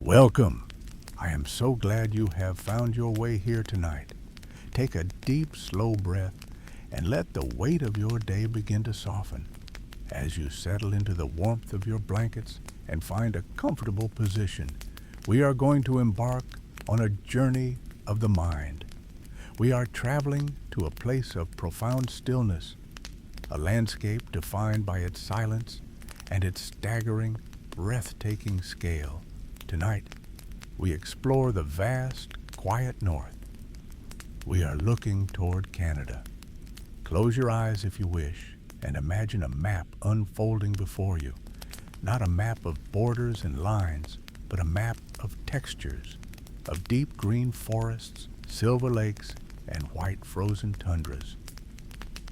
Welcome. I am so glad you have found your way here tonight. Take a deep, slow breath and let the weight of your day begin to soften as you settle into the warmth of your blankets and find a comfortable position. We are going to embark on a journey of the mind. We are traveling to a place of profound stillness, a landscape defined by its silence and its staggering, breathtaking scale. Tonight, we explore the vast, quiet north. We are looking toward Canada. Close your eyes if you wish and imagine a map unfolding before you. Not a map of borders and lines, but a map of textures, of deep green forests, silver lakes, and white frozen tundras.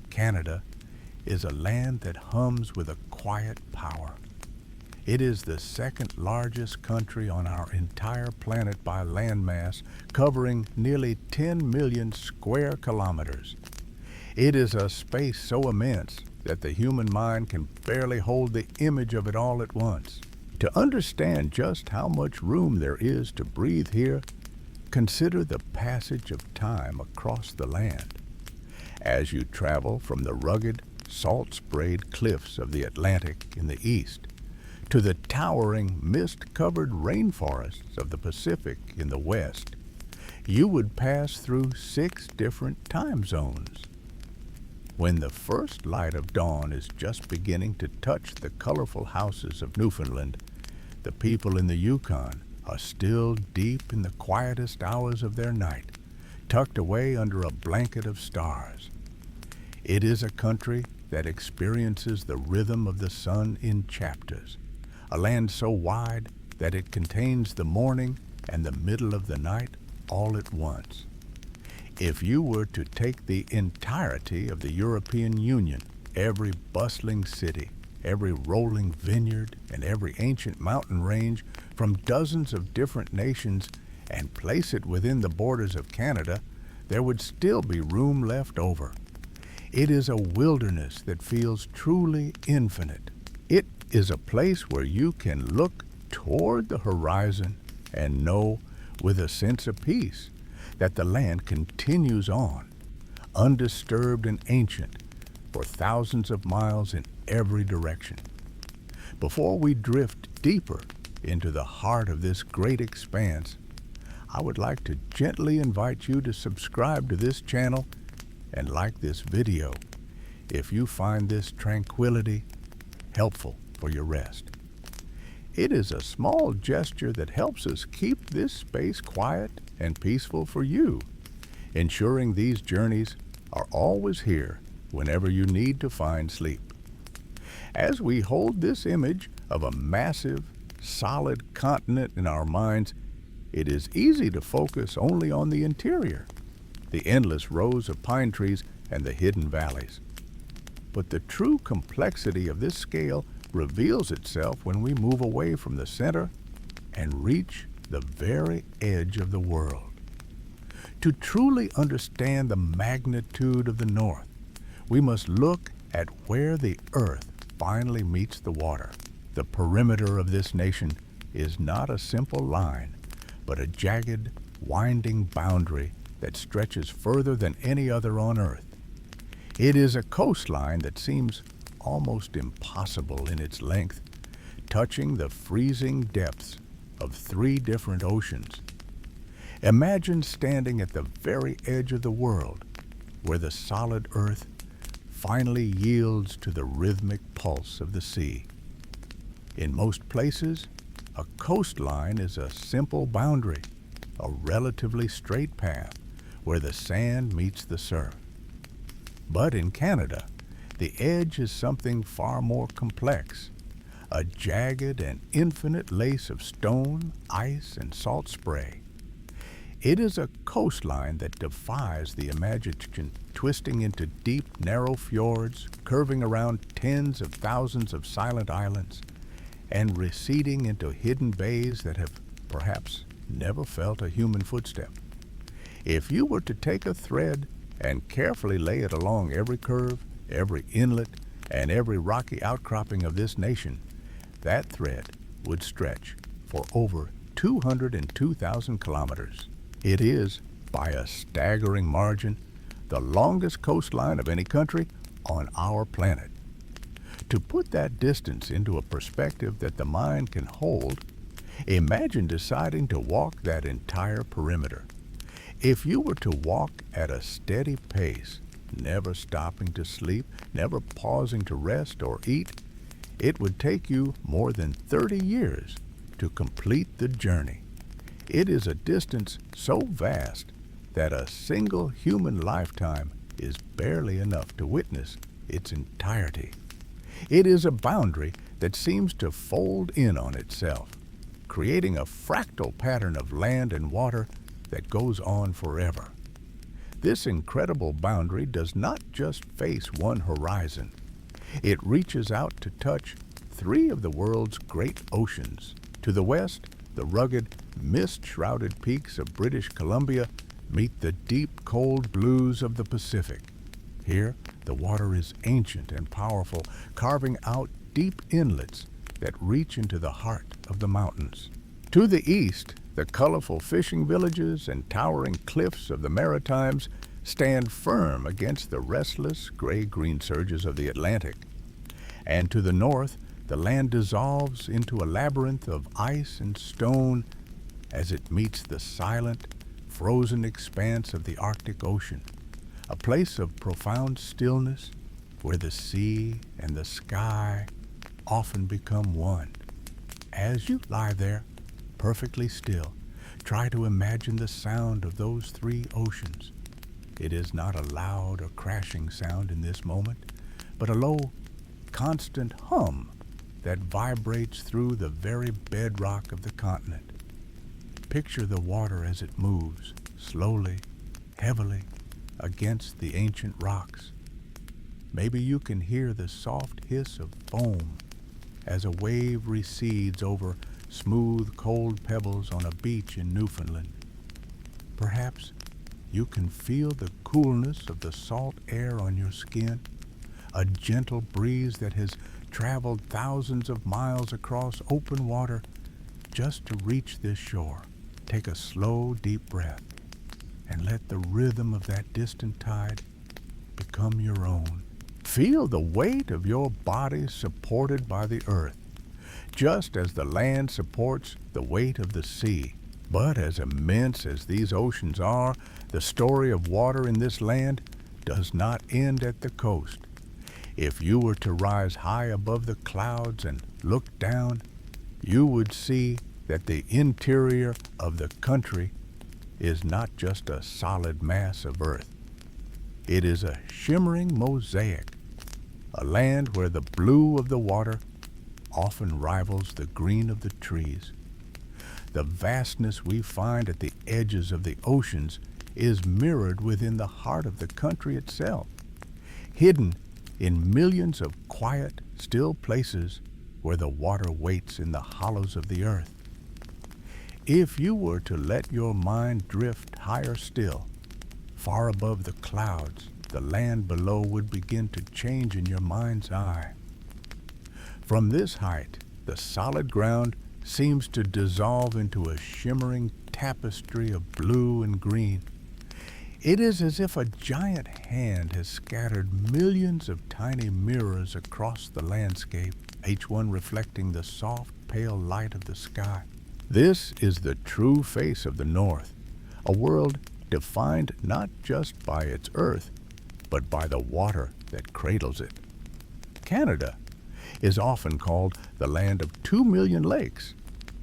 Canada is a land that hums with a quiet power. It is the second largest country on our entire planet by landmass, covering nearly 10 million square kilometers. It is a space so immense that the human mind can barely hold the image of it all at once. To understand just how much room there is to breathe here, consider the passage of time across the land. As you travel from the rugged, salt-sprayed cliffs of the Atlantic in the east to the towering, mist-covered rainforests of the Pacific in the west, you would pass through 6 different time zones. When the first light of dawn is just beginning to touch the colorful houses of Newfoundland, the people in the Yukon are still deep in the quietest hours of their night, tucked away under a blanket of stars. It is a country that experiences the rhythm of the sun in chapters, a land so wide that it contains the morning and the middle of the night all at once. If you were to take the entirety of the European Union, every bustling city, every rolling vineyard, and every ancient mountain range from dozens of different nations and place it within the borders of Canada, there would still be room left over. It is a wilderness that feels truly infinite. It is a place where you can look toward the horizon and know with a sense of peace that the land continues on, undisturbed and ancient, for thousands of miles in every direction. Before we drift deeper into the heart of this great expanse, I would like to gently invite you to subscribe to this channel and like this video if you find this tranquility helpful for your rest. It is a small gesture that helps us keep this space quiet and peaceful for you, ensuring these journeys are always here whenever you need to find sleep. As we hold this image of a massive, solid continent in our minds, it is easy to focus only on the interior, the endless rows of pine trees and the hidden valleys. But the true complexity of this scale reveals itself when we move away from the center and reach the very edge of the world. To truly understand the magnitude of the North, we must look at where the earth finally meets the water. The perimeter of this nation is not a simple line, but a jagged, winding boundary that stretches further than any other on earth. It is a coastline that seems almost impossible in its length, touching the freezing depths of 3 different oceans. Imagine standing at the very edge of the world, where the solid earth finally yields to the rhythmic pulse of the sea. In most places, a coastline is a simple boundary, a relatively straight path where the sand meets the surf. But in Canada, the edge is something far more complex, a jagged and infinite lace of stone, ice, and salt spray. It is a coastline that defies the imagination, twisting into deep, narrow fjords, curving around tens of thousands of silent islands, and receding into hidden bays that have perhaps never felt a human footstep. If you were to take a thread and carefully lay it along every curve, every inlet, and every rocky outcropping of this nation, that thread would stretch for over 202,000 kilometers. It is, by a staggering margin, the longest coastline of any country on our planet. To put that distance into a perspective that the mind can hold, imagine deciding to walk that entire perimeter. If you were to walk at a steady pace, never stopping to sleep, never pausing to rest or eat, it would take you more than 30 years to complete the journey. It is a distance so vast that a single human lifetime is barely enough to witness its entirety. It is a boundary that seems to fold in on itself, creating a fractal pattern of land and water that goes on forever. This incredible boundary does not just face one horizon. It reaches out to touch three of the world's great oceans. To the west, the rugged, mist-shrouded peaks of British Columbia meet the deep, cold blues of the Pacific. Here, the water is ancient and powerful, carving out deep inlets that reach into the heart of the mountains. To the east, the colorful fishing villages and towering cliffs of the Maritimes stand firm against the restless gray-green surges of the Atlantic. And to the north, the land dissolves into a labyrinth of ice and stone as it meets the silent, frozen expanse of the Arctic Ocean, a place of profound stillness where the sea and the sky often become one. As you lie there, perfectly still, try to imagine the sound of those three oceans. It is not a loud or crashing sound in this moment, but a low, constant hum that vibrates through the very bedrock of the continent. Picture the water as it moves, slowly, heavily, against the ancient rocks. Maybe you can hear the soft hiss of foam as a wave recedes over smooth, cold pebbles on a beach in Newfoundland. Perhaps you can feel the coolness of the salt air on your skin, a gentle breeze that has traveled thousands of miles across open water just to reach this shore. Take a slow, deep breath and let the rhythm of that distant tide become your own. Feel the weight of your body supported by the earth, just as the land supports the weight of the sea. But as immense as these oceans are, the story of water in this land does not end at the coast. If you were to rise high above the clouds and look down, you would see that the interior of the country is not just a solid mass of earth. It is a shimmering mosaic, a land where the blue of the water often rivals the green of the trees. The vastness we find at the edges of the oceans is mirrored within the heart of the country itself, hidden in millions of quiet, still places where the water waits in the hollows of the earth. If you were to let your mind drift higher still, far above the clouds, the land below would begin to change in your mind's eye. From this height, the solid ground seems to dissolve into a shimmering tapestry of blue and green. It is as if a giant hand has scattered millions of tiny mirrors across the landscape, each one reflecting the soft, pale light of the sky. This is the true face of the North, a world defined not just by its earth, but by the water that cradles it. Canada is often called the land of 2 million lakes,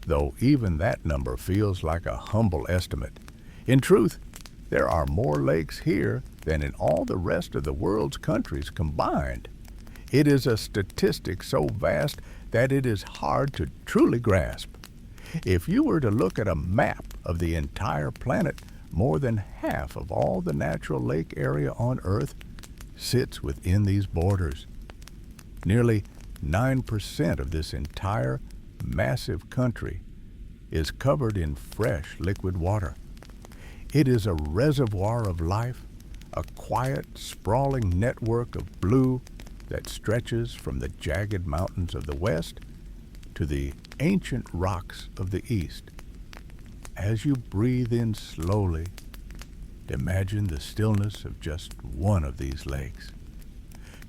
though even that number feels like a humble estimate. In truth, there are more lakes here than in all the rest of the world's countries combined. It is a statistic so vast that it is hard to truly grasp. If you were to look at a map of the entire planet, more than half of all the natural lake area on Earth sits within these borders. Nearly 9% of this entire massive country is covered in fresh liquid water. It is a reservoir of life, a quiet, sprawling network of blue that stretches from the jagged mountains of the west to the ancient rocks of the east. as you breathe in slowly, imagine the stillness of just one of these lakes.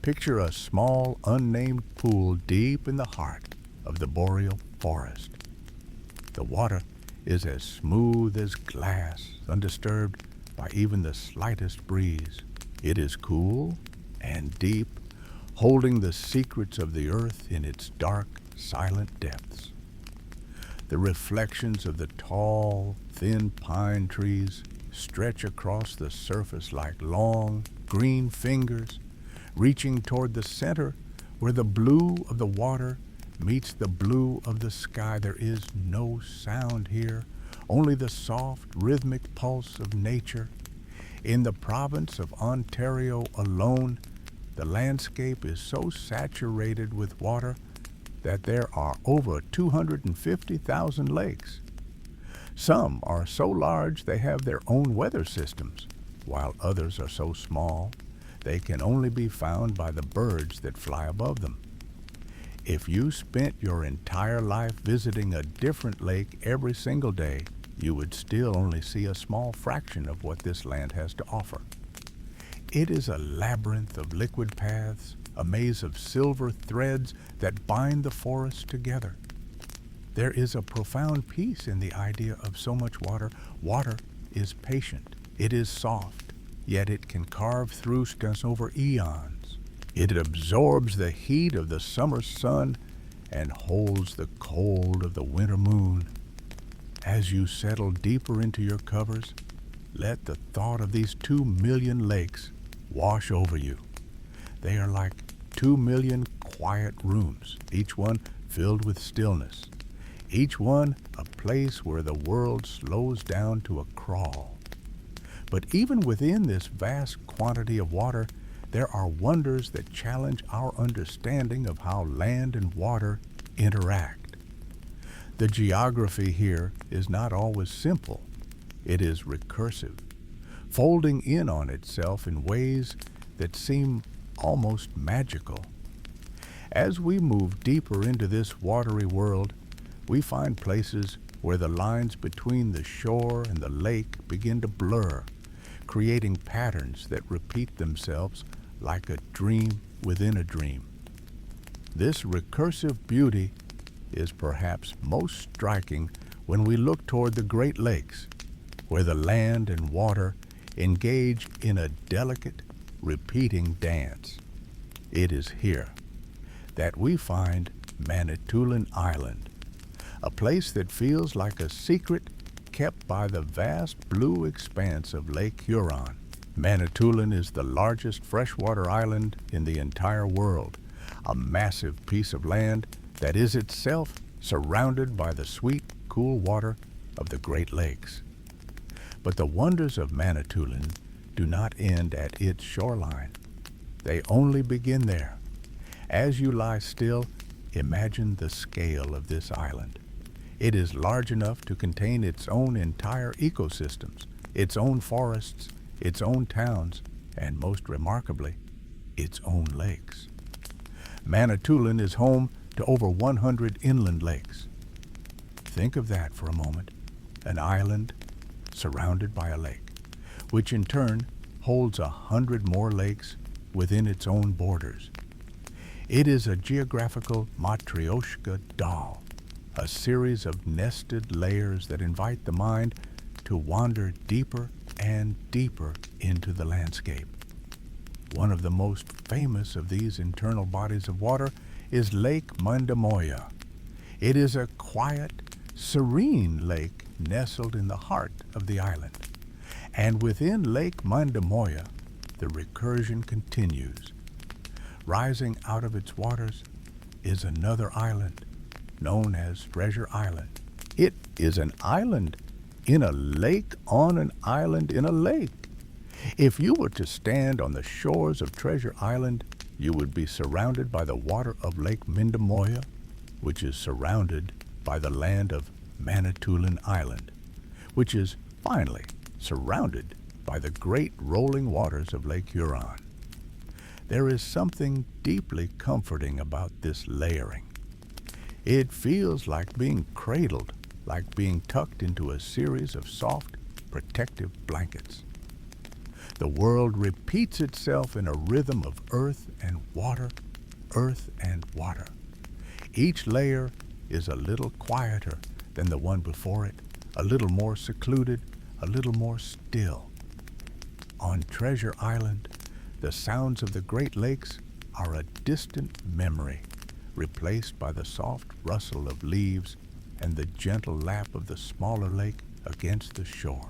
Picture a small, unnamed pool deep in the heart of the boreal forest. The water is as smooth as glass, undisturbed by even the slightest breeze. It is cool and deep, holding the secrets of the earth in its dark, silent depths. The reflections of the tall, thin pine trees stretch across the surface like long, green fingers, reaching toward the center where the blue of the water meets the blue of the sky. There is no sound here, only the soft, rhythmic pulse of nature. In the province of Ontario alone, the landscape is so saturated with water that there are over 250,000 lakes. Some are so large they have their own weather systems, while others are so small they can only be found by the birds that fly above them. If you spent your entire life visiting a different lake every single day, you would still only see a small fraction of what this land has to offer. It is a labyrinth of liquid paths, a maze of silver threads that bind the forest together. There is a profound peace in the idea of so much water. Water is patient. It is soft, yet it can carve through us over eons. It absorbs the heat of the summer sun and holds the cold of the winter moon. As you settle deeper into your covers, let the thought of these 2 million lakes wash over you. They are like 2 million quiet rooms, each one filled with stillness, each one a place where the world slows down to a crawl. But even within this vast quantity of water, there are wonders that challenge our understanding of how land and water interact. The geography here is not always simple. It is recursive, folding in on itself in ways that seem almost magical. As we move deeper into this watery world, we find places where the lines between the shore and the lake begin to blur, creating patterns that repeat themselves like a dream within a dream. This recursive beauty is perhaps most striking when we look toward the Great Lakes, where the land and water engage in a delicate, repeating dance. It is here that we find Manitoulin Island, a place that feels like a secret kept by the vast blue expanse of Lake Huron. Manitoulin is the largest freshwater island in the entire world, a massive piece of land that is itself surrounded by the sweet, cool water of the Great Lakes. But the wonders of Manitoulin do not end at its shoreline. They only begin there. As you lie still, imagine the scale of this island. It is large enough to contain its own entire ecosystems, its own forests, its own towns, and most remarkably, its own lakes. Manitoulin is home to over 100 inland lakes. Think of that for a moment, an island surrounded by a lake, which in turn holds 100 more lakes within its own borders. It is a geographical matryoshka doll, a series of nested layers that invite the mind to wander deeper and deeper into the landscape. One of the most famous of these internal bodies of water is Lake Mandamoya. It is a quiet, serene lake nestled in the heart of the island. And within Lake Mandamoya, the recursion continues. Rising out of its waters is another island, known as Treasure Island. It is an island in a lake on an island in a lake. If you were to stand on the shores of Treasure Island, you would be surrounded by the water of Lake Mandamoya, which is surrounded by the land of Manitoulin Island, which is finally surrounded by the great rolling waters of Lake Huron. There is something deeply comforting about this layering. It feels like being cradled like being tucked into a series of soft, protective blankets. The world repeats itself in a rhythm of earth and water, earth and water. Each layer is a little quieter than the one before it, a little more secluded, a little more still. On Treasure Island, the sounds of the Great Lakes are a distant memory, replaced by the soft rustle of leaves and the gentle lap of the smaller lake against the shore.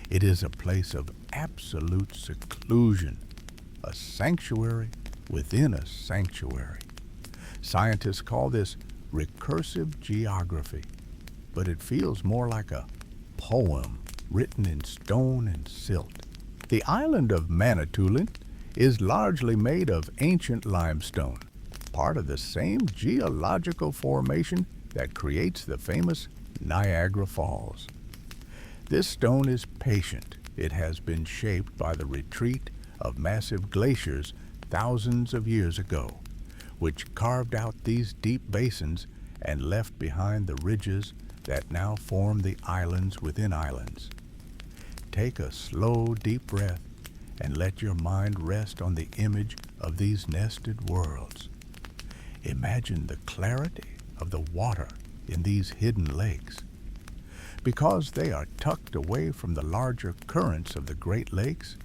It is a place of absolute seclusion, a sanctuary within a sanctuary. Scientists call this recursive geography, but it feels more like a poem written in stone and silt. The island of Manitoulin is largely made of ancient limestone, part of the same geological formation that creates the famous Niagara Falls. This stone is patient. It has been shaped by the retreat of massive glaciers thousands of years ago, which carved out these deep basins and left behind the ridges that now form the islands within islands. Take a slow, deep breath and let your mind rest on the image of these nested worlds. Imagine the clarity of the water in these hidden lakes. Because they are tucked away from the larger currents of the Great Lakes,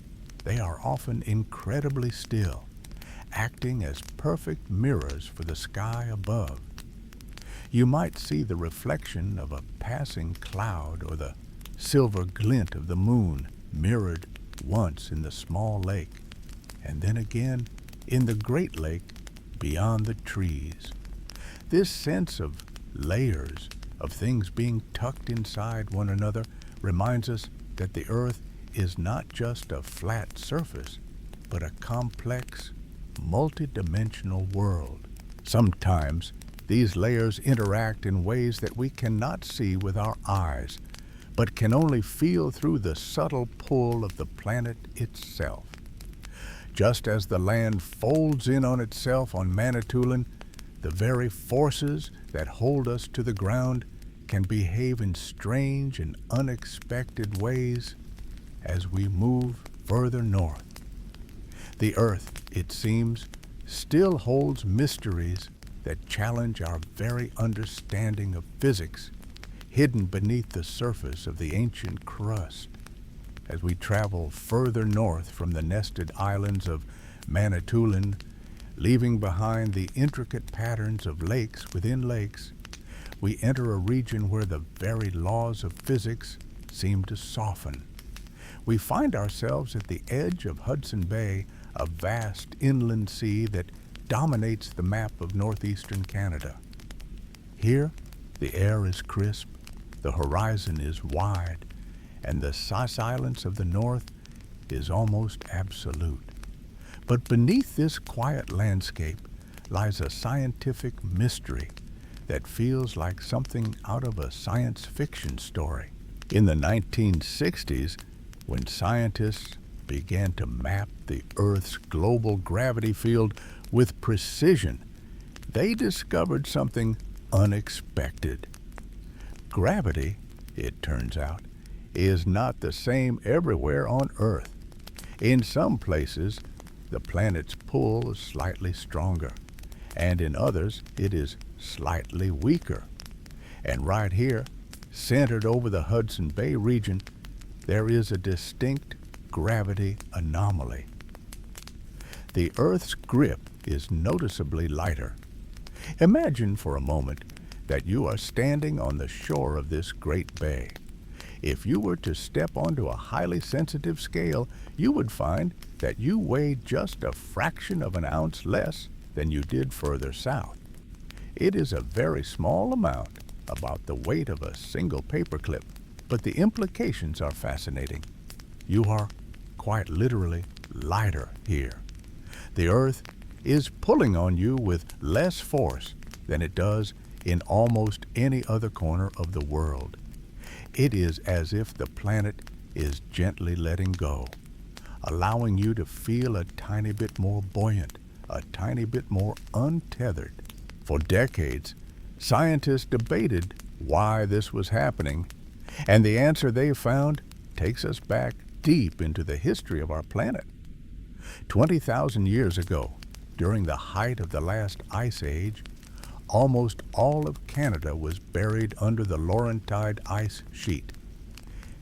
they are often incredibly still, acting as perfect mirrors for the sky above. You might see the reflection of a passing cloud or the silver glint of the moon mirrored once in the small lake, and then again in the Great Lake beyond the trees. This sense of layers, of things being tucked inside one another, reminds us that the Earth is not just a flat surface, but a complex, multidimensional world. Sometimes these layers interact in ways that we cannot see with our eyes, but can only feel through the subtle pull of the planet itself. Just as the land folds in on itself on Manitoulin, the very forces that hold us to the ground can behave in strange and unexpected ways as we move further north. The Earth, it seems, still holds mysteries that challenge our very understanding of physics, hidden beneath the surface of the ancient crust. As we travel further north from the nested islands of Manitoulin, leaving behind the intricate patterns of lakes within lakes, we enter a region where the very laws of physics seem to soften. We find ourselves at the edge of Hudson Bay, a vast inland sea that dominates the map of northeastern Canada. Here, the air is crisp, the horizon is wide, and the silence of the north is almost absolute. But beneath this quiet landscape lies a scientific mystery that feels like something out of a science fiction story. In the 1960s, when scientists began to map the Earth's global gravity field with precision, they discovered something unexpected. Gravity, it turns out, is not the same everywhere on Earth. In some places, the planet's pull is slightly stronger, and in others, it is slightly weaker. And right here, centered over the Hudson Bay region, there is a distinct gravity anomaly. The Earth's grip is noticeably lighter. Imagine for a moment that you are standing on the shore of this great bay. If you were to step onto a highly sensitive scale, you would find that you weigh just a fraction of an ounce less than you did further south. It is a very small amount, about the weight of a single paperclip, but the implications are fascinating. You are quite literally lighter here. The Earth is pulling on you with less force than it does in almost any other corner of the world. It is as if the planet is gently letting go, allowing you to feel a tiny bit more buoyant, a tiny bit more untethered. For decades, scientists debated why this was happening, and the answer they found takes us back deep into the history of our planet. 20,000 years ago, during the height of the last ice age, almost all of Canada was buried under the Laurentide ice sheet.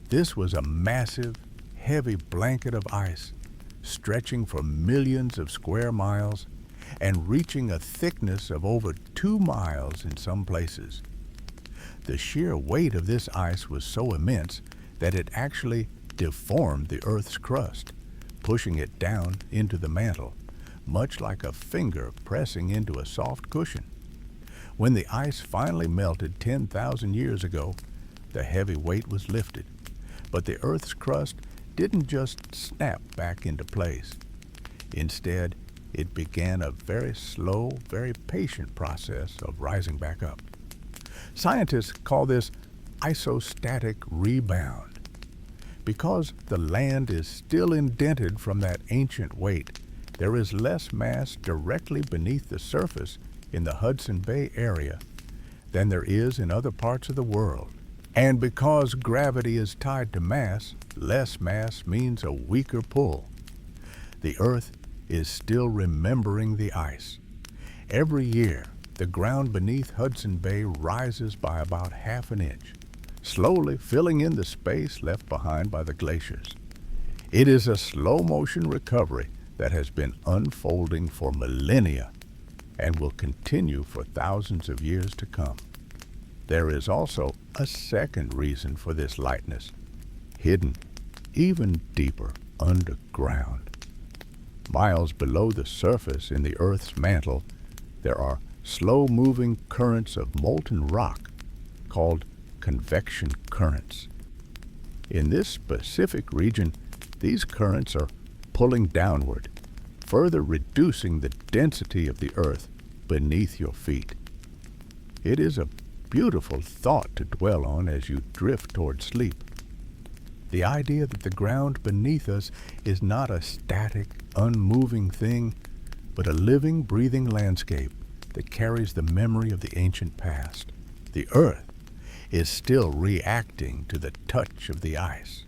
This was a massive, heavy blanket of ice, stretching for millions of square miles and reaching a thickness of over 2 miles in some places. The sheer weight of this ice was so immense that it actually deformed the Earth's crust, pushing it down into the mantle, much like a finger pressing into a soft cushion. When the ice finally melted 10,000 years ago, the heavy weight was lifted, but the Earth's crust didn't just snap back into place. Instead, it began a very slow, very patient process of rising back up. Scientists call this isostatic rebound. Because the land is still indented from that ancient weight, there is less mass directly beneath the surface in the Hudson Bay area than there is in other parts of the world. And because gravity is tied to mass, less mass means a weaker pull. The Earth is still remembering the ice. Every year, the ground beneath Hudson Bay rises by about half an inch, slowly filling in the space left behind by the glaciers. It is a slow-motion recovery that has been unfolding for millennia and will continue for thousands of years to come. There is also a second reason for this lightness, hidden even deeper underground. Miles below the surface in the Earth's mantle, there are slow-moving currents of molten rock called convection currents. In this specific region, these currents are pulling downward, further reducing the density of the Earth beneath your feet. It is a beautiful thought to dwell on as you drift toward sleep. The idea that the ground beneath us is not a static, unmoving thing, but a living, breathing landscape that carries the memory of the ancient past. The Earth is still reacting to the touch of the ice,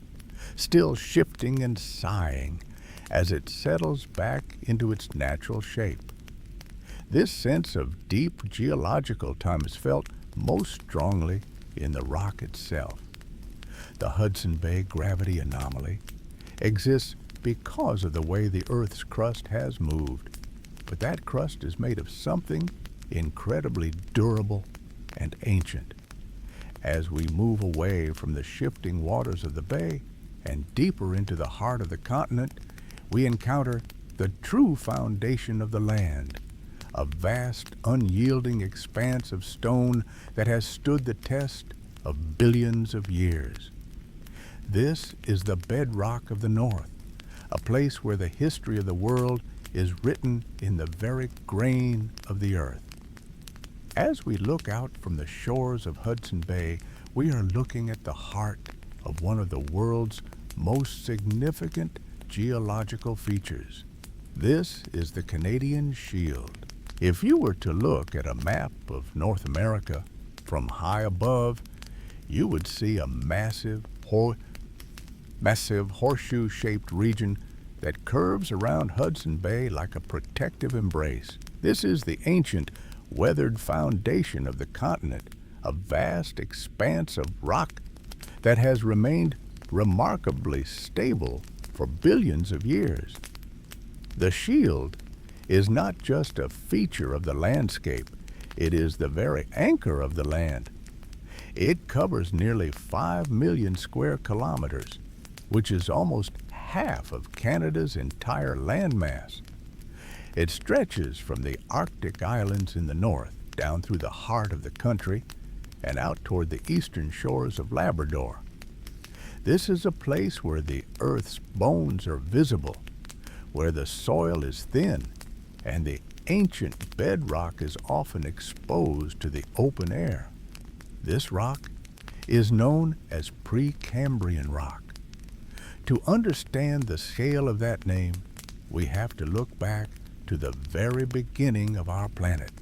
still shifting and sighing as it settles back into its natural shape. This sense of deep geological time is felt most strongly in the rock itself. The Hudson Bay gravity anomaly exists because of the way the Earth's crust has moved, but that crust is made of something incredibly durable and ancient. As we move away from the shifting waters of the bay and deeper into the heart of the continent, we encounter the true foundation of the land, a vast, unyielding expanse of stone that has stood the test of billions of years. This is the bedrock of the North, a place where the history of the world is written in the very grain of the Earth. As we look out from the shores of Hudson Bay, we are looking at the heart of one of the world's most significant geological features. This is the Canadian Shield. If you were to look at a map of North America from high above, you would see a massive horseshoe-shaped region that curves around Hudson Bay like a protective embrace. This is the ancient, weathered foundation of the continent, a vast expanse of rock that has remained remarkably stable for billions of years. The shield is not just a feature of the landscape, it is the very anchor of the land. It covers nearly 5 million square kilometers, which is almost half of Canada's entire landmass. It stretches from the Arctic islands in the north down through the heart of the country and out toward the eastern shores of Labrador. This is a place where the Earth's bones are visible, where the soil is thin, and the ancient bedrock is often exposed to the open air. This rock is known as Precambrian rock. To understand the scale of that name, we have to look back to the very beginning of our planet.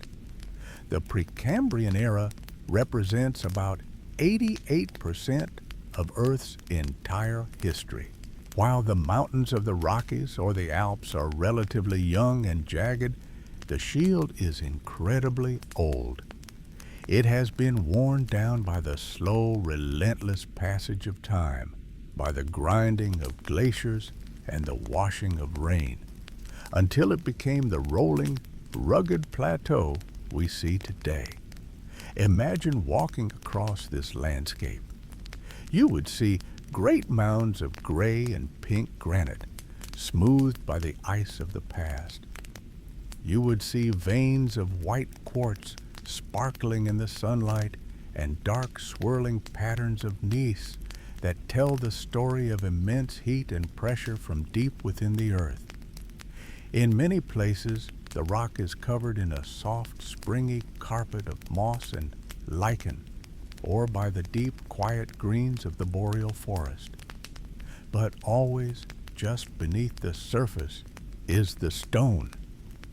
The Precambrian era represents about 88% of Earth's entire history. While the mountains of the Rockies or the Alps are relatively young and jagged, the shield is incredibly old. It has been worn down by the slow, relentless passage of time, by the grinding of glaciers and the washing of rain, until it became the rolling, rugged plateau we see today. Imagine walking across this landscape. You would see great mounds of gray and pink granite, smoothed by the ice of the past. You would see veins of white quartz sparkling in the sunlight and dark swirling patterns of gneiss that tell the story of immense heat and pressure from deep within the earth. In many places, the rock is covered in a soft, springy carpet of moss and lichen, or by the deep, quiet greens of the boreal forest. But always, just beneath the surface, is the stone,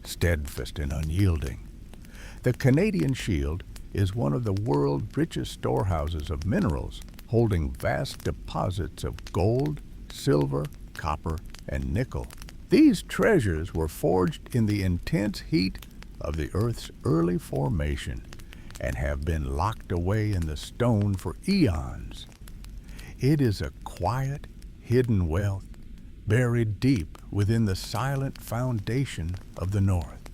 steadfast and unyielding. The Canadian Shield is one of the world's richest storehouses of minerals, holding vast deposits of gold, silver, copper, and nickel. These treasures were forged in the intense heat of the Earth's early formation and have been locked away in the stone for eons. It is a quiet, hidden wealth buried deep within the silent foundation of the North.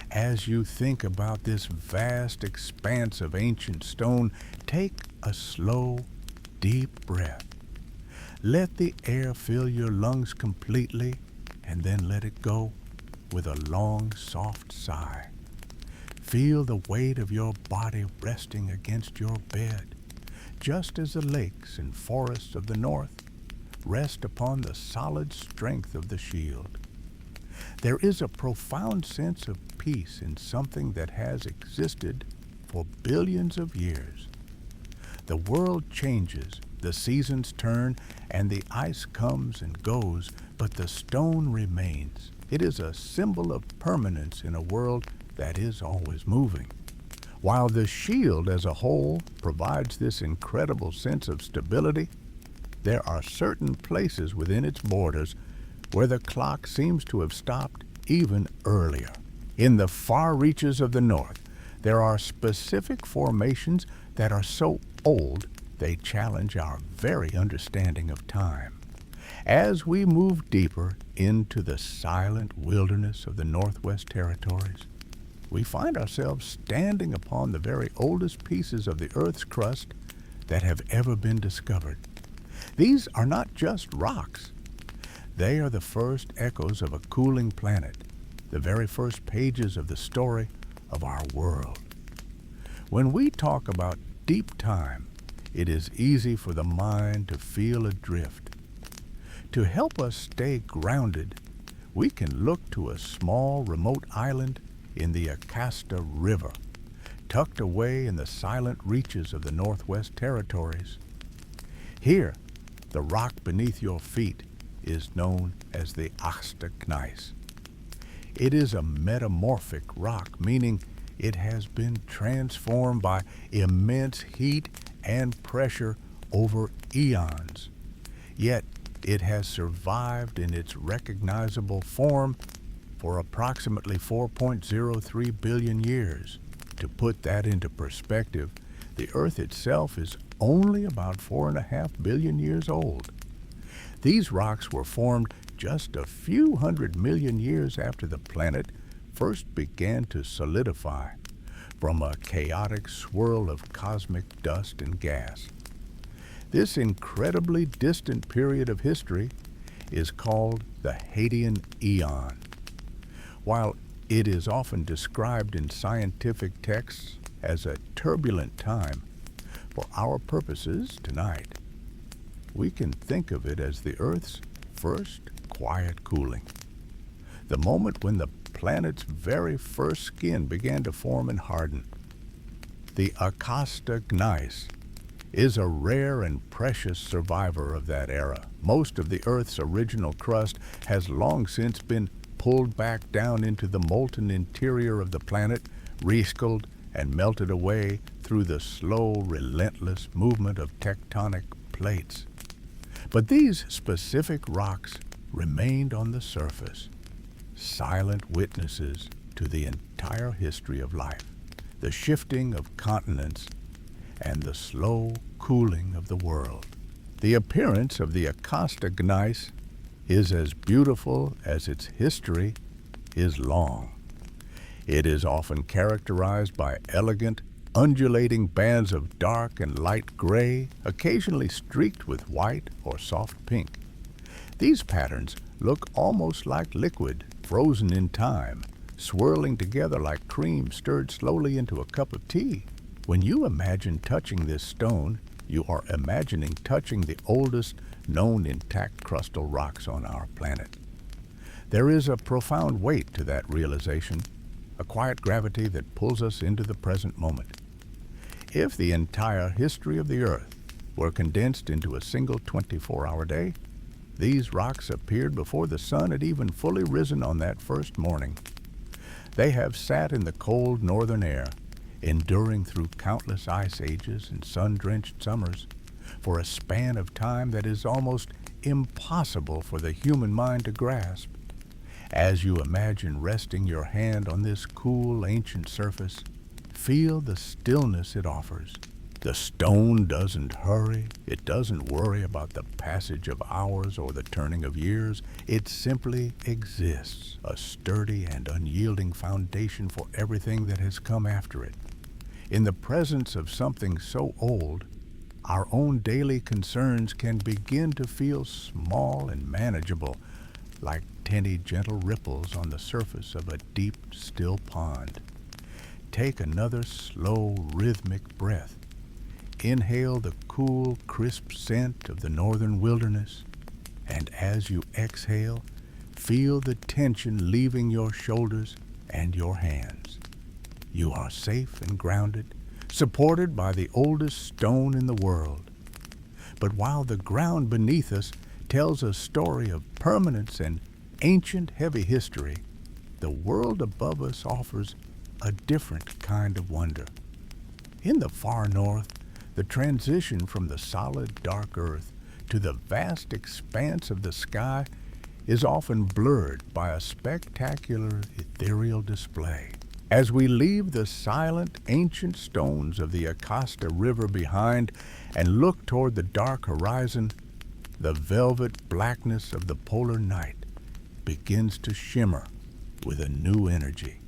As you think about this vast expanse of ancient stone, take a slow, deep breath. Let the air fill your lungs completely, and then let it go with a long, soft sigh. Feel the weight of your body resting against your bed, just as the lakes and forests of the North rest upon the solid strength of the shield. There is a profound sense of peace in something that has existed for billions of years. The world changes, the seasons turn, and the ice comes and goes, but the stone remains. It is a symbol of permanence in a world that is always moving. While the shield as a whole provides this incredible sense of stability, there are certain places within its borders where the clock seems to have stopped even earlier. In the far reaches of the North, there are specific formations that are so old they challenge our very understanding of time. As we move deeper into the silent wilderness of the Northwest Territories, we find ourselves standing upon the very oldest pieces of the Earth's crust that have ever been discovered. These are not just rocks. They are the first echoes of a cooling planet, the very first pages of the story of our world. When we talk about deep time, it is easy for the mind to feel adrift. To help us stay grounded, we can look to a small remote island in the Acasta River, tucked away in the silent reaches of the Northwest Territories. Here, the rock beneath your feet is known as the Acasta Gneiss. It is a metamorphic rock, meaning it has been transformed by immense heat and pressure over eons. Yet it has survived in its recognizable form for approximately 4.03 billion years. To put that into perspective, the Earth itself is only about 4.5 billion years old. These rocks were formed just a few hundred million years after the planet first began to solidify from a chaotic swirl of cosmic dust and gas. This incredibly distant period of history is called the Hadean Eon. While it is often described in scientific texts as a turbulent time, for our purposes tonight, we can think of it as the Earth's first quiet cooling. The moment when the planet's very first skin began to form and harden. The Acasta Gneiss is a rare and precious survivor of that era. Most of the Earth's original crust has long since been pulled back down into the molten interior of the planet, rescaled and melted away through the slow, relentless movement of tectonic plates. But these specific rocks remained on the surface, silent witnesses to the entire history of life, the shifting of continents, and the slow cooling of the world. The appearance of the Acosta gneiss is as beautiful as its history is long. It is often characterized by elegant, undulating bands of dark and light gray, occasionally streaked with white or soft pink. These patterns look almost like liquid, frozen in time, swirling together like cream stirred slowly into a cup of tea. When you imagine touching this stone, you are imagining touching the oldest known intact crustal rocks on our planet. There is a profound weight to that realization, a quiet gravity that pulls us into the present moment. If the entire history of the Earth were condensed into a single 24-hour day, these rocks appeared before the sun had even fully risen on that first morning. They have sat in the cold northern air, enduring through countless ice ages and sun-drenched summers, for a span of time that is almost impossible for the human mind to grasp. As you imagine resting your hand on this cool, ancient surface, feel the stillness it offers. The stone doesn't hurry. It doesn't worry about the passage of hours or the turning of years. It simply exists, a sturdy and unyielding foundation for everything that has come after it. In the presence of something so old, our own daily concerns can begin to feel small and manageable, like tiny, gentle ripples on the surface of a deep, still pond. Take another slow, rhythmic breath. Inhale the cool, crisp scent of the northern wilderness, and as you exhale, feel the tension leaving your shoulders and your hands. You are safe and grounded, supported by the oldest stone in the world. But while the ground beneath us tells a story of permanence and ancient, heavy history, the world above us offers a different kind of wonder. In the far north, the transition from the solid, dark earth to the vast expanse of the sky is often blurred by a spectacular, ethereal display. As we leave the silent, ancient stones of the Acosta River behind and look toward the dark horizon, the velvet blackness of the polar night begins to shimmer with a new energy.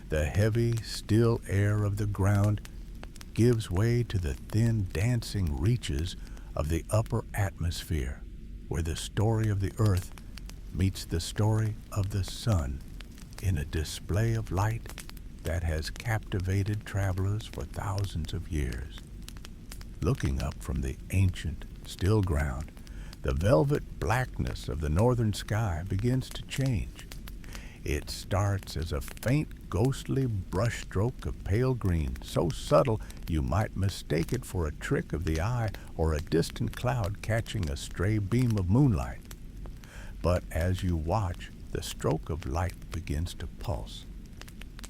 The heavy, still air of the ground gives way to the thin, dancing reaches of the upper atmosphere, where the story of the earth meets the story of the sun in a display of light that has captivated travelers for thousands of years. Looking up from the ancient, still ground, the velvet blackness of the northern sky begins to change. It starts as a faint, ghostly brushstroke of pale green, so subtle you might mistake it for a trick of the eye or a distant cloud catching a stray beam of moonlight. But as you watch, the stroke of light begins to pulse.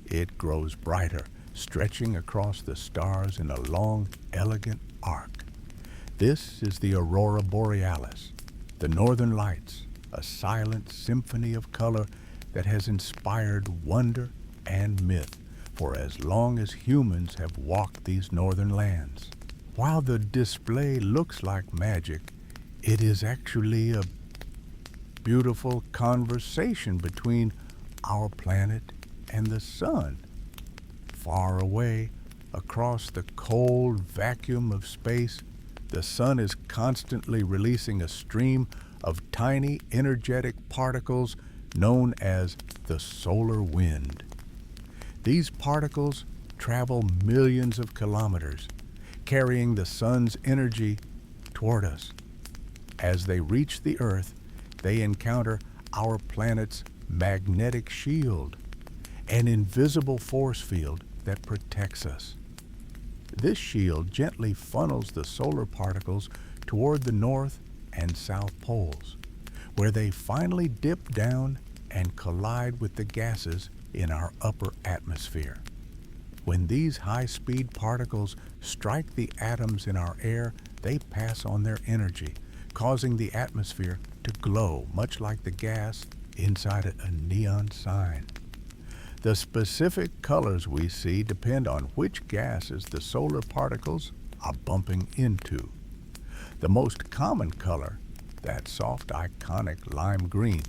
It grows brighter, stretching across the stars in a long, elegant arc. This is the Aurora Borealis, the northern lights, a silent symphony of color that has inspired wonder and myth for as long as humans have walked these northern lands. While the display looks like magic, it is actually a beautiful conversation between our planet and the sun. Far away, across the cold vacuum of space, the sun is constantly releasing a stream of tiny, energetic particles known as the solar wind. These particles travel millions of kilometers, carrying the sun's energy toward us. As they reach the Earth, they encounter our planet's magnetic shield, an invisible force field that protects us. This shield gently funnels the solar particles toward the north and south poles, where they finally dip down and collide with the gases in our upper atmosphere. When these high-speed particles strike the atoms in our air, they pass on their energy, causing the atmosphere to glow much like the gas inside a neon sign. The specific colors we see depend on which gases the solar particles are bumping into. The most common color, that soft iconic lime green,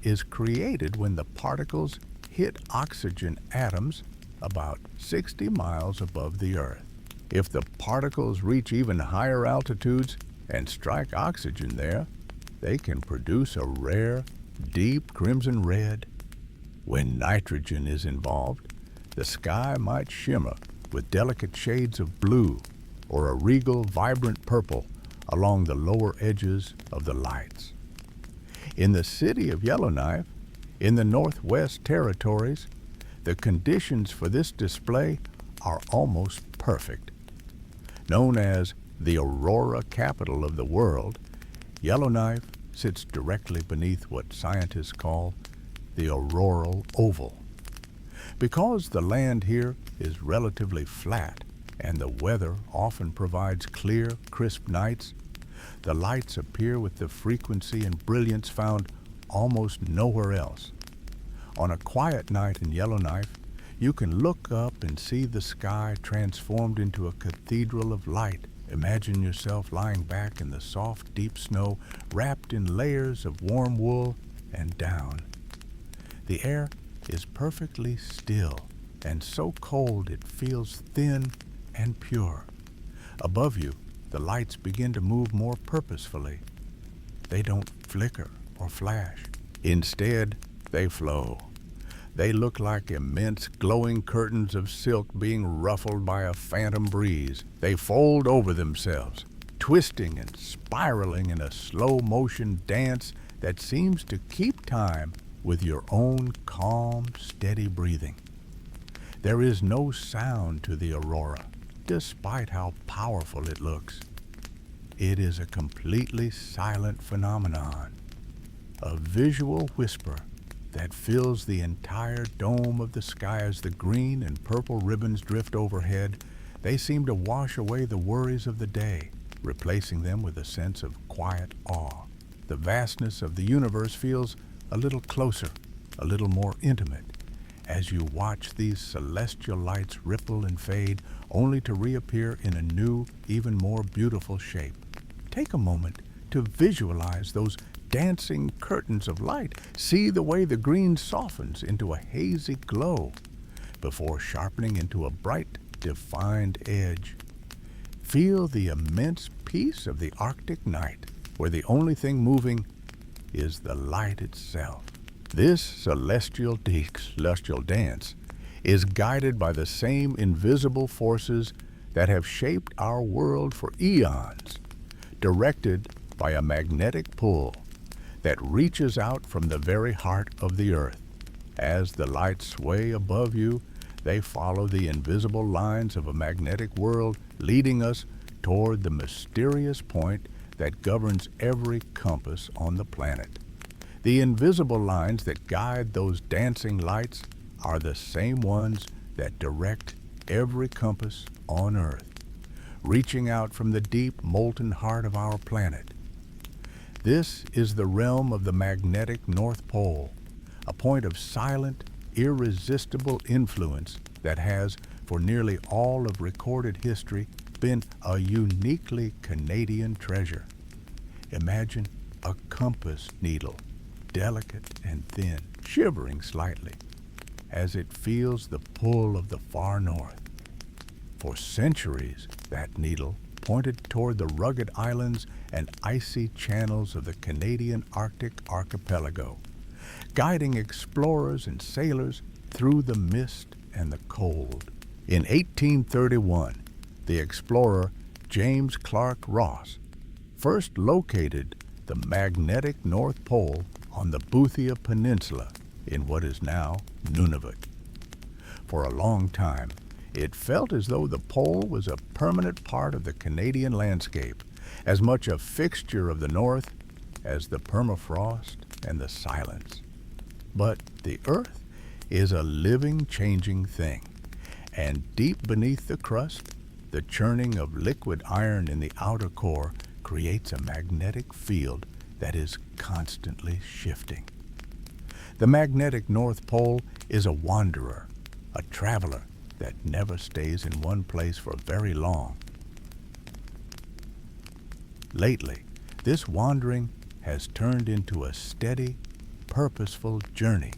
is created when the particles hit oxygen atoms about 60 miles above the Earth. If the particles reach even higher altitudes and strike oxygen there, they can produce a rare, deep crimson red. When nitrogen is involved, the sky might shimmer with delicate shades of blue or a regal, vibrant purple along the lower edges of the lights. In the city of Yellowknife, in the Northwest Territories, the conditions for this display are almost perfect. Known as the Aurora capital of the world, Yellowknife sits directly beneath what scientists call the auroral oval. Because the land here is relatively flat and the weather often provides clear, crisp nights, the lights appear with the frequency and brilliance found almost nowhere else. On a quiet night in Yellowknife, you can look up and see the sky transformed into a cathedral of light. Imagine yourself lying back in the soft, deep snow, wrapped in layers of warm wool and down. The air is perfectly still and so cold it feels thin and pure. Above you, the lights begin to move more purposefully. They don't flicker or flash. Instead, they flow. They look like immense glowing curtains of silk being ruffled by a phantom breeze. They fold over themselves, twisting and spiraling in a slow-motion dance that seems to keep time with your own calm, steady breathing. There is no sound to the aurora, despite how powerful it looks. It is a completely silent phenomenon, a visual whisper that fills the entire dome of the sky as the green and purple ribbons drift overhead. They seem to wash away the worries of the day, replacing them with a sense of quiet awe. The vastness of the universe feels a little closer, a little more intimate, as you watch these celestial lights ripple and fade, only to reappear in a new, even more beautiful shape. Take a moment to visualize those dancing curtains of light. See the way the green softens into a hazy glow before sharpening into a bright, defined edge. Feel the immense peace of the Arctic night, where the only thing moving is the light itself. This celestial dance is guided by the same invisible forces that have shaped our world for eons, directed by a magnetic pull that reaches out from the very heart of the earth. As the lights sway above you, they follow the invisible lines of a magnetic world, leading us toward the mysterious point that governs every compass on the planet. The invisible lines that guide those dancing lights are the same ones that direct every compass on Earth, reaching out from the deep, molten heart of our planet. This is the realm of the magnetic North Pole, a point of silent, irresistible influence that has, for nearly all of recorded history, been a uniquely Canadian treasure. Imagine a compass needle, delicate and thin, shivering slightly, as it feels the pull of the far north. For centuries, that needle pointed toward the rugged islands and icy channels of the Canadian Arctic archipelago, guiding explorers and sailors through the mist and the cold. In 1831, the explorer James Clark Ross first located the magnetic North Pole on the Boothia Peninsula in what is now Nunavut. For a long time, it felt as though the pole was a permanent part of the Canadian landscape, as much a fixture of the North as the permafrost and the silence. But the Earth is a living, changing thing, And deep beneath the crust, the churning of liquid iron in the outer core creates a magnetic field that is constantly shifting. The magnetic North Pole is a wanderer, a traveler that never stays in one place for very long. Lately, this wandering has turned into a steady, purposeful journey.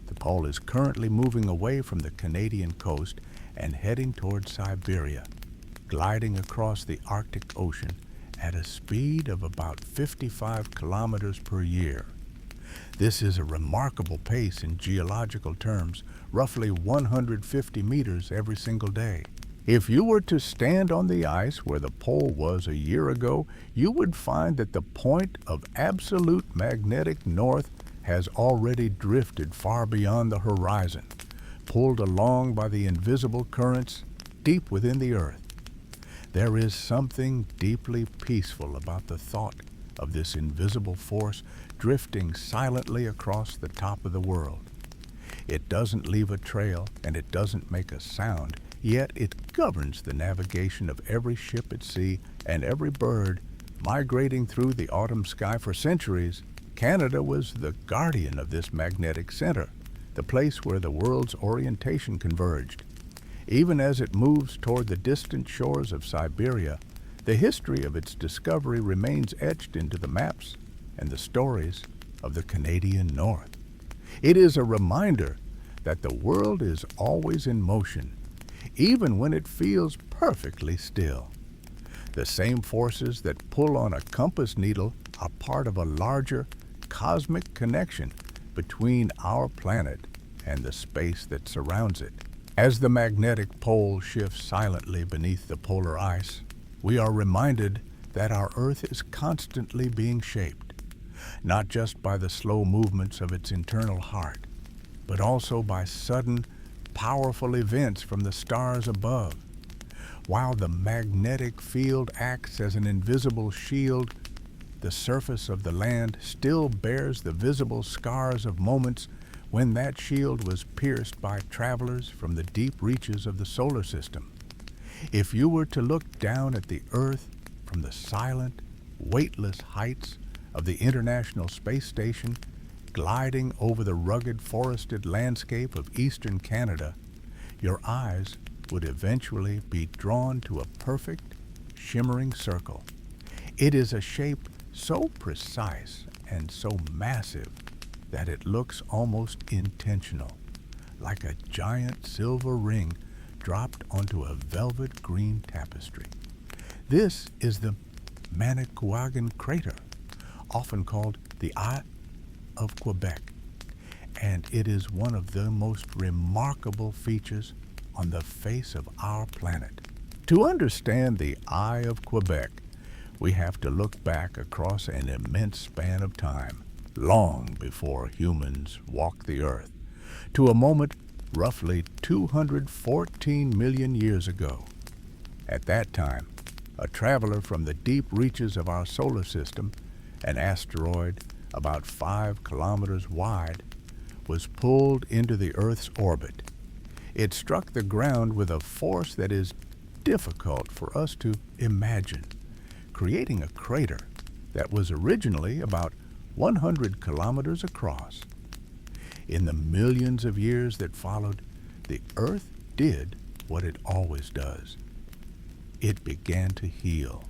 The pole is currently moving away from the Canadian coast and heading toward Siberia, gliding across the Arctic Ocean at a speed of about 55 kilometers per year. This is a remarkable pace in geological terms, roughly 150 meters every single day. If you were to stand on the ice where the pole was a year ago, you would find that the point of absolute magnetic north has already drifted far beyond the horizon, pulled along by the invisible currents deep within the earth. There is something deeply peaceful about the thought of this invisible force drifting silently across the top of the world. It doesn't leave a trail and it doesn't make a sound, yet it governs the navigation of every ship at sea and every bird migrating through the autumn sky for centuries. Canada was the guardian of this magnetic center, the place where the world's orientation converged. Even as it moves toward the distant shores of Siberia, the history of its discovery remains etched into the maps and the stories of the Canadian North. It is a reminder that the world is always in motion, even when it feels perfectly still. The same forces that pull on a compass needle are part of a larger cosmic connection between our planet and the space that surrounds it. As the magnetic pole shifts silently beneath the polar ice, we are reminded that our Earth is constantly being shaped, not just by the slow movements of its internal heart, but also by sudden, powerful events from the stars above. While the magnetic field acts as an invisible shield, the surface of the land still bears the visible scars of moments when that shield was pierced by travelers from the deep reaches of the solar system. If you were to look down at the Earth from the silent, weightless heights of the International Space Station, gliding over the rugged forested landscape of eastern Canada, your eyes would eventually be drawn to a perfect, shimmering circle. It is a shape so precise and so massive that it looks almost intentional, like a giant silver ring dropped onto a velvet green tapestry. This is the Manicouagan crater, often called the Eye of Quebec, and it is one of the most remarkable features on the face of our planet. To understand the Eye of Quebec, we have to look back across an immense span of time, long before humans walked the earth, to a moment roughly 214 million years ago. At that time, a traveler from the deep reaches of our solar system, an asteroid about 5 kilometers wide, was pulled into the Earth's orbit. It struck the ground with a force that is difficult for us to imagine, creating a crater that was originally about 100 kilometers across. In the millions of years that followed, the Earth did what it always does. It began to heal.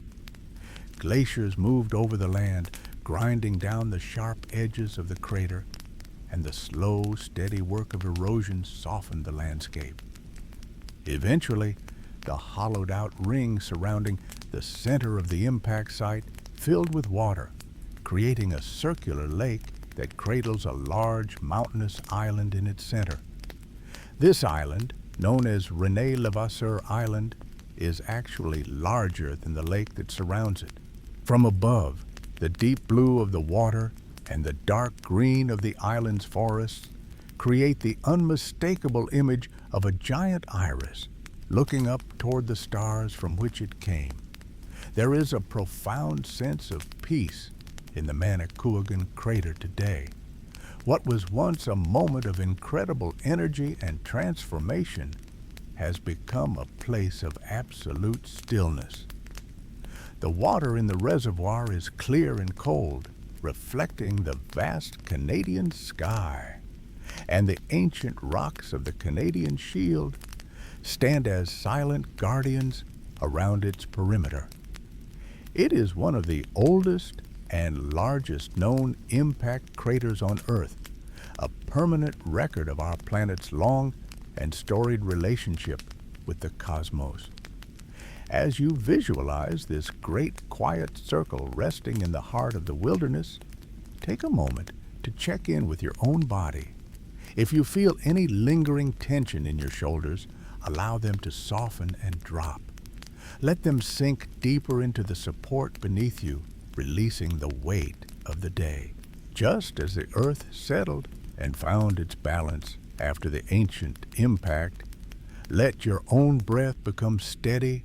Glaciers moved over the land, grinding down the sharp edges of the crater, and the slow, steady work of erosion softened the landscape. Eventually, the hollowed-out ring surrounding the center of the impact site filled with water, creating a circular lake that cradles a large mountainous island in its center. This island, known as René Levasseur Island, is actually larger than the lake that surrounds it. From above, the deep blue of the water and the dark green of the island's forests create the unmistakable image of a giant iris looking up toward the stars from which it came. There is a profound sense of peace in the Manicouagan crater today, What was once a moment of incredible energy and transformation has become a place of absolute stillness. The water in the reservoir is clear and cold, reflecting the vast Canadian sky, and the ancient rocks of the Canadian Shield stand as silent guardians around its perimeter. It is one of the oldest and largest known impact craters on Earth, a permanent record of our planet's long and storied relationship with the cosmos. As you visualize this great quiet circle resting in the heart of the wilderness, take a moment to check in with your own body. If you feel any lingering tension in your shoulders, allow them to soften and drop. Let them sink deeper into the support beneath you, releasing the weight of the day. Just as the earth settled and found its balance after the ancient impact, let your own breath become steady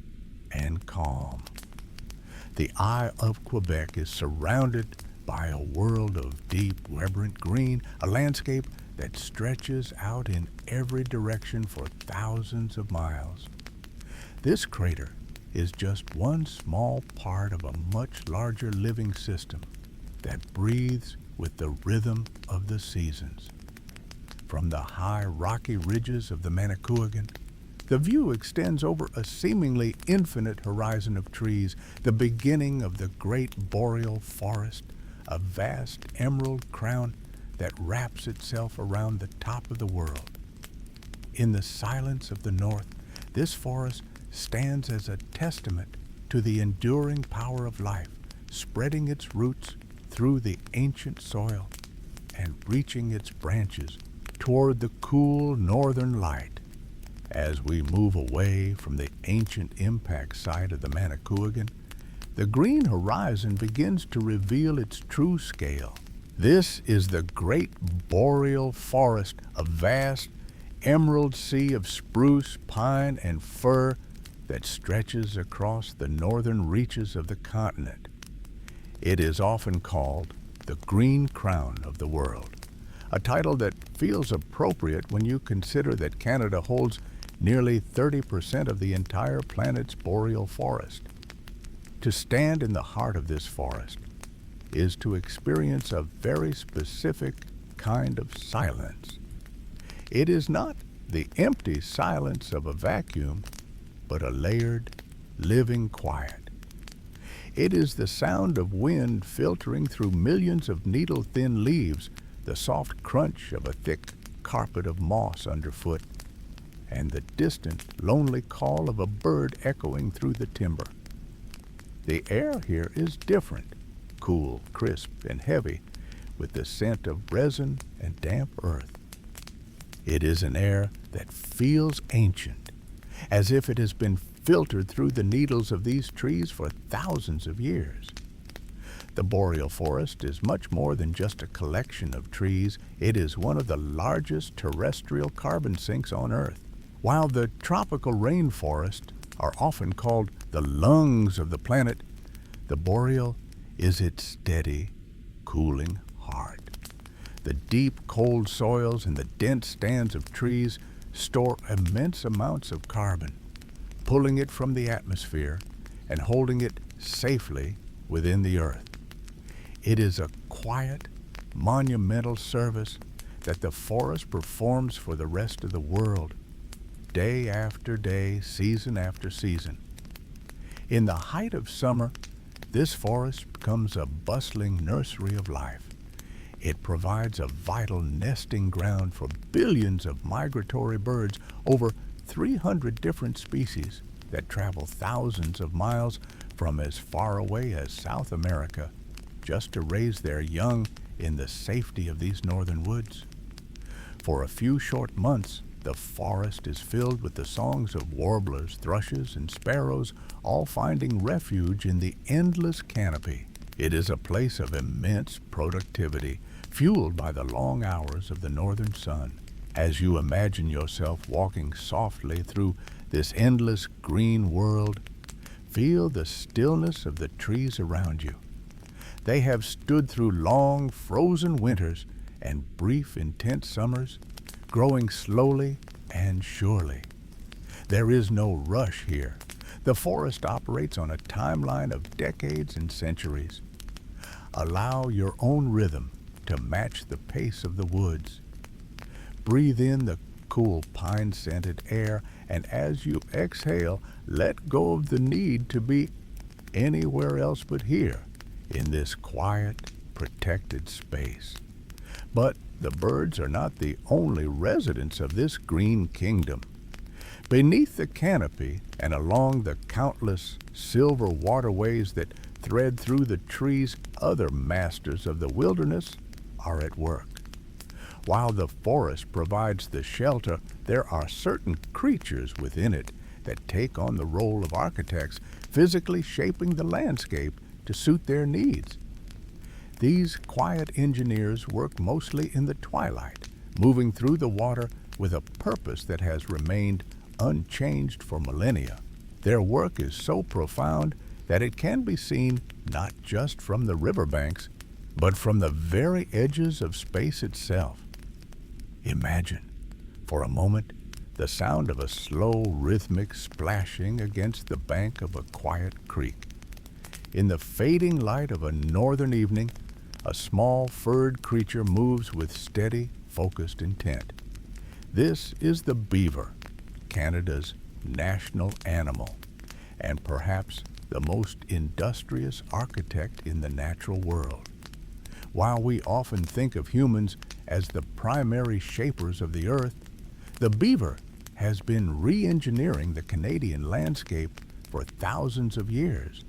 and calm. The Eye of Quebec is surrounded by a world of deep, vibrant green, a landscape that stretches out in every direction for thousands of miles. This crater is just one small part of a much larger living system that breathes with the rhythm of the seasons. From the high rocky ridges of the Manicouagan, the view extends over a seemingly infinite horizon of trees, the beginning of the great boreal forest, a vast emerald crown that wraps itself around the top of the world. In the silence of the north, this forest stands as a testament to the enduring power of life, spreading its roots through the ancient soil and reaching its branches toward the cool northern light. As we move away from the ancient impact site of the Manicouagan, the green horizon begins to reveal its true scale. This is the great boreal forest, a vast emerald sea of spruce, pine, and fir that stretches across the northern reaches of the continent. It is often called the Green Crown of the world, a title that feels appropriate when you consider that Canada holds nearly 30% of the entire planet's boreal forest. To stand in the heart of this forest is to experience a very specific kind of silence. It is not the empty silence of a vacuum, but a layered, living quiet. It is the sound of wind filtering through millions of needle-thin leaves, the soft crunch of a thick carpet of moss underfoot, and the distant, lonely call of a bird echoing through the timber. The air here is different, cool, crisp, and heavy, with the scent of resin and damp earth. It is an air that feels ancient, as if it has been filtered through the needles of these trees for thousands of years. The boreal forest is much more than just a collection of trees. It is one of the largest terrestrial carbon sinks on Earth. While the tropical rainforests are often called the lungs of the planet, the boreal is its steady, cooling heart. The deep, cold soils and the dense stands of trees store immense amounts of carbon, pulling it from the atmosphere and holding it safely within the earth. It is a quiet, monumental service that the forest performs for the rest of the world, day after day, season after season. In the height of summer, this forest becomes a bustling nursery of life. It provides a vital nesting ground for billions of migratory birds, over 300 different species that travel thousands of miles from as far away as South America just to raise their young in the safety of these northern woods. For a few short months, the forest is filled with the songs of warblers, thrushes, and sparrows, all finding refuge in the endless canopy. It is a place of immense productivity, fueled by the long hours of the northern sun. As you imagine yourself walking softly through this endless green world, feel the stillness of the trees around you. They have stood through long, frozen winters and brief, intense summers, growing slowly and surely. There is no rush here. The forest operates on a timeline of decades and centuries. Allow your own rhythm to match the pace of the woods. Breathe in the cool pine-scented air, and as you exhale, let go of the need to be anywhere else but here, in this quiet, protected space. But the birds are not the only residents of this green kingdom. Beneath the canopy and along the countless silver waterways that thread through the trees, other masters of the wilderness are at work. While the forest provides the shelter, there are certain creatures within it that take on the role of architects, physically shaping the landscape to suit their needs. These quiet engineers work mostly in the twilight, moving through the water with a purpose that has remained unchanged for millennia. Their work is so profound that it can be seen not just from the riverbanks, but from the very edges of space itself. Imagine, for a moment, the sound of a slow, rhythmic splashing against the bank of a quiet creek. In the fading light of a northern evening, a small furred creature moves with steady, focused intent. This is the beaver, Canada's national animal, and perhaps the most industrious architect in the natural world. While we often think of humans as the primary shapers of the earth, the beaver has been re-engineering the Canadian landscape for thousands of years,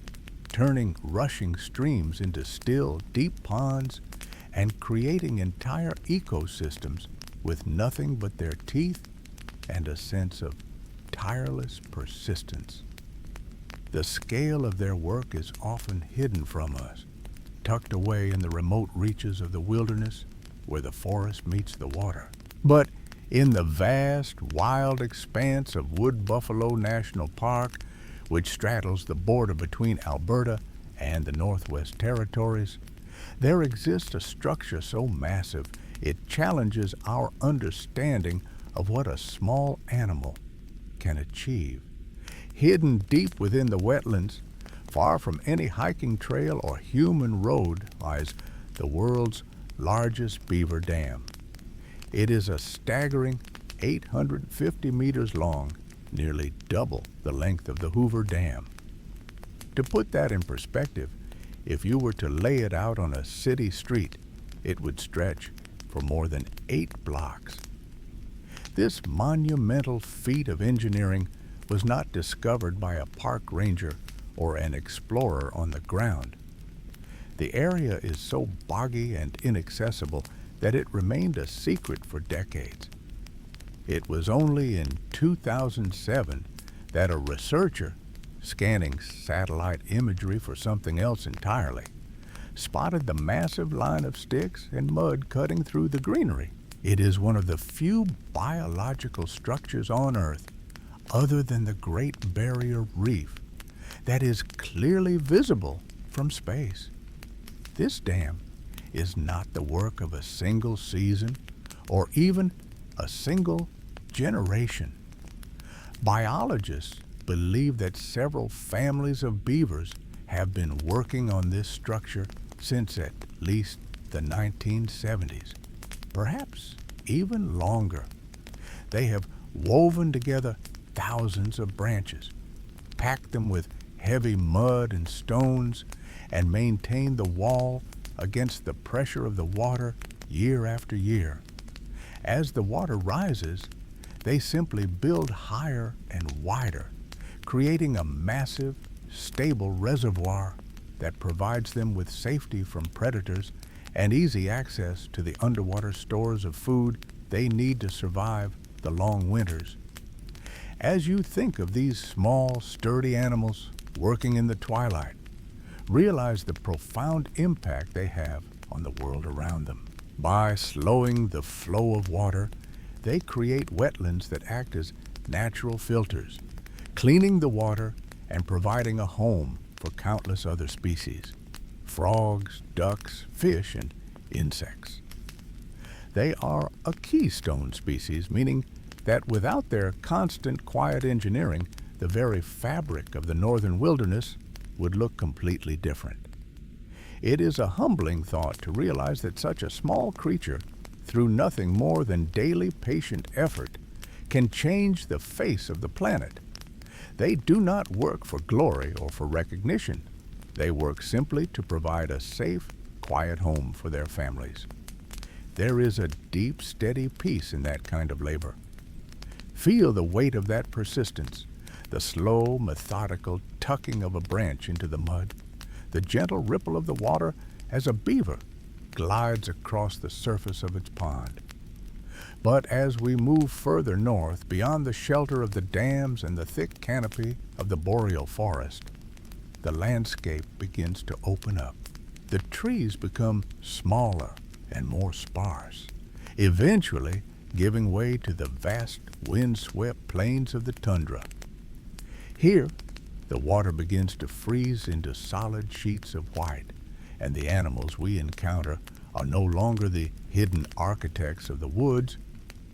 turning rushing streams into still, deep ponds and creating entire ecosystems with nothing but their teeth and a sense of tireless persistence. The scale of their work is often hidden from us, tucked away in the remote reaches of the wilderness where the forest meets the water. But in the vast, wild expanse of Wood Buffalo National Park, which straddles the border between Alberta and the Northwest Territories, there exists a structure so massive it challenges our understanding of what a small animal can achieve. Hidden deep within the wetlands, far from any hiking trail or human road, lies the world's largest beaver dam. It is a staggering 850 meters long, nearly double the length of the Hoover Dam. To put that in perspective, if you were to lay it out on a city street, it would stretch for more than 8 blocks. This monumental feat of engineering was not discovered by a park ranger or an explorer on the ground. The area is so boggy and inaccessible that it remained a secret for decades. It was only in 2007 that a researcher, scanning satellite imagery for something else entirely, spotted the massive line of sticks and mud cutting through the greenery. It is one of the few biological structures on Earth, other than the Great Barrier Reef, that is clearly visible from space. This dam is not the work of a single season or even a single generation. Biologists believe that several families of beavers have been working on this structure since at least the 1970s, perhaps even longer. They have woven together thousands of branches, packed them with heavy mud and stones, and maintained the wall against the pressure of the water year after year. As the water rises, they simply build higher and wider, creating a massive, stable reservoir that provides them with safety from predators and easy access to the underwater stores of food they need to survive the long winters. As you think of these small, sturdy animals working in the twilight, realize the profound impact they have on the world around them. By slowing the flow of water, they create wetlands that act as natural filters, cleaning the water and providing a home for countless other species: frogs, ducks, fish, and insects. They are a keystone species, meaning that without their constant quiet engineering, the very fabric of the northern wilderness would look completely different. It is a humbling thought to realize that such a small creature, through nothing more than daily patient effort, can change the face of the planet. They do not work for glory or for recognition. They work simply to provide a safe, quiet home for their families. There is a deep, steady peace in that kind of labor. Feel the weight of that persistence, the slow, methodical tucking of a branch into the mud, the gentle ripple of the water as a beaver glides across the surface of its pond. But as we move further north, beyond the shelter of the dams and the thick canopy of the boreal forest, the landscape begins to open up. The trees become smaller and more sparse, eventually giving way to the vast wind-swept plains of the tundra. Here, the water begins to freeze into solid sheets of white, and the animals we encounter are no longer the hidden architects of the woods,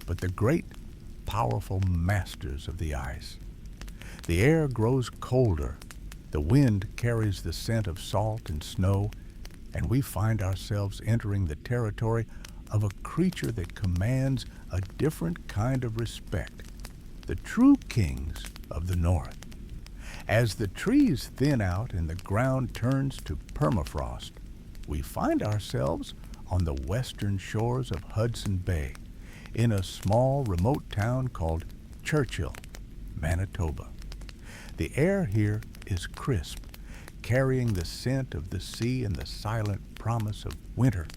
but the great, powerful masters of the ice. The air grows colder, the wind carries the scent of salt and snow, and we find ourselves entering the territory of a creature that commands a different kind of respect, the true kings of the north. As the trees thin out and the ground turns to permafrost, we find ourselves on the western shores of Hudson Bay, in a small remote town called Churchill, Manitoba. The air here is crisp, carrying the scent of the sea and the silent promise of winter.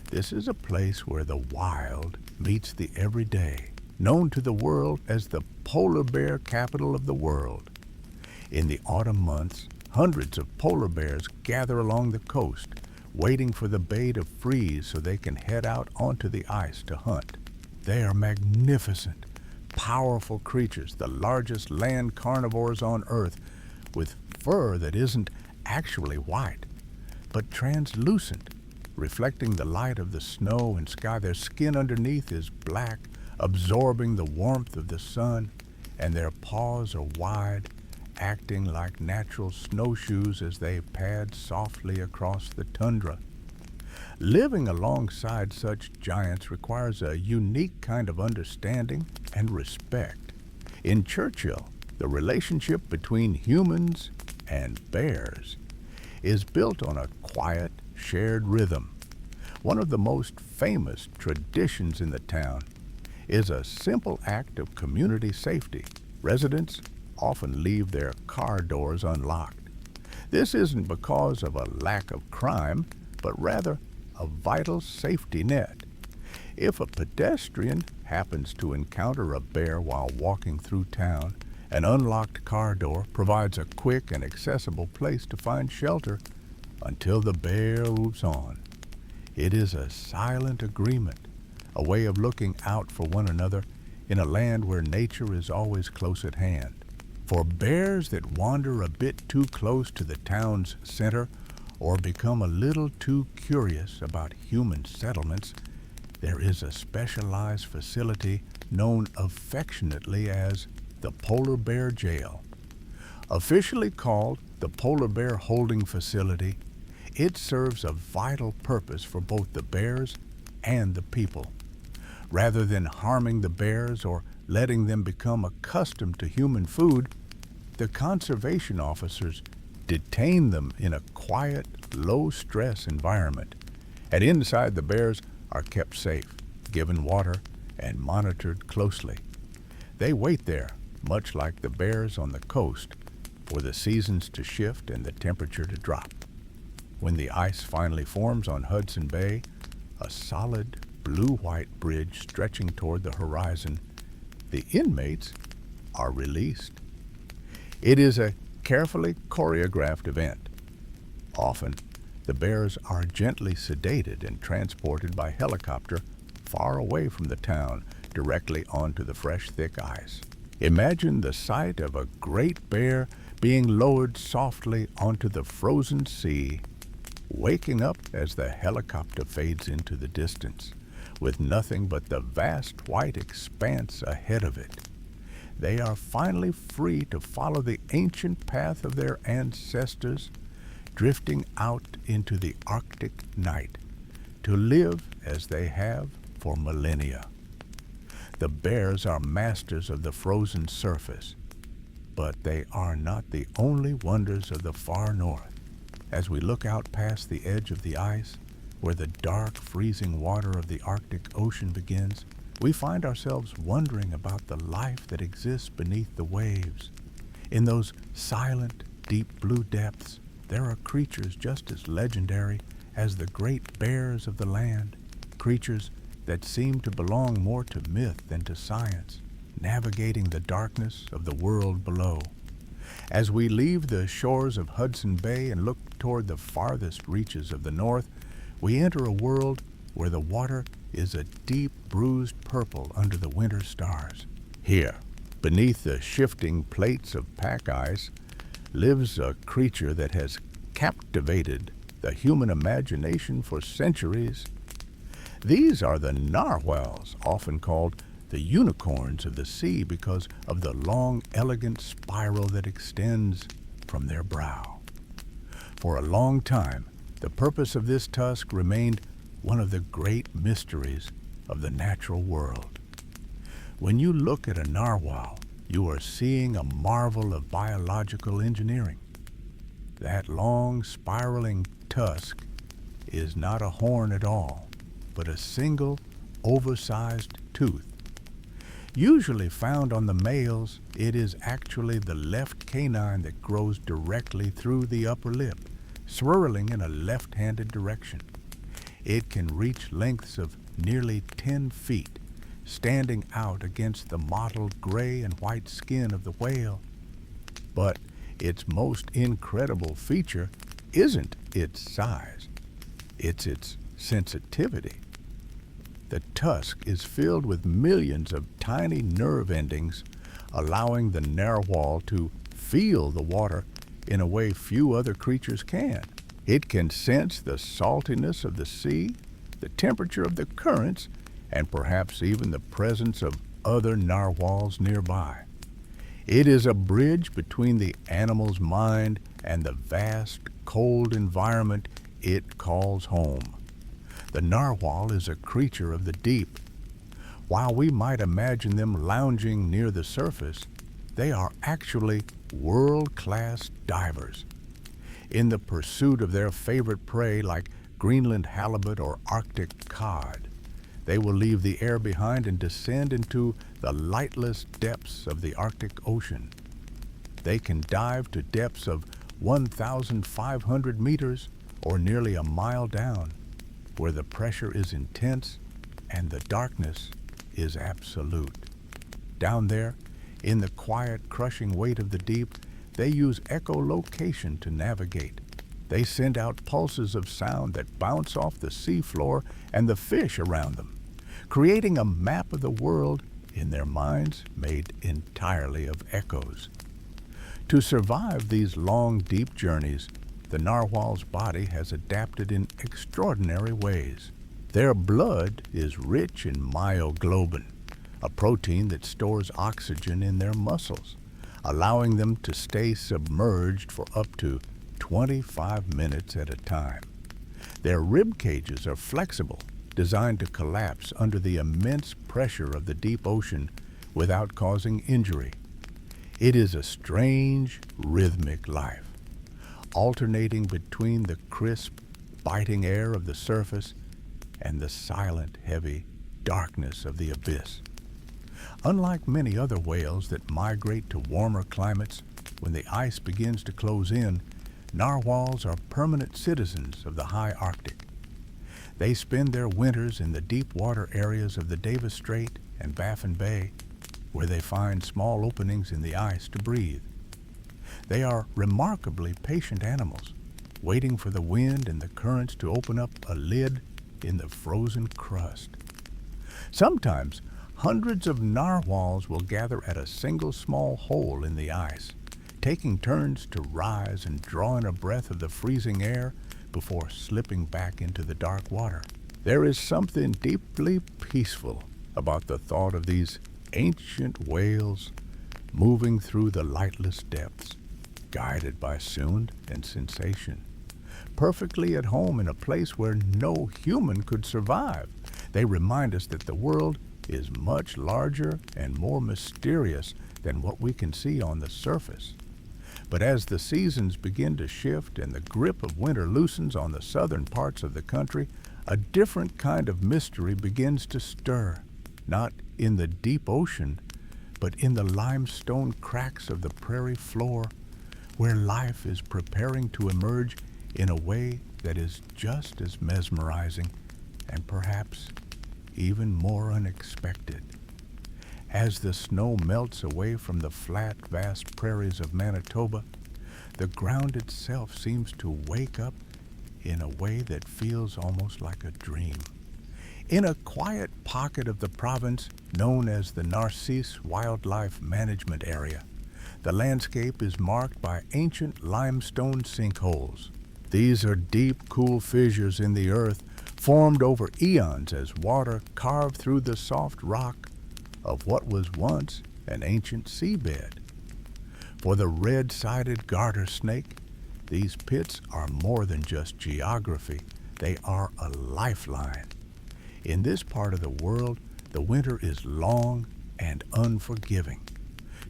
This is a place where the wild meets the everyday, known to the world as the polar bear capital of the world. In the autumn months, hundreds of polar bears gather along the coast, waiting for the bay to freeze so they can head out onto the ice to hunt. They are magnificent, powerful creatures, the largest land carnivores on Earth, with fur that isn't actually white, but translucent, reflecting the light of the snow and sky. Their skin underneath is black, absorbing the warmth of the sun, and their paws are wide, acting like natural snowshoes as they pad softly across the tundra. Living alongside such giants requires a unique kind of understanding and respect. In Churchill, the relationship between humans and bears is built on a quiet, shared rhythm. One of the most famous traditions in the town is a simple act of community safety. Residents often leave their car doors unlocked. This isn't because of a lack of crime, but rather a vital safety net. If a pedestrian happens to encounter a bear while walking through town, an unlocked car door provides a quick and accessible place to find shelter until the bear moves on. It is a silent agreement, a way of looking out for one another in a land where nature is always close at hand. For bears that wander a bit too close to the town's center or become a little too curious about human settlements, there is a specialized facility known affectionately as the Polar Bear Jail. Officially called the Polar Bear Holding Facility, it serves a vital purpose for both the bears and the people. Rather than harming the bears or letting them become accustomed to human food, the conservation officers detain them in a quiet, low-stress environment, and inside the bears are kept safe, given water, and monitored closely. They wait there, much like the bears on the coast, for the seasons to shift and the temperature to drop. When the ice finally forms on Hudson Bay, a solid blue-white bridge stretching toward the horizon, the inmates are released. It is a carefully choreographed event. Often, the bears are gently sedated and transported by helicopter far away from the town, directly onto the fresh, thick ice. Imagine the sight of a great bear being lowered softly onto the frozen sea, waking up as the helicopter fades into the distance, with nothing but the vast white expanse ahead of it. They are finally free to follow the ancient path of their ancestors, drifting out into the Arctic night, to live as they have for millennia. The bears are masters of the frozen surface, but they are not the only wonders of the far north. As we look out past the edge of the ice, where the dark, freezing water of the Arctic Ocean begins, we find ourselves wondering about the life that exists beneath the waves. In those silent, deep blue depths, there are creatures just as legendary as the great bears of the land, creatures that seem to belong more to myth than to science, navigating the darkness of the world below. As we leave the shores of Hudson Bay and look toward the farthest reaches of the north, we enter a world where the water is a deep, bruised purple under the winter stars. Here, beneath the shifting plates of pack ice, lives a creature that has captivated the human imagination for centuries. These are the narwhals, often called the unicorns of the sea because of the long, elegant spiral that extends from their brow. For a long time, the purpose of this tusk remained one of the great mysteries of the natural world. When you look at a narwhal, you are seeing a marvel of biological engineering. That long, spiraling tusk is not a horn at all, but a single, oversized tooth. Usually found on the males, it is actually the left canine that grows directly through the upper lip, swirling in a left-handed direction. It can reach lengths of nearly 10 feet, standing out against the mottled gray and white skin of the whale. But its most incredible feature isn't its size, it's its sensitivity. The tusk is filled with millions of tiny nerve endings, allowing the narwhal to feel the water in a way few other creatures can. It can sense the saltiness of the sea, the temperature of the currents, and perhaps even the presence of other narwhals nearby. It is a bridge between the animal's mind and the vast, cold environment it calls home. The narwhal is a creature of the deep. While we might imagine them lounging near the surface, they are actually world-class divers. In the pursuit of their favorite prey like Greenland halibut or Arctic cod, they will leave the air behind and descend into the lightless depths of the Arctic Ocean. They can dive to depths of 1,500 meters or nearly a mile down, where the pressure is intense and the darkness is absolute. Down there, in the quiet, crushing weight of the deep, they use echolocation to navigate. They send out pulses of sound that bounce off the seafloor and the fish around them, creating a map of the world in their minds made entirely of echoes. To survive these long, deep journeys, the narwhal's body has adapted in extraordinary ways. Their blood is rich in myoglobin, a protein that stores oxygen in their muscles, allowing them to stay submerged for up to 25 minutes at a time. Their rib cages are flexible, designed to collapse under the immense pressure of the deep ocean without causing injury. It is a strange, rhythmic life, alternating between the crisp, biting air of the surface and the silent, heavy darkness of the abyss. Unlike many other whales that migrate to warmer climates when the ice begins to close in, narwhals are permanent citizens of the high Arctic. They spend their winters in the deep water areas of the Davis Strait and Baffin Bay, where they find small openings in the ice to breathe. They are remarkably patient animals, waiting for the wind and the currents to open up a lid in the frozen crust. Sometimes, hundreds of narwhals will gather at a single small hole in the ice, taking turns to rise and draw in a breath of the freezing air before slipping back into the dark water. There is something deeply peaceful about the thought of these ancient whales moving through the lightless depths, guided by sound and sensation, perfectly at home in a place where no human could survive. They remind us that the world is much larger and more mysterious than what we can see on the surface. But as the seasons begin to shift and the grip of winter loosens on the southern parts of the country, a different kind of mystery begins to stir, not in the deep ocean, but in the limestone cracks of the prairie floor, where life is preparing to emerge in a way that is just as mesmerizing and perhaps even more unexpected. As the snow melts away from the flat, vast prairies of Manitoba, the ground itself seems to wake up in a way that feels almost like a dream. In a quiet pocket of the province known as the Narcisse Wildlife Management Area, the landscape is marked by ancient limestone sinkholes. These are deep, cool fissures in the earth formed over eons as water carved through the soft rock of what was once an ancient seabed. For the red-sided garter snake, these pits are more than just geography. They are a lifeline. In this part of the world, the winter is long and unforgiving.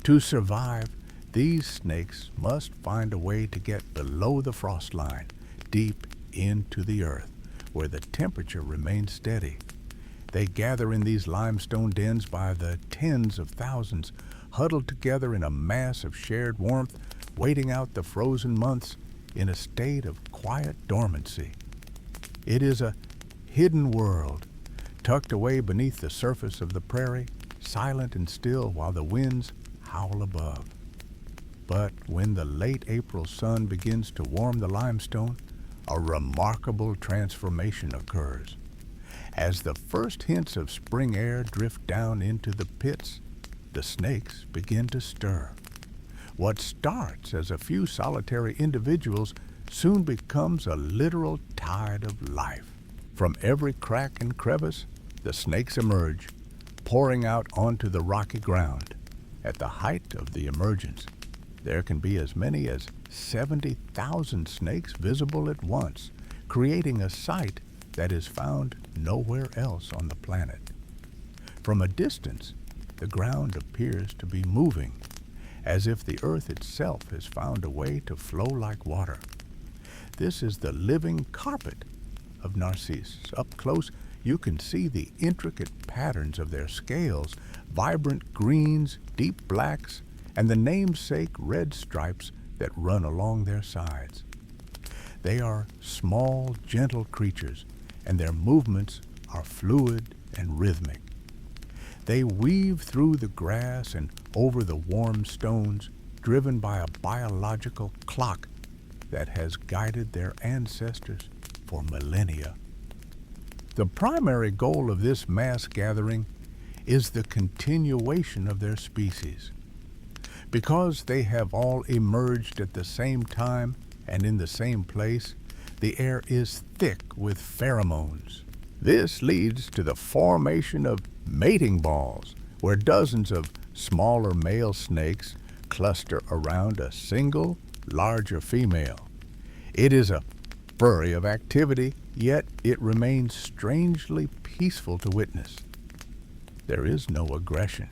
To survive, these snakes must find a way to get below the frost line, deep into the earth, where the temperature remains steady. They gather in these limestone dens by the tens of thousands, huddled together in a mass of shared warmth, waiting out the frozen months in a state of quiet dormancy. It is a hidden world, tucked away beneath the surface of the prairie, silent and still while the winds howl above. But when the late April sun begins to warm the limestone, a remarkable transformation occurs. As the first hints of spring air drift down into the pits, the snakes begin to stir. What starts as a few solitary individuals soon becomes a literal tide of life. From every crack and crevice, the snakes emerge, pouring out onto the rocky ground. At the height of the emergence, there can be as many as 70,000 snakes visible at once, creating a sight that is found nowhere else on the planet. From a distance, the ground appears to be moving, as if the earth itself has found a way to flow like water. This is the living carpet of Narcissus. Up close, you can see the intricate patterns of their scales, vibrant greens, deep blacks, and the namesake red stripes that run along their sides. They are small, gentle creatures, and their movements are fluid and rhythmic. They weave through the grass and over the warm stones, driven by a biological clock that has guided their ancestors for millennia. The primary goal of this mass gathering is the continuation of their species. Because they have all emerged at the same time and in the same place, the air is thick with pheromones. This leads to the formation of mating balls, where dozens of smaller male snakes cluster around a single, larger female. It is a flurry of activity, yet it remains strangely peaceful to witness. There is no aggression,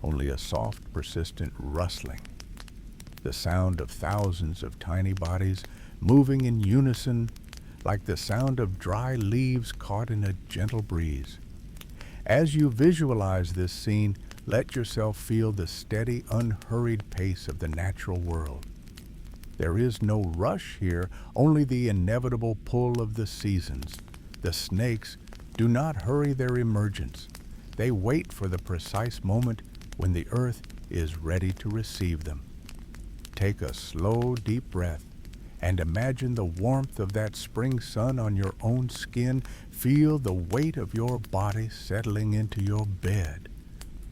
only a soft, persistent rustling. The sound of thousands of tiny bodies moving in unison, like the sound of dry leaves caught in a gentle breeze. As you visualize this scene, let yourself feel the steady, unhurried pace of the natural world. There is no rush here, only the inevitable pull of the seasons. The snakes do not hurry their emergence. They wait for the precise moment when the earth is ready to receive them. Take a slow, deep breath and imagine the warmth of that spring sun on your own skin. Feel the weight of your body settling into your bed,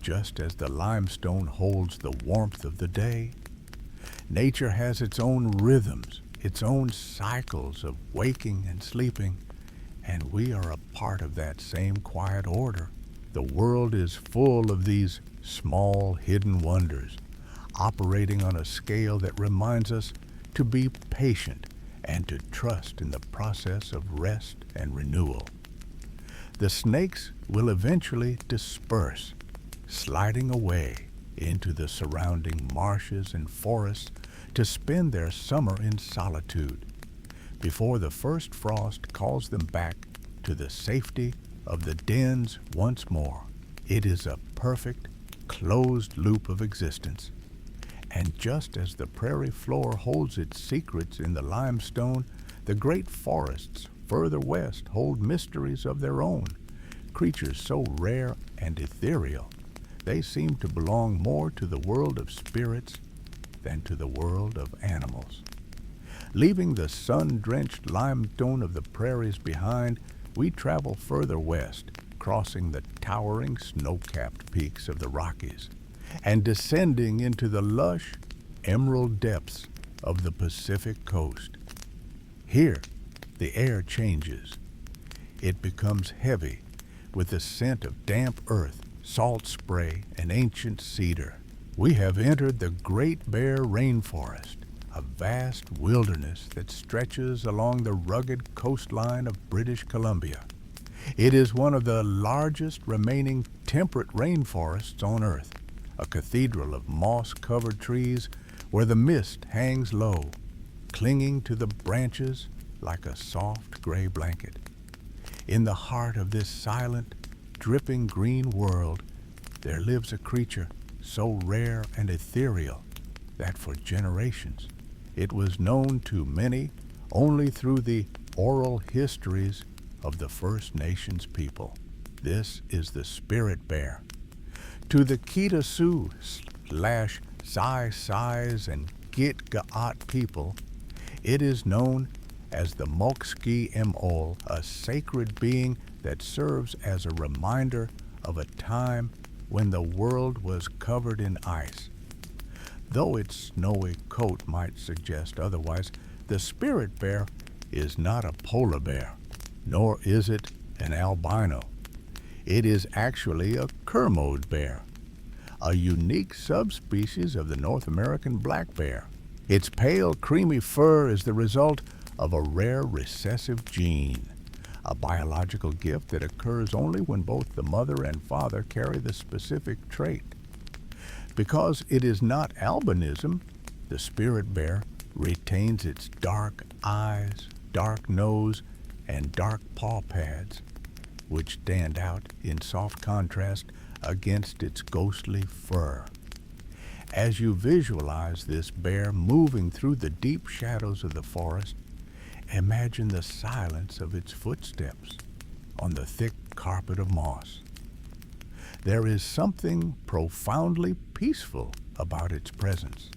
just as the limestone holds the warmth of the day. Nature has its own rhythms, its own cycles of waking and sleeping, and we are a part of that same quiet order. The world is full of these small hidden wonders, operating on a scale that reminds us to be patient and to trust in the process of rest and renewal. The snakes will eventually disperse, sliding away into the surrounding marshes and forests to spend their summer in solitude, before the first frost calls them back to the safety of the dens once more. It is a perfect, closed loop of existence. And just as the prairie floor holds its secrets in the limestone, the great forests further west hold mysteries of their own, creatures so rare and ethereal, they seem to belong more to the world of spirits than to the world of animals. Leaving the sun-drenched limestone of the prairies behind, we travel further west, crossing the towering snow-capped peaks of the Rockies, and descending into the lush, emerald depths of the Pacific coast. Here, the air changes. It becomes heavy with the scent of damp earth, salt spray, and ancient cedar. We have entered the Great Bear Rainforest, a vast wilderness that stretches along the rugged coastline of British Columbia. It is one of the largest remaining temperate rainforests on Earth, a cathedral of moss-covered trees where the mist hangs low, clinging to the branches like a soft gray blanket. In the heart of this silent, dripping green world, there lives a creature so rare and ethereal that for generations it was known to many only through the oral histories of the First Nations people. This is the spirit bear. To the Kitasoo / Sai and Gitga'at people, it is known as the Mokski M'ol, a sacred being that serves as a reminder of a time when the world was covered in ice. Though its snowy coat might suggest otherwise, the spirit bear is not a polar bear, nor is it an albino. It is actually a Kermode bear, a unique subspecies of the North American black bear. Its pale, creamy fur is the result of a rare recessive gene, a biological gift that occurs only when both the mother and father carry the specific trait. Because it is not albinism, the spirit bear retains its dark eyes, dark nose, and dark paw pads, which stand out in soft contrast against its ghostly fur. As you visualize this bear moving through the deep shadows of the forest, imagine the silence of its footsteps on the thick carpet of moss. There is something profoundly peaceful about its presence.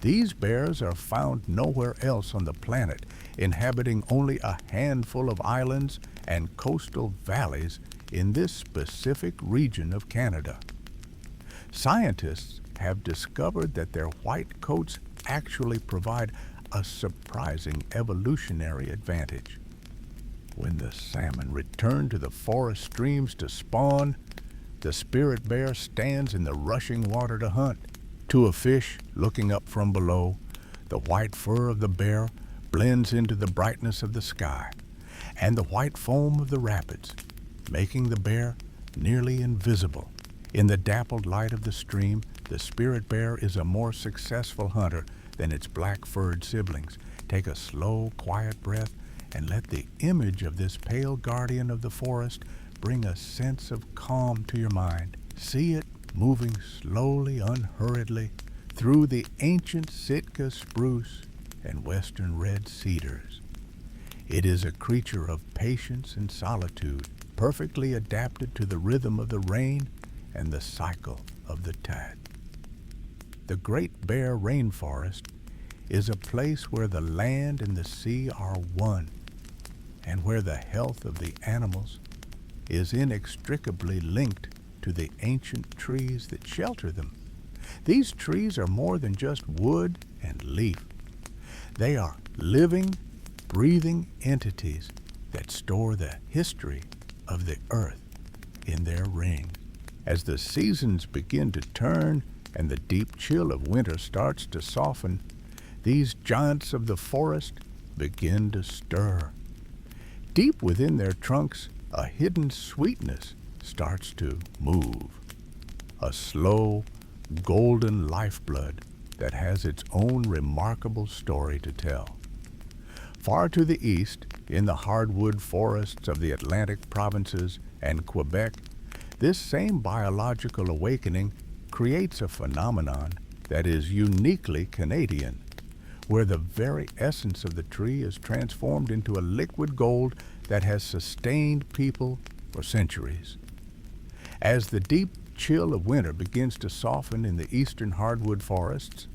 These bears are found nowhere else on the planet, inhabiting only a handful of islands and coastal valleys in this specific region of Canada. Scientists have discovered that their white coats actually provide a surprising evolutionary advantage. When the salmon return to the forest streams to spawn, the spirit bear stands in the rushing water to hunt. To a fish looking up from below, the white fur of the bear blends into the brightness of the sky and the white foam of the rapids, making the bear nearly invisible. In the dappled light of the stream, the spirit bear is a more successful hunter than its black-furred siblings. Take a slow, quiet breath and let the image of this pale guardian of the forest bring a sense of calm to your mind. See it moving slowly, unhurriedly through the ancient Sitka spruce and western red cedars. It is a creature of patience and solitude, perfectly adapted to the rhythm of the rain and the cycle of the tide. The Great Bear Rainforest is a place where the land and the sea are one, and where the health of the animals is inextricably linked to the ancient trees that shelter them. These trees are more than just wood and leaf. They are living, breathing entities that store the history of the earth in their rings. As the seasons begin to turn and the deep chill of winter starts to soften, these giants of the forest begin to stir. Deep within their trunks, a hidden sweetness starts to move. A slow, golden lifeblood that has its own remarkable story to tell. Far to the east, in the hardwood forests of the Atlantic provinces and Quebec, this same biological awakening creates a phenomenon that is uniquely Canadian, where the very essence of the tree is transformed into a liquid gold that has sustained people for centuries. As the deep chill of winter begins to soften in the eastern hardwood forests,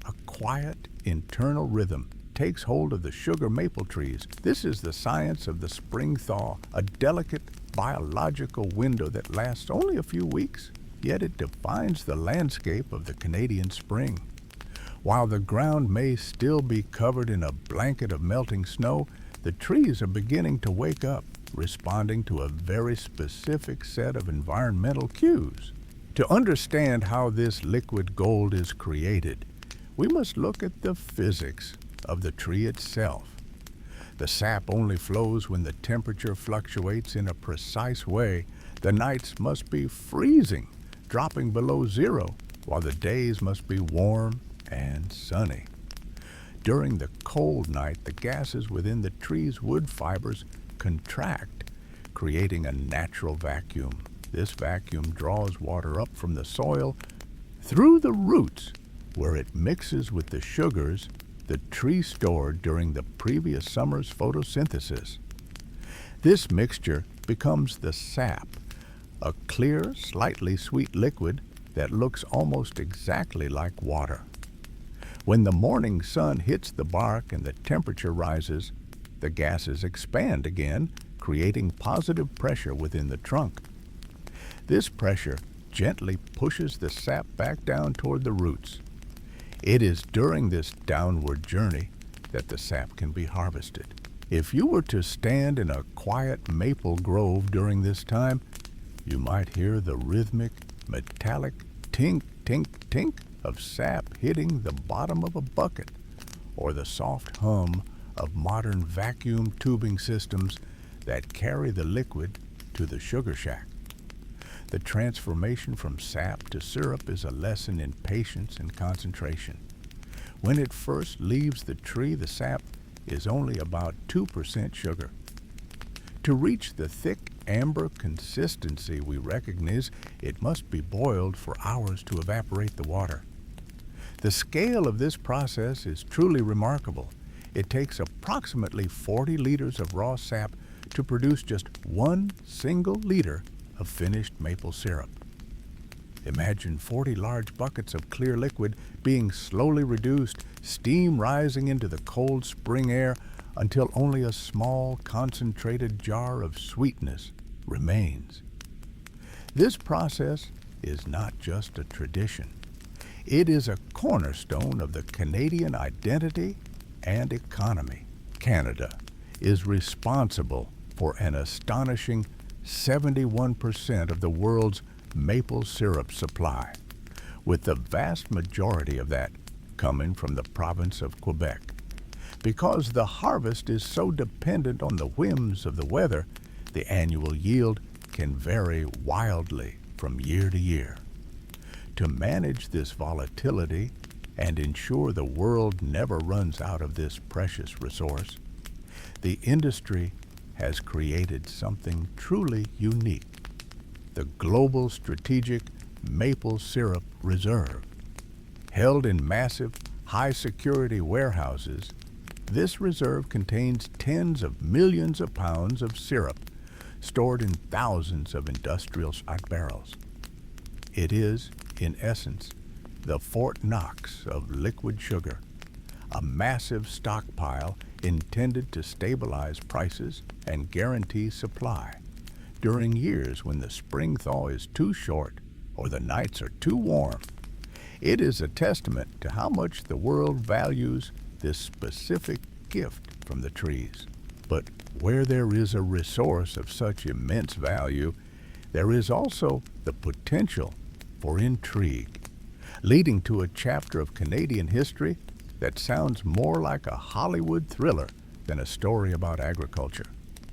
a quiet internal rhythm takes hold of the sugar maple trees. This is the science of the spring thaw, a delicate biological window that lasts only a few weeks, yet it defines the landscape of the Canadian spring. While the ground may still be covered in a blanket of melting snow, the trees are beginning to wake up, responding to a very specific set of environmental cues. To understand how this liquid gold is created, we must look at the physics of the tree itself. The sap only flows when the temperature fluctuates in a precise way. The nights must be freezing, dropping below zero, while the days must be warm and sunny. During the cold night, the gases within the tree's wood fibers contract, creating a natural vacuum. This vacuum draws water up from the soil through the roots, where it mixes with the sugars the tree stored during the previous summer's photosynthesis. This mixture becomes the sap, a clear, slightly sweet liquid that looks almost exactly like water. When the morning sun hits the bark and the temperature rises, the gases expand again, creating positive pressure within the trunk. This pressure gently pushes the sap back down toward the roots. It is during this downward journey that the sap can be harvested. If you were to stand in a quiet maple grove during this time, you might hear the rhythmic, metallic tink, tink, tink of sap hitting the bottom of a bucket, or the soft hum of modern vacuum tubing systems that carry the liquid to the sugar shack. The transformation from sap to syrup is a lesson in patience and concentration. When it first leaves the tree, the sap is only about 2% sugar. To reach the thick amber consistency we recognize, it must be boiled for hours to evaporate the water. The scale of this process is truly remarkable. It takes approximately 40 liters of raw sap to produce just 1 single liter of finished maple syrup. Imagine 40 large buckets of clear liquid being slowly reduced, steam rising into the cold spring air until only a small concentrated jar of sweetness remains. This process is not just a tradition. It is a cornerstone of the Canadian identity and economy. Canada is responsible for an astonishing 71% of the world's maple syrup supply, with the vast majority of that coming from the province of Quebec. Because the harvest is so dependent on the whims of the weather, the annual yield can vary wildly from year to year. To manage this volatility and ensure the world never runs out of this precious resource, the industry has created something truly unique: the Global Strategic Maple Syrup Reserve. Held in massive, high-security warehouses, this reserve contains tens of millions of pounds of syrup stored in thousands of industrial-sized barrels. It is, in essence, the Fort Knox of liquid sugar, a massive stockpile intended to stabilize prices and guarantee supply during years when the spring thaw is too short or the nights are too warm. It is a testament to how much the world values this specific gift from the trees. But Where there is a resource of such immense value, there is also the potential for intrigue, leading to a chapter of Canadian history that sounds more like a Hollywood thriller than a story about agriculture.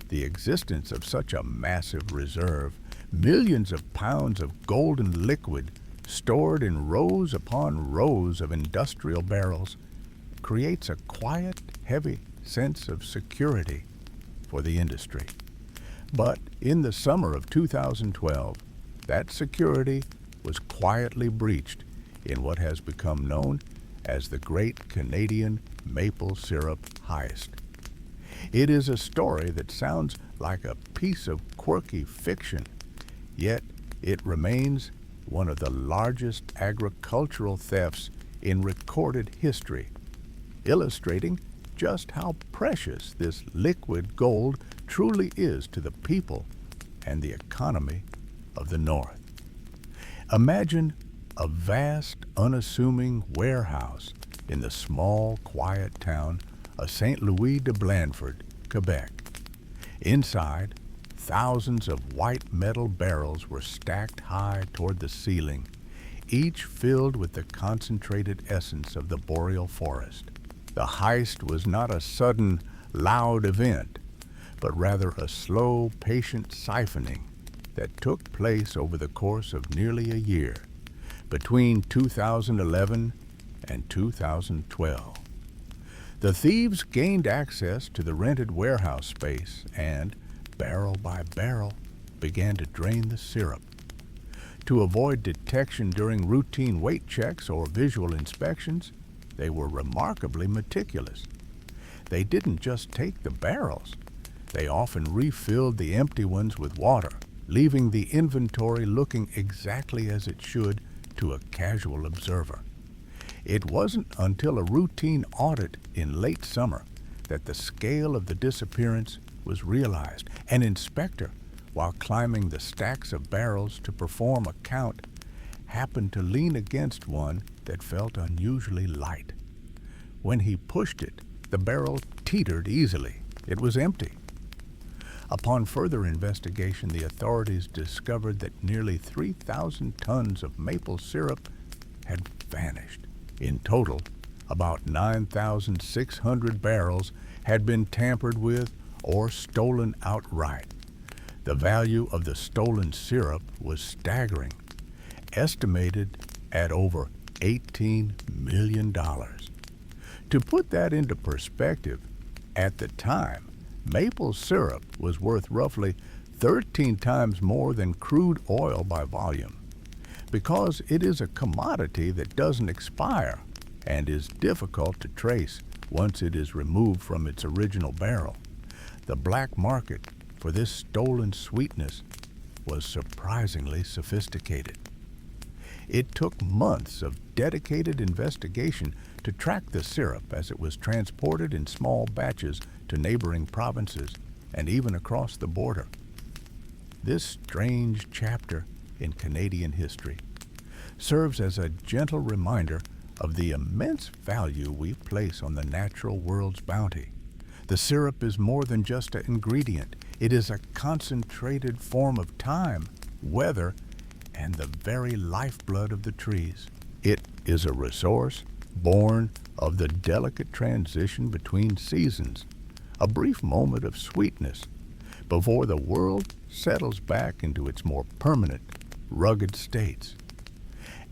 The existence of such a massive reserve, millions of pounds of golden liquid stored in rows upon rows of industrial barrels, creates a quiet, heavy sense of security for the industry. But in the summer of 2012, that security was quietly breached in what has become known as the Great Canadian Maple Syrup Heist. It is a story that sounds like a piece of quirky fiction, yet it remains one of the largest agricultural thefts in recorded history, illustrating just how precious this liquid gold truly is to the people and the economy of the North. Imagine a vast, unassuming warehouse in the small, quiet town of St. Louis de Blandford, Quebec. Inside, thousands of white metal barrels were stacked high toward the ceiling, each filled with the concentrated essence of the boreal forest. The heist was not a sudden, loud event, but rather a slow, patient siphoning that took place over the course of nearly a year, between 2011 and 2012. The thieves gained access to the rented warehouse space and, barrel by barrel, began to drain the syrup. To avoid detection during routine weight checks or visual inspections, they were remarkably meticulous. They didn't just take the barrels. They often refilled the empty ones with water, leaving the inventory looking exactly as it should to a casual observer. It wasn't until a routine audit in late summer that the scale of the disappearance was realized. An inspector, while climbing the stacks of barrels to perform a count, happened to lean against one that felt unusually light. When he pushed it, the barrel teetered easily. It was empty. Upon further investigation, the authorities discovered that nearly 3,000 tons of maple syrup had vanished. In total, about 9,600 barrels had been tampered with or stolen outright. The value of the stolen syrup was staggering, estimated at over $18 million. To put that into perspective, at the time, maple syrup was worth roughly 13 times more than crude oil by volume. Because it is a commodity that doesn't expire and is difficult to trace once it is removed from its original barrel, the black market for this stolen sweetness was surprisingly sophisticated. It took months of dedicated investigation to track the syrup as it was transported in small batches to neighboring provinces and even across the border. This strange chapter in Canadian history serves as a gentle reminder of the immense value we place on the natural world's bounty. The syrup is more than just an ingredient. It is a concentrated form of time, weather, and the very lifeblood of the trees. It is a resource born of the delicate transition between seasons, a brief moment of sweetness before the world settles back into its more permanent, rugged states.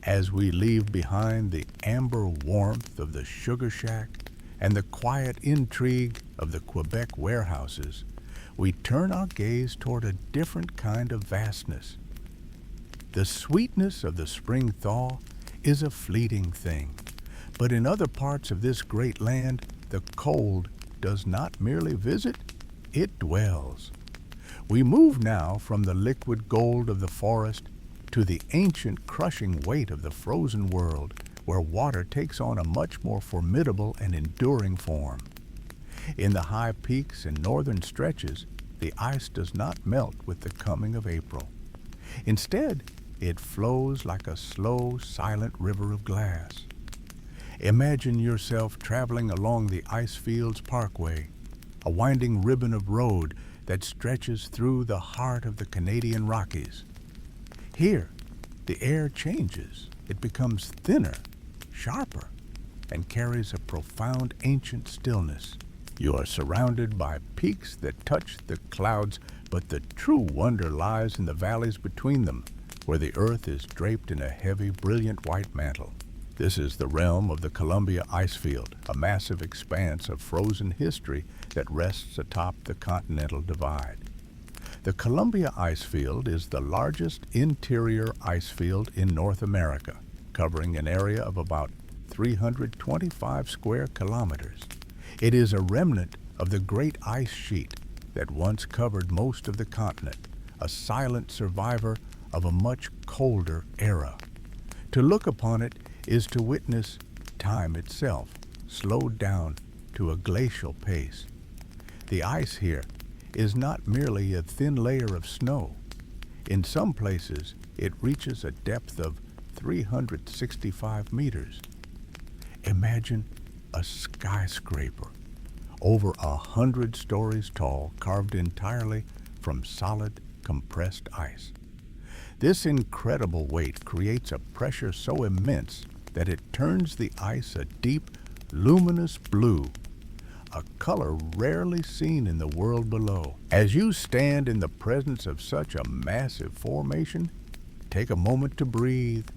As we leave behind the amber warmth of the sugar shack and the quiet intrigue of the Quebec warehouses, we turn our gaze toward a different kind of vastness. The sweetness of the spring thaw is a fleeting thing, but in other parts of this great land, the cold does not merely visit, it dwells. We move now from the liquid gold of the forest to the ancient crushing weight of the frozen world, where water takes on a much more formidable and enduring form. In the high peaks and northern stretches, the ice does not melt with the coming of April. Instead, it flows like a slow, silent river of glass. Imagine yourself traveling along the Icefields Parkway, a winding ribbon of road that stretches through the heart of the Canadian Rockies. Here, the air changes. It becomes thinner, sharper, and carries a profound ancient stillness. You are surrounded by peaks that touch the clouds, but the true wonder lies in the valleys between them, where the earth is draped in a heavy, brilliant white mantle. This is the realm of the Columbia Icefield, a massive expanse of frozen history that rests atop the continental divide. The Columbia Icefield is the largest interior icefield in North America, covering an area of about 325 square kilometers. It is a remnant of the great ice sheet that once covered most of the continent, a silent survivor of a much colder era. To look upon it is to witness time itself slowed down to a glacial pace. The ice here is not merely a thin layer of snow. In some places, it reaches a depth of 365 meters. Imagine a skyscraper over 100 stories tall, carved entirely from solid, compressed ice. This incredible weight creates a pressure so immense that it turns the ice a deep, luminous blue, a color rarely seen in the world below. As you stand in the presence of such a massive formation, take a moment to breathe.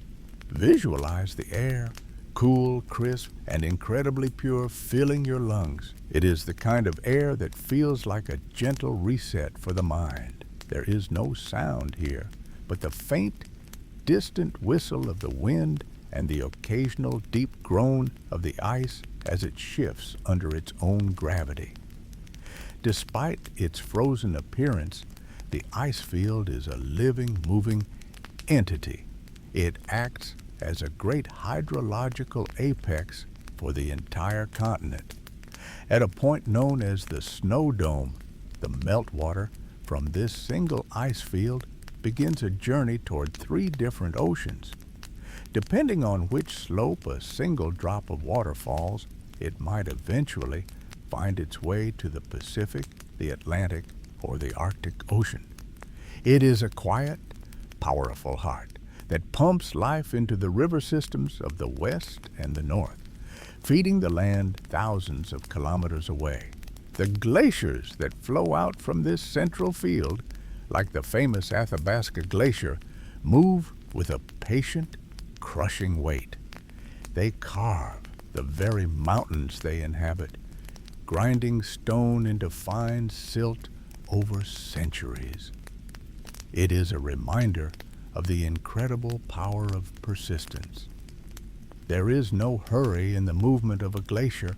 Visualize the air, cool, crisp, and incredibly pure, filling your lungs. It is the kind of air that feels like a gentle reset for the mind. There is no sound here, but the faint, distant whistle of the wind and the occasional deep groan of the ice as it shifts under its own gravity. Despite its frozen appearance, the ice field is a living, moving entity. It acts as a great hydrological apex for the entire continent. At a point known as the snow dome, the meltwater from this single ice field begins a journey toward 3 different oceans. Depending on which slope a single drop of water falls, it might eventually find its way to the Pacific, the Atlantic, or the Arctic Ocean. It is a quiet, powerful heart that pumps life into the river systems of the West and the North, feeding the land thousands of kilometers away. The glaciers that flow out from this central field, like the famous Athabasca Glacier, move with a patient, crushing weight. They carve the very mountains they inhabit, grinding stone into fine silt over centuries. It is a reminder of the incredible power of persistence. There is no hurry in the movement of a glacier.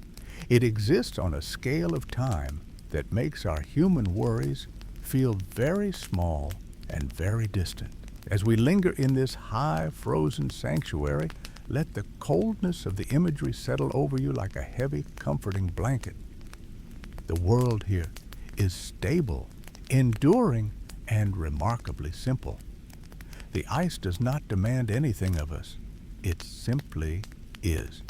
It exists on a scale of time that makes our human worries feel very small and very distant. As we linger in this high frozen sanctuary, let the coldness of the imagery settle over you like a heavy, comforting blanket. The world here is stable, enduring, and remarkably simple. The ice does not demand anything of us. It simply is.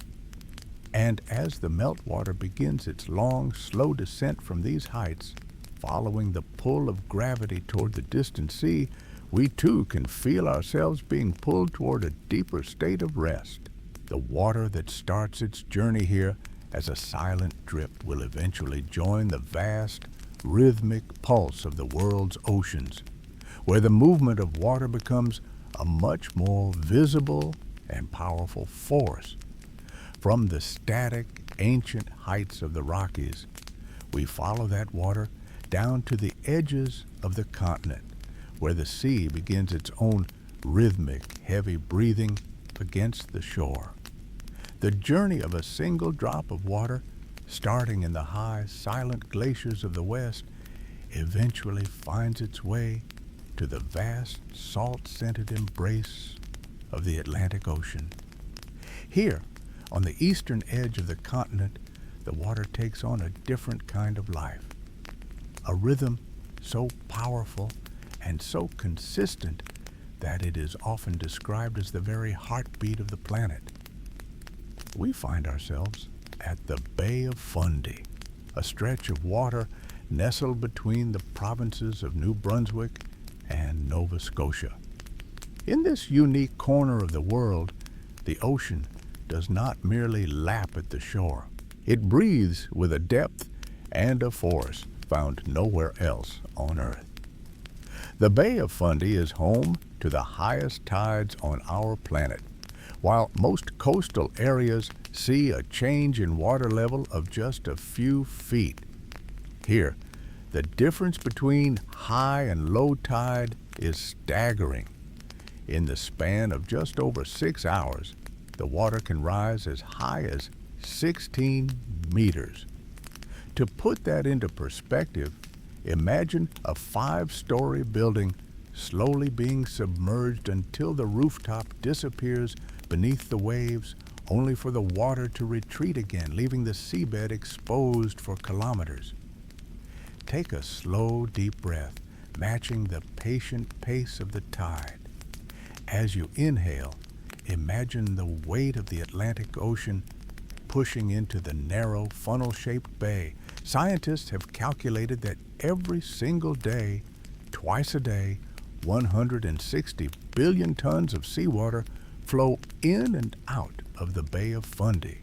And as the meltwater begins its long, slow descent from these heights, following the pull of gravity toward the distant sea, we too can feel ourselves being pulled toward a deeper state of rest. The water that starts its journey here as a silent drip will eventually join the vast, rhythmic pulse of the world's oceans, where the movement of water becomes a much more visible and powerful force. From the static, ancient heights of the Rockies, we follow that water down to the edges of the continent, where the sea begins its own rhythmic, heavy breathing against the shore. The journey of a single drop of water, starting in the high, silent glaciers of the West, eventually finds its way to the vast, salt-scented embrace of the Atlantic Ocean. Here, on the eastern edge of the continent, the water takes on a different kind of life, a rhythm so powerful and so consistent that it is often described as the very heartbeat of the planet. We find ourselves at the Bay of Fundy, a stretch of water nestled between the provinces of New Brunswick and Nova Scotia. In this unique corner of the world, the ocean does not merely lap at the shore. It breathes with a depth and a force found nowhere else on Earth. The Bay of Fundy is home to the highest tides on our planet, while most coastal areas see a change in water level of just a few feet. Here, the difference between high and low tide is staggering. In the span of just over 6 hours, the water can rise as high as 16 meters. To put that into perspective, imagine a 5-story building slowly being submerged until the rooftop disappears beneath the waves, only for the water to retreat again, leaving the seabed exposed for kilometers. Take a slow, deep breath, matching the patient pace of the tide. As you inhale, imagine the weight of the Atlantic Ocean pushing into the narrow, funnel-shaped bay. Scientists have calculated that every single day, twice a day, 160 billion tons of seawater flow in and out of the Bay of Fundy.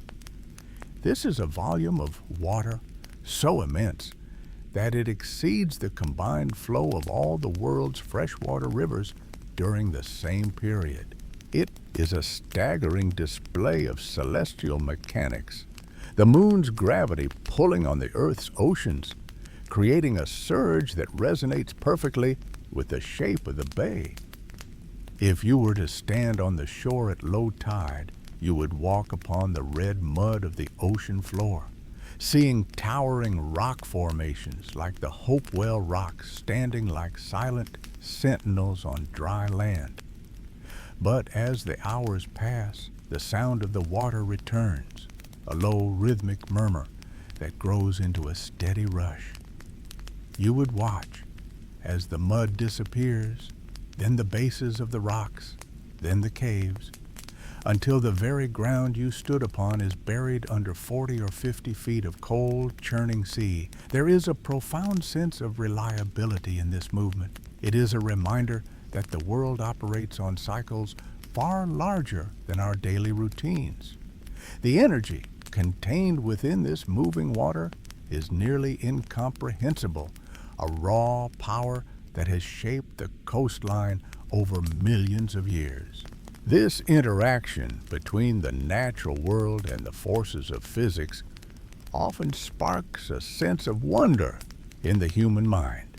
This is a volume of water so immense that it exceeds the combined flow of all the world's freshwater rivers during the same period. It is a staggering display of celestial mechanics, the moon's gravity pulling on the Earth's oceans, creating a surge that resonates perfectly with the shape of the bay. If you were to stand on the shore at low tide, you would walk upon the red mud of the ocean floor, seeing towering rock formations like the Hopewell Rocks standing like silent sentinels on dry land. But as the hours pass, the sound of the water returns, a low rhythmic murmur that grows into a steady rush. You would watch as the mud disappears, then the bases of the rocks, then the caves, until the very ground you stood upon is buried under 40 or 50 feet of cold, churning sea. There is a profound sense of reliability in this movement. It is a reminder that the world operates on cycles far larger than our daily routines. The energy contained within this moving water is nearly incomprehensible, a raw power that has shaped the coastline over millions of years. This interaction between the natural world and the forces of physics often sparks a sense of wonder in the human mind.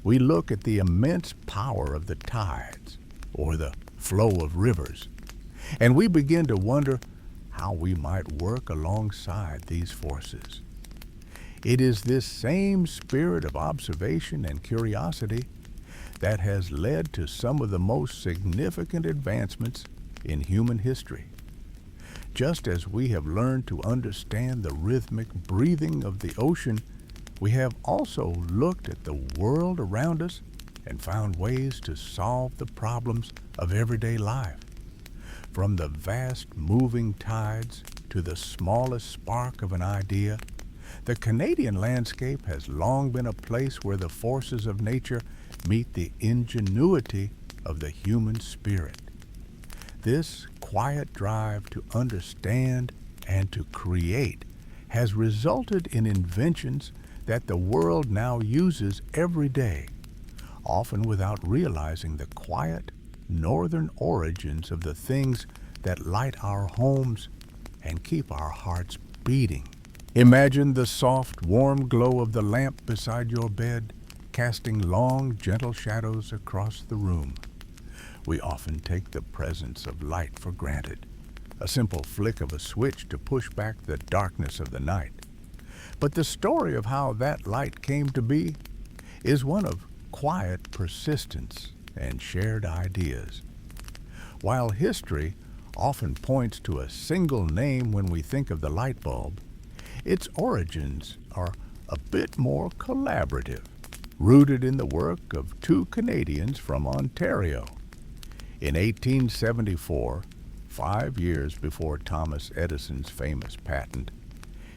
We look at the immense power of the tides or the flow of rivers, and we begin to wonder how we might work alongside these forces. It is this same spirit of observation and curiosity that has led to some of the most significant advancements in human history. Just as we have learned to understand the rhythmic breathing of the ocean, we have also looked at the world around us and found ways to solve the problems of everyday life. From the vast moving tides to the smallest spark of an idea, the Canadian landscape has long been a place where the forces of nature meet the ingenuity of the human spirit. This quiet drive to understand and to create has resulted in inventions that the world now uses every day, often without realizing the quiet northern origins of the things that light our homes and keep our hearts beating. Imagine the soft, warm glow of the lamp beside your bed, casting long, gentle shadows across the room. We often take the presence of light for granted, a simple flick of a switch to push back the darkness of the night. But the story of how that light came to be is one of quiet persistence and shared ideas. While history often points to a single name when we think of the light bulb, its origins are a bit more collaborative, rooted in the work of two Canadians from Ontario. In 1874, 5 years before Thomas Edison's famous patent,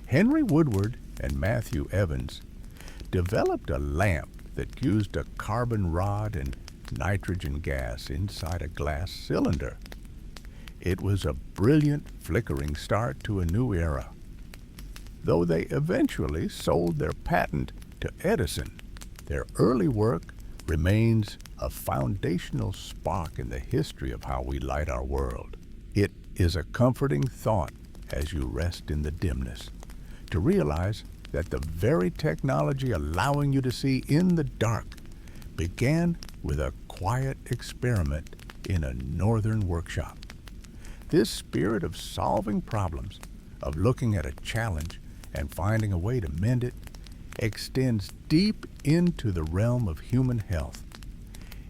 Henry Woodward and Matthew Evans developed a lamp that used a carbon rod and nitrogen gas inside a glass cylinder. It was a brilliant, flickering start to a new era. Though they eventually sold their patent to Edison, their early work remains a foundational spark in the history of how we light our world. It is a comforting thought as you rest in the dimness to realize that the very technology allowing you to see in the dark began with a quiet experiment in a northern workshop. This spirit of solving problems, of looking at a challenge and finding a way to mend it, extends deep into the realm of human health.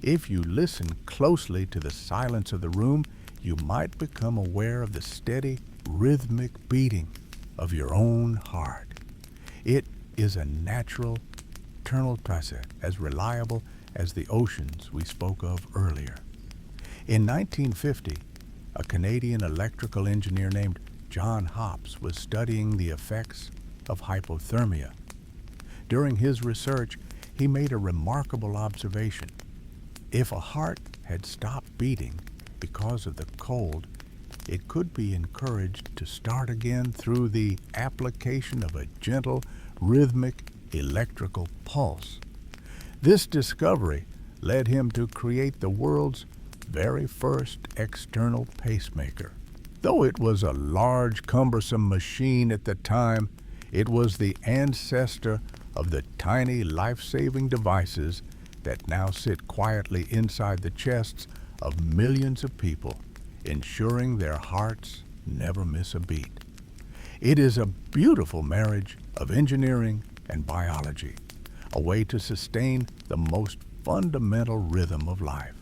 If you listen closely to the silence of the room, you might become aware of the steady, rhythmic beating of your own heart. It is a natural, eternal process, as reliable as the oceans we spoke of earlier. In 1950, a Canadian electrical engineer named John Hopps was studying the effects of hypothermia. During his research, he made a remarkable observation. If a heart had stopped beating because of the cold, it could be encouraged to start again through the application of a gentle, rhythmic electrical pulse. This discovery led him to create the world's very first external pacemaker. Though it was a large, cumbersome machine at the time, it was the ancestor of the tiny life-saving devices that now sit quietly inside the chests of millions of people, ensuring their hearts never miss a beat. It is a beautiful marriage of engineering and biology, a way to sustain the most fundamental rhythm of life.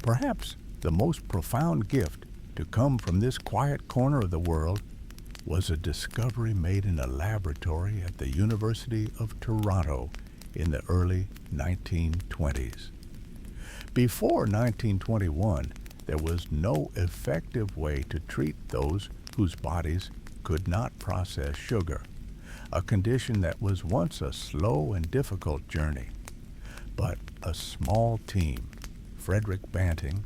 Perhaps the most profound gift to come from this quiet corner of the world was a discovery made in a laboratory at the University of Toronto in the early 1920s. Before 1921, there was no effective way to treat those whose bodies could not process sugar, a condition that was once a slow and difficult journey. But a small team, Frederick Banting,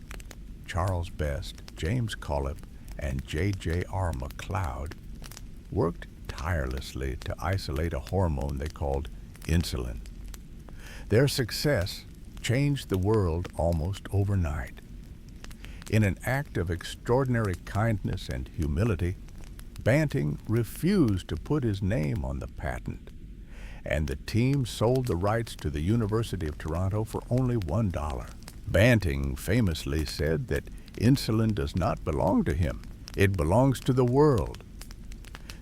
Charles Best, James Cullip, and J.J.R. McLeod, worked tirelessly to isolate a hormone they called insulin. Their success changed the world almost overnight. In an act of extraordinary kindness and humility, Banting refused to put his name on the patent, and the team sold the rights to the University of Toronto for only $1. Banting famously said that insulin does not belong to him, it belongs to the world.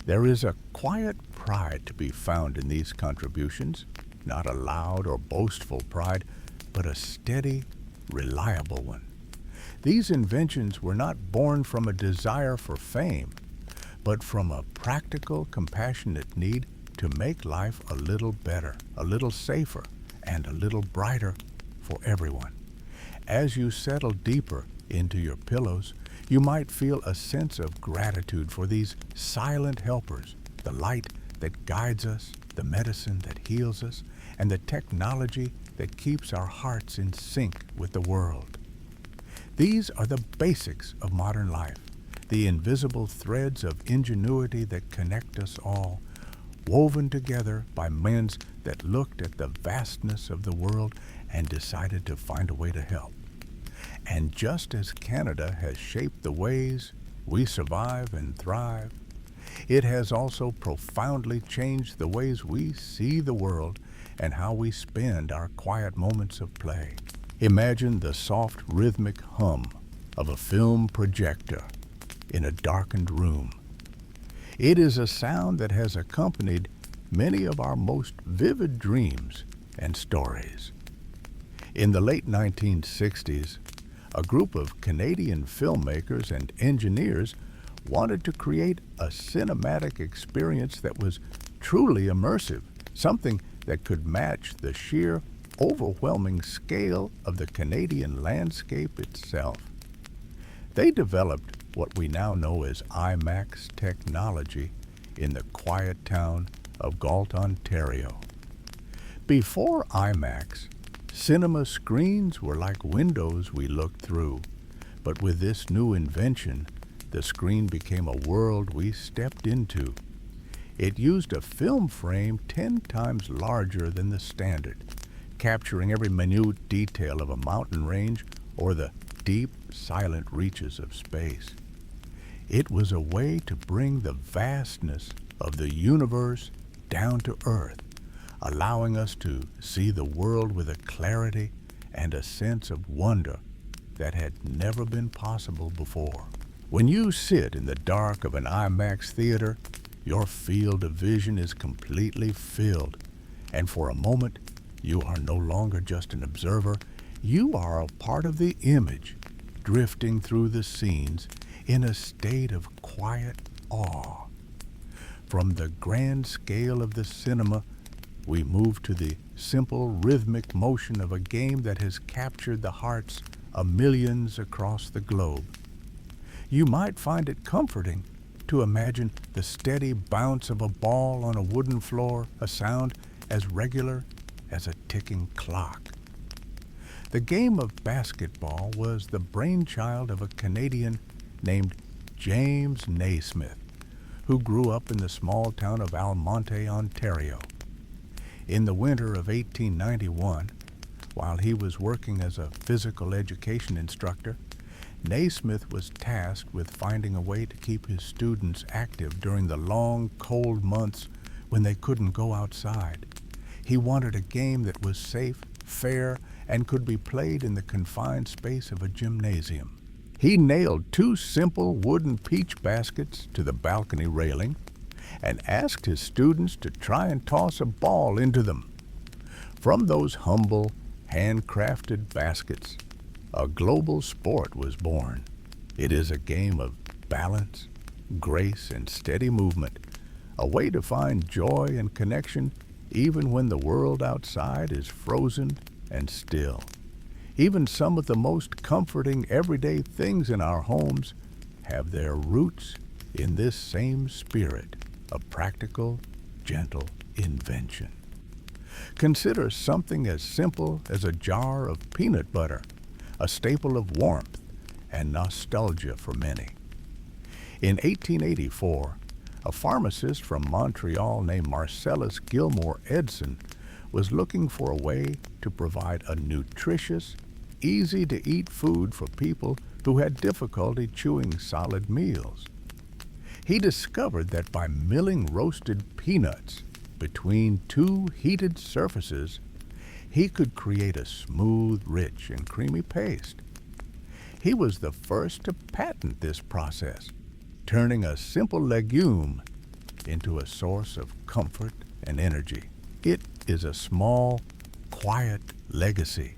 There is a quiet pride to be found in these contributions, not a loud or boastful pride, but a steady, reliable one. These inventions were not born from a desire for fame, but from a practical, compassionate need to make life a little better, a little safer, and a little brighter for everyone. As you settle deeper into your pillows, you might feel a sense of gratitude for these silent helpers, the light that guides us, the medicine that heals us, and the technology that keeps our hearts in sync with the world. These are the basics of modern life, the invisible threads of ingenuity that connect us all, woven together by minds that looked at the vastness of the world and decided to find a way to help. And just as Canada has shaped the ways we survive and thrive, it has also profoundly changed the ways we see the world and how we spend our quiet moments of play. Imagine the soft rhythmic hum of a film projector in a darkened room. It is a sound that has accompanied many of our most vivid dreams and stories. In the late 1960s, a group of Canadian filmmakers and engineers wanted to create a cinematic experience that was truly immersive, something that could match the sheer, overwhelming scale of the Canadian landscape itself. They developed what we now know as IMAX technology in the quiet town of Galt, Ontario. Before IMAX, cinema screens were like windows we looked through, but with this new invention, the screen became a world we stepped into. It used a film frame 10 times larger than the standard, capturing every minute detail of a mountain range or the deep, silent reaches of space. It was a way to bring the vastness of the universe down to Earth, allowing us to see the world with a clarity and a sense of wonder that had never been possible before. When you sit in the dark of an IMAX theater, your field of vision is completely filled, and for a moment, you are no longer just an observer, you are a part of the image, drifting through the scenes in a state of quiet awe. From the grand scale of the cinema, we move to the simple rhythmic motion of a game that has captured the hearts of millions across the globe. You might find it comforting to imagine the steady bounce of a ball on a wooden floor, a sound as regular as a ticking clock. The game of basketball was the brainchild of a Canadian named James Naismith, who grew up in the small town of Almonte, Ontario. In the winter of 1891, while he was working as a physical education instructor, Naismith was tasked with finding a way to keep his students active during the long, cold months when they couldn't go outside. He wanted a game that was safe, fair, and could be played in the confined space of a gymnasium. He nailed 2 simple wooden peach baskets to the balcony railing and asked his students to try and toss a ball into them. From those humble, handcrafted baskets, a global sport was born. It is a game of balance, grace, and steady movement, a way to find joy and connection even when the world outside is frozen and still. Even some of the most comforting everyday things in our homes have their roots in this same spirit of practical, gentle invention. Consider something as simple as a jar of peanut butter, a staple of warmth and nostalgia for many. In 1884, a pharmacist from Montreal named Marcellus Gilmore Edson was looking for a way to provide a nutritious, easy-to-eat food for people who had difficulty chewing solid meals. He discovered that by milling roasted peanuts between 2 heated surfaces, he could create a smooth, rich, and creamy paste. He was the first to patent this process, turning a simple legume into a source of comfort and energy. It is a small, quiet legacy,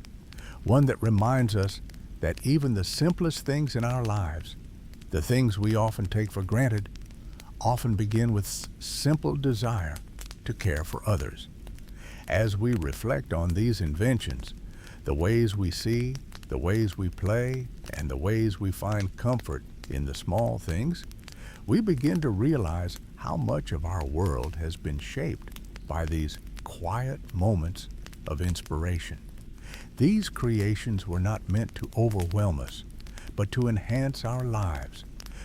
one that reminds us that even the simplest things in our lives, the things we often take for granted, often begin with simple desire to care for others. As we reflect on these inventions, the ways we see, the ways we play, and the ways we find comfort in the small things, we begin to realize how much of our world has been shaped by these quiet moments of inspiration. These creations were not meant to overwhelm us, but to enhance our lives,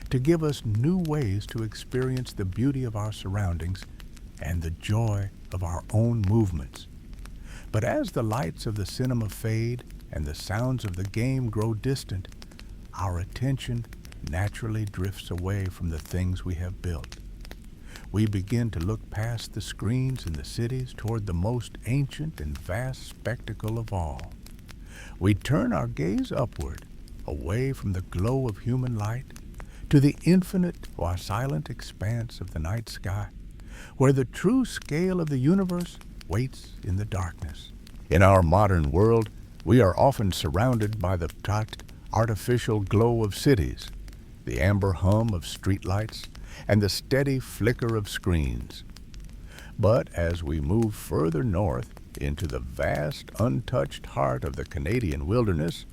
to give us new ways to experience the beauty of our surroundings and the joy of our own movements. But as the lights of the cinema fade and the sounds of the game grow distant, our attention naturally drifts away from the things we have built. We begin to look past the screens in the cities toward the most ancient and vast spectacle of all. We turn our gaze upward, away from the glow of human light, to the infinite or silent expanse of the night sky, where the true scale of the universe waits in the darkness. In our modern world, we are often surrounded by the artificial glow of cities, the amber hum of streetlights, and the steady flicker of screens. But as we move further north into the vast, untouched heart of the Canadian wilderness,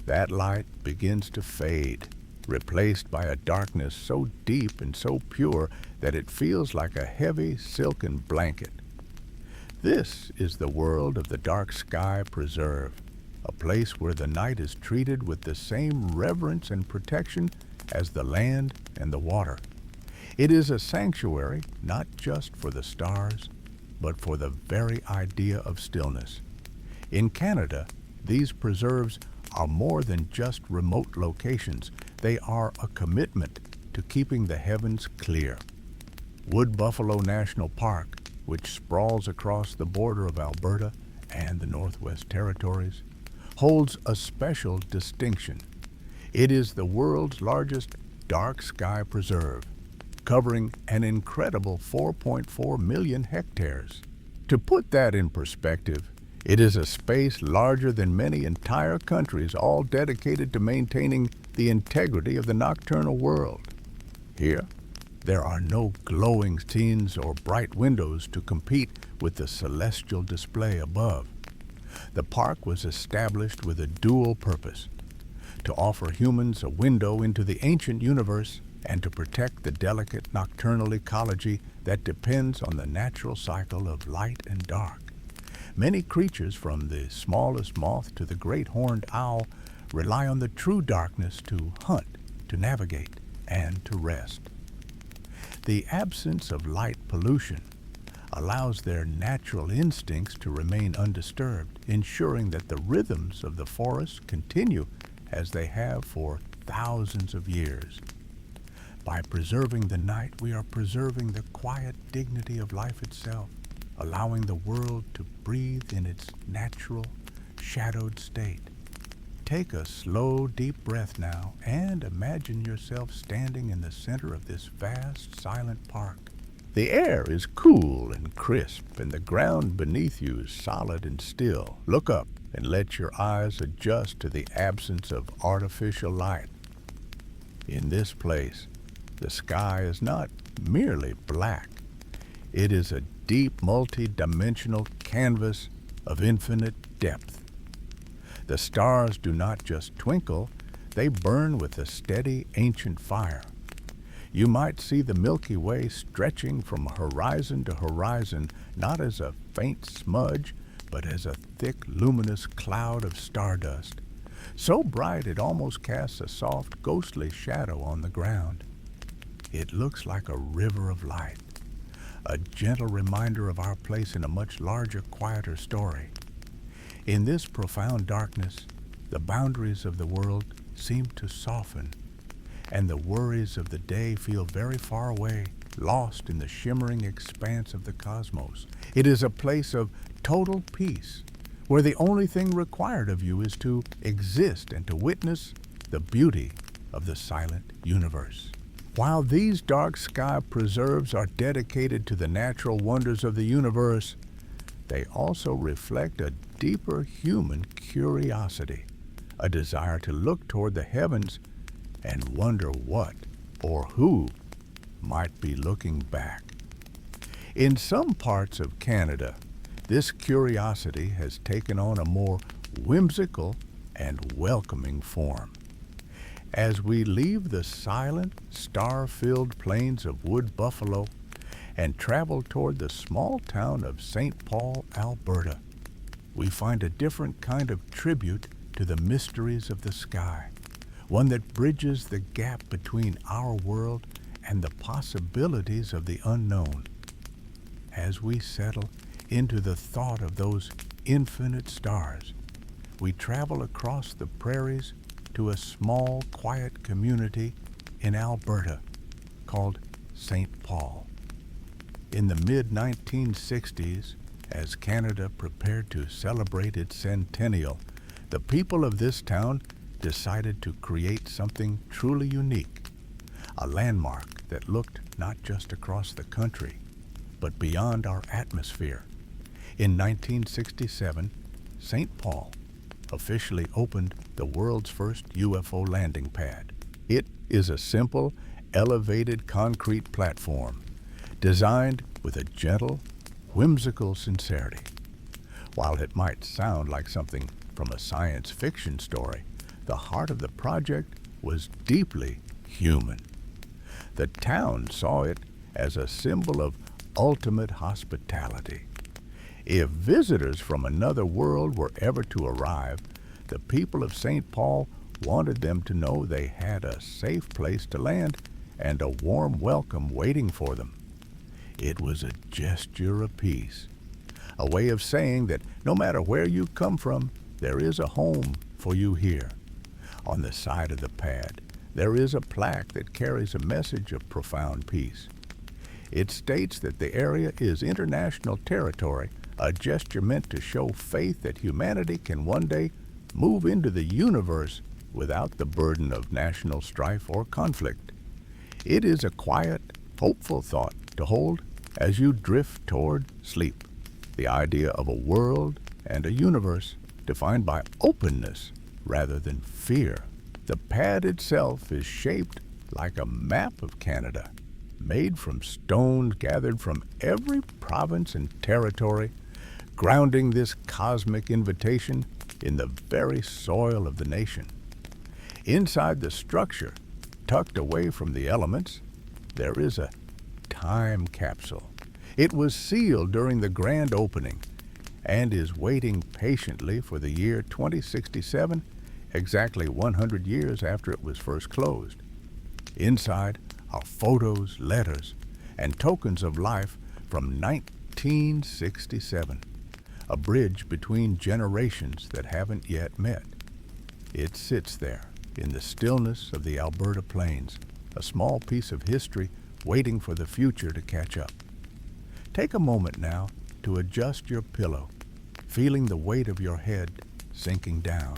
that light begins to fade, replaced by a darkness so deep and so pure that it feels like a heavy silken blanket. This is the world of the Dark Sky Preserve, a place where the night is treated with the same reverence and protection as the land and the water. It is a sanctuary not just for the stars, but for the very idea of stillness. In Canada, these preserves are more than just remote locations. They are a commitment to keeping the heavens clear. Wood Buffalo National Park, which sprawls across the border of Alberta and the Northwest Territories, holds a special distinction. It is the world's largest dark sky preserve, covering an incredible 4.4 million hectares. To put that in perspective, it is a space larger than many entire countries, all dedicated to maintaining the integrity of the nocturnal world. Here, there are no glowing scenes or bright windows to compete with the celestial display above. The park was established with a dual purpose: to offer humans a window into the ancient universe and to protect the delicate nocturnal ecology that depends on the natural cycle of light and dark. Many creatures, from the smallest moth to the great horned owl, rely on the true darkness to hunt, to navigate, and to rest. The absence of light pollution allows their natural instincts to remain undisturbed, ensuring that the rhythms of the forest continue as they have for thousands of years. By preserving the night, we are preserving the quiet dignity of life itself, allowing the world to breathe in its natural, shadowed state. Take a slow, deep breath now and imagine yourself standing in the center of this vast, silent park. The air is cool and crisp, and the ground beneath you is solid and still. Look up and let your eyes adjust to the absence of artificial light. In this place, the sky is not merely black. It is a deep, multi-dimensional canvas of infinite depth. The stars do not just twinkle, they burn with a steady, ancient fire. You might see the Milky Way stretching from horizon to horizon, not as a faint smudge, but as a thick, luminous cloud of stardust, so bright it almost casts a soft, ghostly shadow on the ground. It looks like a river of light, a gentle reminder of our place in a much larger, quieter story. In this profound darkness, the boundaries of the world seem to soften, and the worries of the day feel very far away, lost in the shimmering expanse of the cosmos. It is a place of total peace, where the only thing required of you is to exist and to witness the beauty of the silent universe. While these dark sky preserves are dedicated to the natural wonders of the universe, they also reflect a deeper human curiosity, a desire to look toward the heavens and wonder what or who might be looking back. In some parts of Canada, this curiosity has taken on a more whimsical and welcoming form. As we leave the silent, star-filled plains of Wood Buffalo and travel toward the small town of St. Paul, Alberta, we find a different kind of tribute to the mysteries of the sky, one that bridges the gap between our world and the possibilities of the unknown. As we settle into the thought of those infinite stars, we travel across the prairies to a small, quiet community in Alberta called St. Paul. In the mid-1960s, as Canada prepared to celebrate its centennial, the people of this town decided to create something truly unique, a landmark that looked not just across the country, but beyond our atmosphere. In 1967, St. Paul officially opened the world's first UFO landing pad. It is a simple, elevated concrete platform designed with a gentle, whimsical sincerity. While it might sound like something from a science fiction story, the heart of the project was deeply human. The town saw it as a symbol of ultimate hospitality. If visitors from another world were ever to arrive, the people of St. Paul wanted them to know they had a safe place to land and a warm welcome waiting for them. It was a gesture of peace, a way of saying that no matter where you come from, there is a home for you here. On the side of the pad, there is a plaque that carries a message of profound peace. It states that the area is international territory, a gesture meant to show faith that humanity can one day move into the universe without the burden of national strife or conflict. It is a quiet, hopeful thought to hold as you drift toward sleep, the idea of a world and a universe defined by openness rather than fear. The pad itself is shaped like a map of Canada, made from stones gathered from every province and territory, grounding this cosmic invitation in the very soil of the nation. Inside the structure, tucked away from the elements, there is a time capsule. It was sealed during the grand opening and is waiting patiently for the year 2067, exactly 100 years after it was first closed. Inside are photos, letters, and tokens of life from 1967, a bridge between generations that haven't yet met. It sits there in the stillness of the Alberta plains, a small piece of history waiting for the future to catch up. Take a moment now to adjust your pillow, feeling the weight of your head sinking down.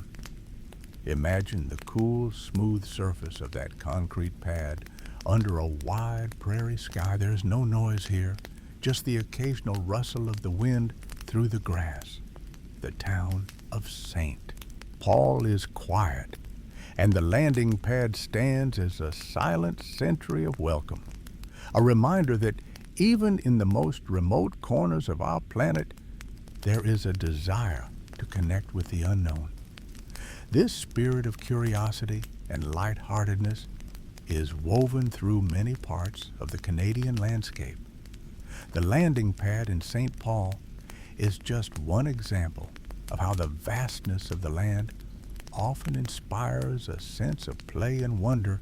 Imagine the cool, smooth surface of that concrete pad under a wide prairie sky. There's no noise here, just the occasional rustle of the wind through the grass. The town of St. Paul is quiet, and the landing pad stands as a silent sentry of welcome, a reminder that even in the most remote corners of our planet, there is a desire to connect with the unknown. This spirit of curiosity and lightheartedness is woven through many parts of the Canadian landscape. The landing pad in St. Paul is just one example of how the vastness of the land often inspires a sense of play and wonder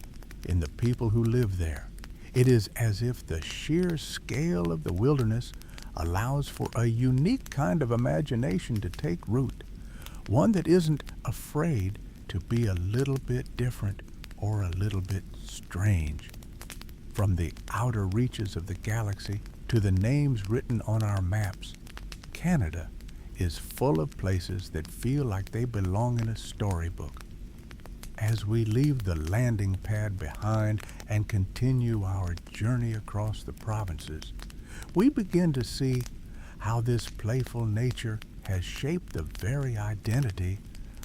in the people who live there. It is as if the sheer scale of the wilderness allows for a unique kind of imagination to take root, one that isn't afraid to be a little bit different or a little bit strange. From the outer reaches of the galaxy to the names written on our maps, Canada is full of places that feel like they belong in a storybook. As we leave the landing pad behind and continue our journey across the provinces, we begin to see how this playful nature has shaped the very identity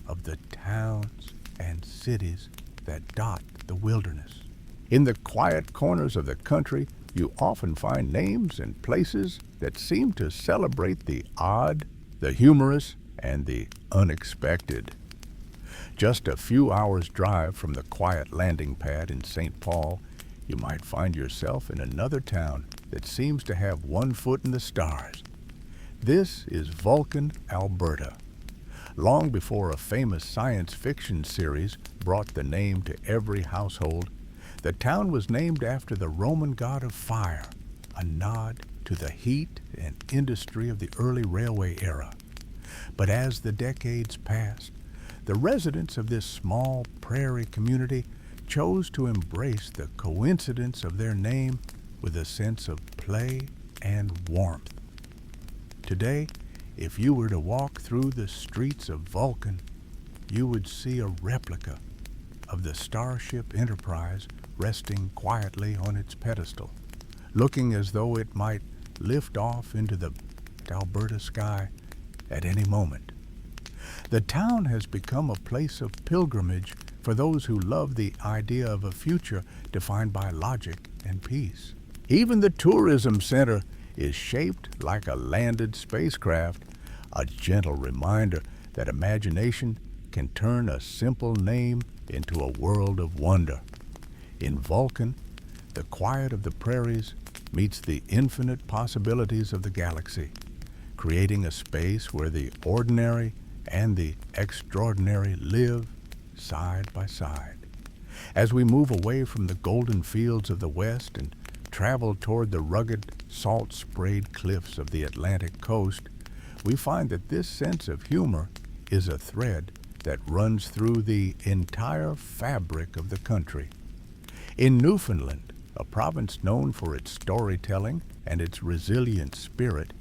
of the towns and cities that dot the wilderness. In the quiet corners of the country, you often find names and places that seem to celebrate the odd, the humorous, and the unexpected. Just a few hours' drive from the quiet landing pad in St. Paul, you might find yourself in another town that seems to have one foot in the stars. This is Vulcan, Alberta. Long before a famous science fiction series brought the name to every household, the town was named after the Roman god of fire, a nod to the heat and industry of the early railway era. But as the decades passed, the residents of this small prairie community chose to embrace the coincidence of their name with a sense of play and warmth. Today, if you were to walk through the streets of Vulcan, you would see a replica of the Starship Enterprise resting quietly on its pedestal, looking as though it might lift off into the Alberta sky at any moment. The town has become a place of pilgrimage for those who love the idea of a future defined by logic and peace. Even the tourism center is shaped like a landed spacecraft, a gentle reminder that imagination can turn a simple name into a world of wonder. In Vulcan, the quiet of the prairies meets the infinite possibilities of the galaxy, creating a space where the ordinary and the extraordinary live side by side. As we move away from the golden fields of the west and travel toward the rugged, salt-sprayed cliffs of the Atlantic coast, we find that this sense of humor is a thread that runs through the entire fabric of the country. In Newfoundland, a province known for its storytelling and its resilient spirit,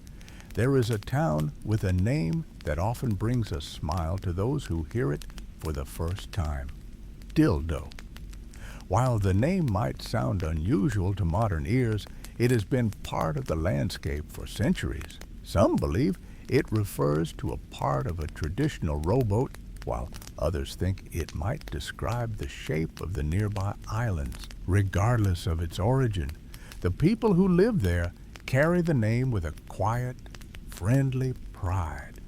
there is a town with a name that often brings a smile to those who hear it for the first time: Dildo. While the name might sound unusual to modern ears, it has been part of the landscape for centuries. Some believe it refers to a part of a traditional rowboat, while others think it might describe the shape of the nearby islands. Regardless of its origin, the people who live there carry the name with a quiet, friendly pride.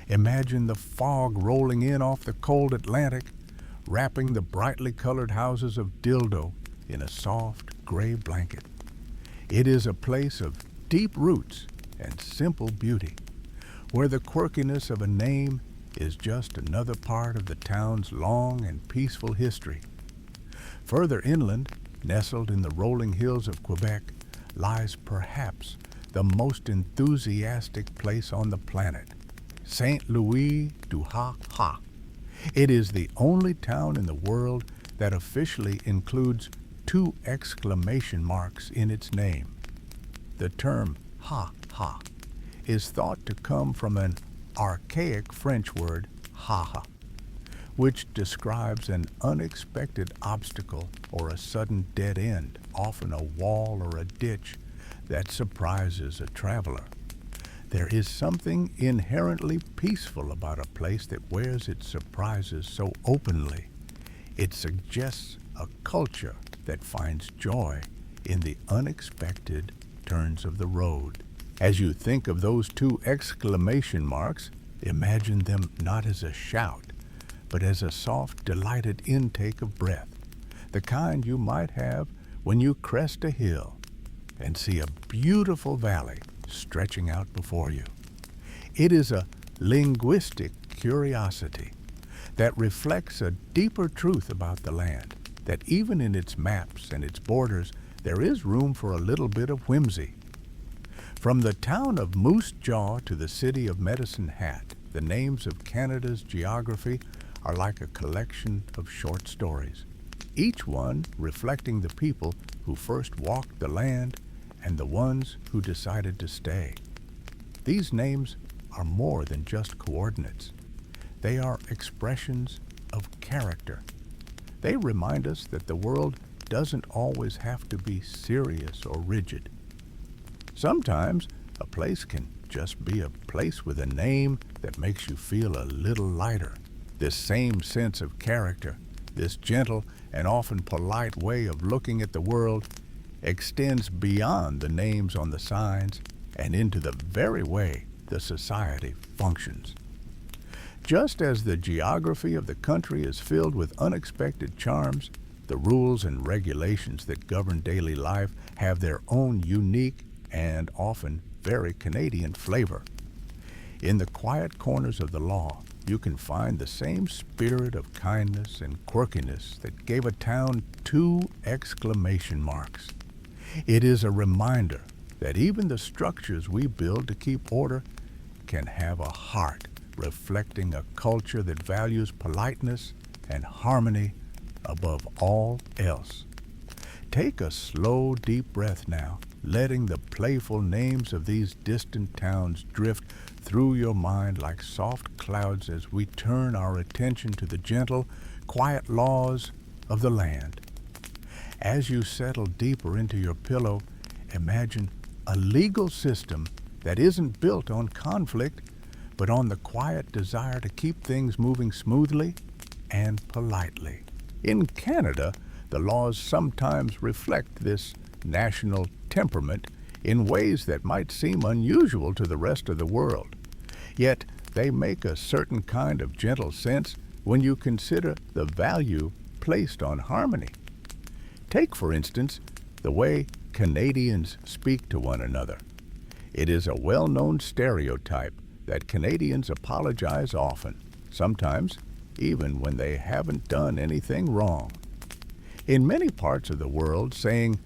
Imagine the fog rolling in off the cold Atlantic, wrapping the brightly colored houses of Dildo in a soft gray blanket. It is a place of deep roots and simple beauty, where the quirkiness of a name is just another part of the town's long and peaceful history. Further inland, nestled in the rolling hills of Quebec, lies perhaps the most enthusiastic place on the planet, St. Louis du Ha-Ha. It is the only town in the world that officially includes 2 exclamation marks in its name. The term ha-ha is thought to come from an archaic French word, haha, which describes an unexpected obstacle or a sudden dead end, often a wall or a ditch, that surprises a traveler. There is something inherently peaceful about a place that wears its surprises so openly. It suggests a culture that finds joy in the unexpected turns of the road. As you think of those 2 exclamation marks, imagine them not as a shout, but as a soft, delighted intake of breath, the kind you might have when you crest a hill and see a beautiful valley stretching out before you. It is a linguistic curiosity that reflects a deeper truth about the land, that even in its maps and its borders, there is room for a little bit of whimsy. From the town of Moose Jaw to the city of Medicine Hat, the names of Canada's geography are like a collection of short stories, each one reflecting the people who first walked the land and the ones who decided to stay. These names are more than just coordinates. They are expressions of character. They remind us that the world doesn't always have to be serious or rigid. Sometimes a place can just be a place with a name that makes you feel a little lighter. This same sense of character, this gentle and often polite way of looking at the world, extends beyond the names on the signs and into the very way the society functions. Just as the geography of the country is filled with unexpected charms, the rules and regulations that govern daily life have their own unique and often very Canadian flavor. In the quiet corners of the law, you can find the same spirit of kindness and quirkiness that gave a town 2 exclamation marks. It is a reminder that even the structures we build to keep order can have a heart reflecting a culture that values politeness and harmony above all else. Take a slow, deep breath now, letting the playful names of these distant towns drift through your mind like soft clouds as we turn our attention to the gentle, quiet laws of the land. As you settle deeper into your pillow, imagine a legal system that isn't built on conflict, but on the quiet desire to keep things moving smoothly and politely. In Canada, the laws sometimes reflect this national temperament in ways that might seem unusual to the rest of the world. Yet they make a certain kind of gentle sense when you consider the value placed on harmony. Take, for instance, the way Canadians speak to one another. It is a well-known stereotype that Canadians apologize often, sometimes even when they haven't done anything wrong. In many parts of the world, saying,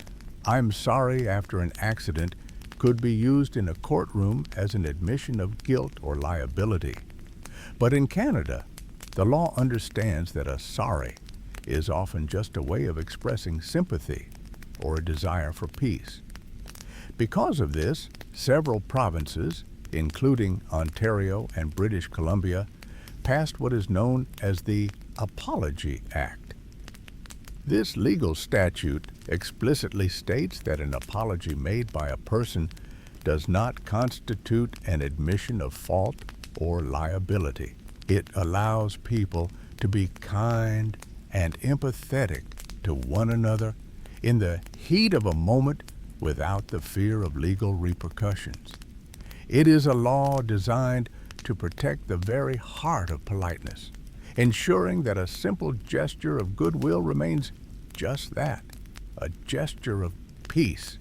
"I'm sorry" after an accident could be used in a courtroom as an admission of guilt or liability. But in Canada, the law understands that a sorry is often just a way of expressing sympathy or a desire for peace. Because of this, several provinces, including Ontario and British Columbia, passed what is known as the Apology Act. This legal statute explicitly states that an apology made by a person does not constitute an admission of fault or liability. It allows people to be kind and empathetic to one another in the heat of a moment without the fear of legal repercussions. It is a law designed to protect the very heart of politeness, ensuring that a simple gesture of goodwill remains just that, a gesture of peace.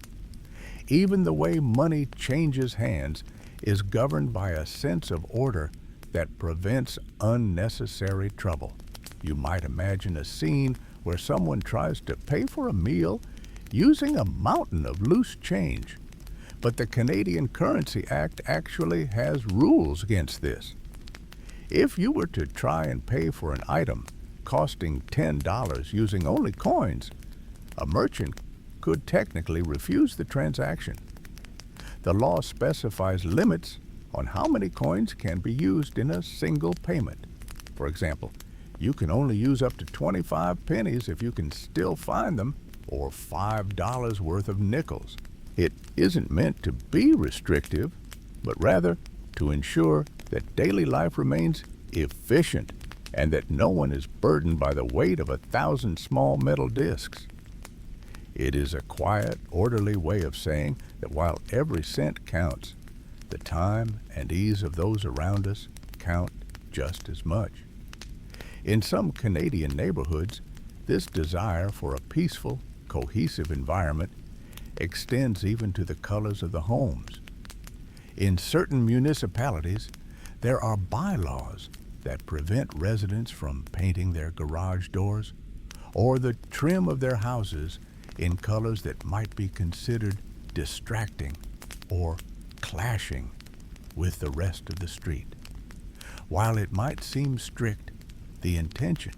Even the way money changes hands is governed by a sense of order that prevents unnecessary trouble. You might imagine a scene where someone tries to pay for a meal using a mountain of loose change. But the Canadian Currency Act actually has rules against this. If you were to try and pay for an item costing $10 using only coins, a merchant could technically refuse the transaction. The law specifies limits on how many coins can be used in a single payment. For example, you can only use up to 25 pennies if you can still find them, or $5 worth of nickels. It isn't meant to be restrictive, but rather to ensure that daily life remains efficient and that no one is burdened by the weight of 1,000 small metal discs. It is a quiet, orderly way of saying that while every cent counts, the time and ease of those around us count just as much. In some Canadian neighborhoods, this desire for a peaceful, cohesive environment extends even to the colors of the homes. In certain municipalities, there are bylaws that prevent residents from painting their garage doors or the trim of their houses in colors that might be considered distracting or clashing with the rest of the street. While it might seem strict, the intention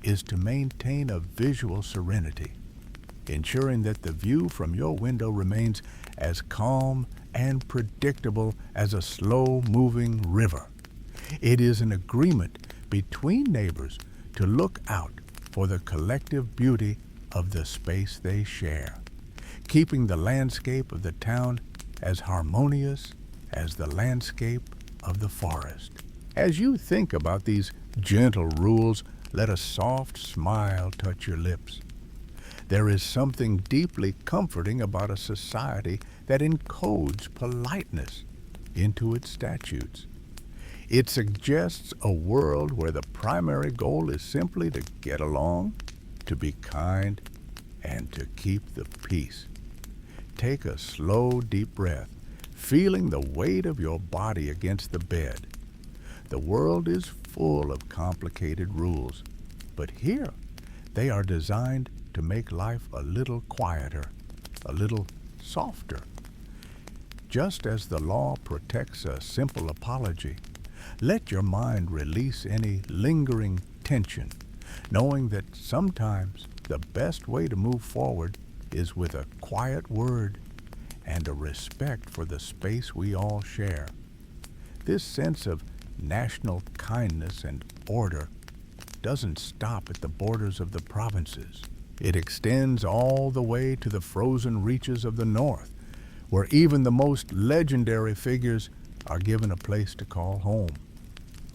is to maintain a visual serenity, ensuring that the view from your window remains as calm and predictable as a slow-moving river. It is an agreement between neighbors to look out for the collective beauty of the space they share, keeping the landscape of the town as harmonious as the landscape of the forest. As you think about these gentle rules, let a soft smile touch your lips. There is something deeply comforting about a society that encodes politeness into its statutes. It suggests a world where the primary goal is simply to get along, to be kind, and to keep the peace. Take a slow, deep breath, feeling the weight of your body against the bed. The world is full of complicated rules, but here they are designed to make life a little quieter, a little softer. Just as the law protects a simple apology, let your mind release any lingering tension, knowing that sometimes the best way to move forward is with a quiet word and a respect for the space we all share. This sense of national kindness and order doesn't stop at the borders of the provinces. It extends all the way to the frozen reaches of the north, where even the most legendary figures are given a place to call home.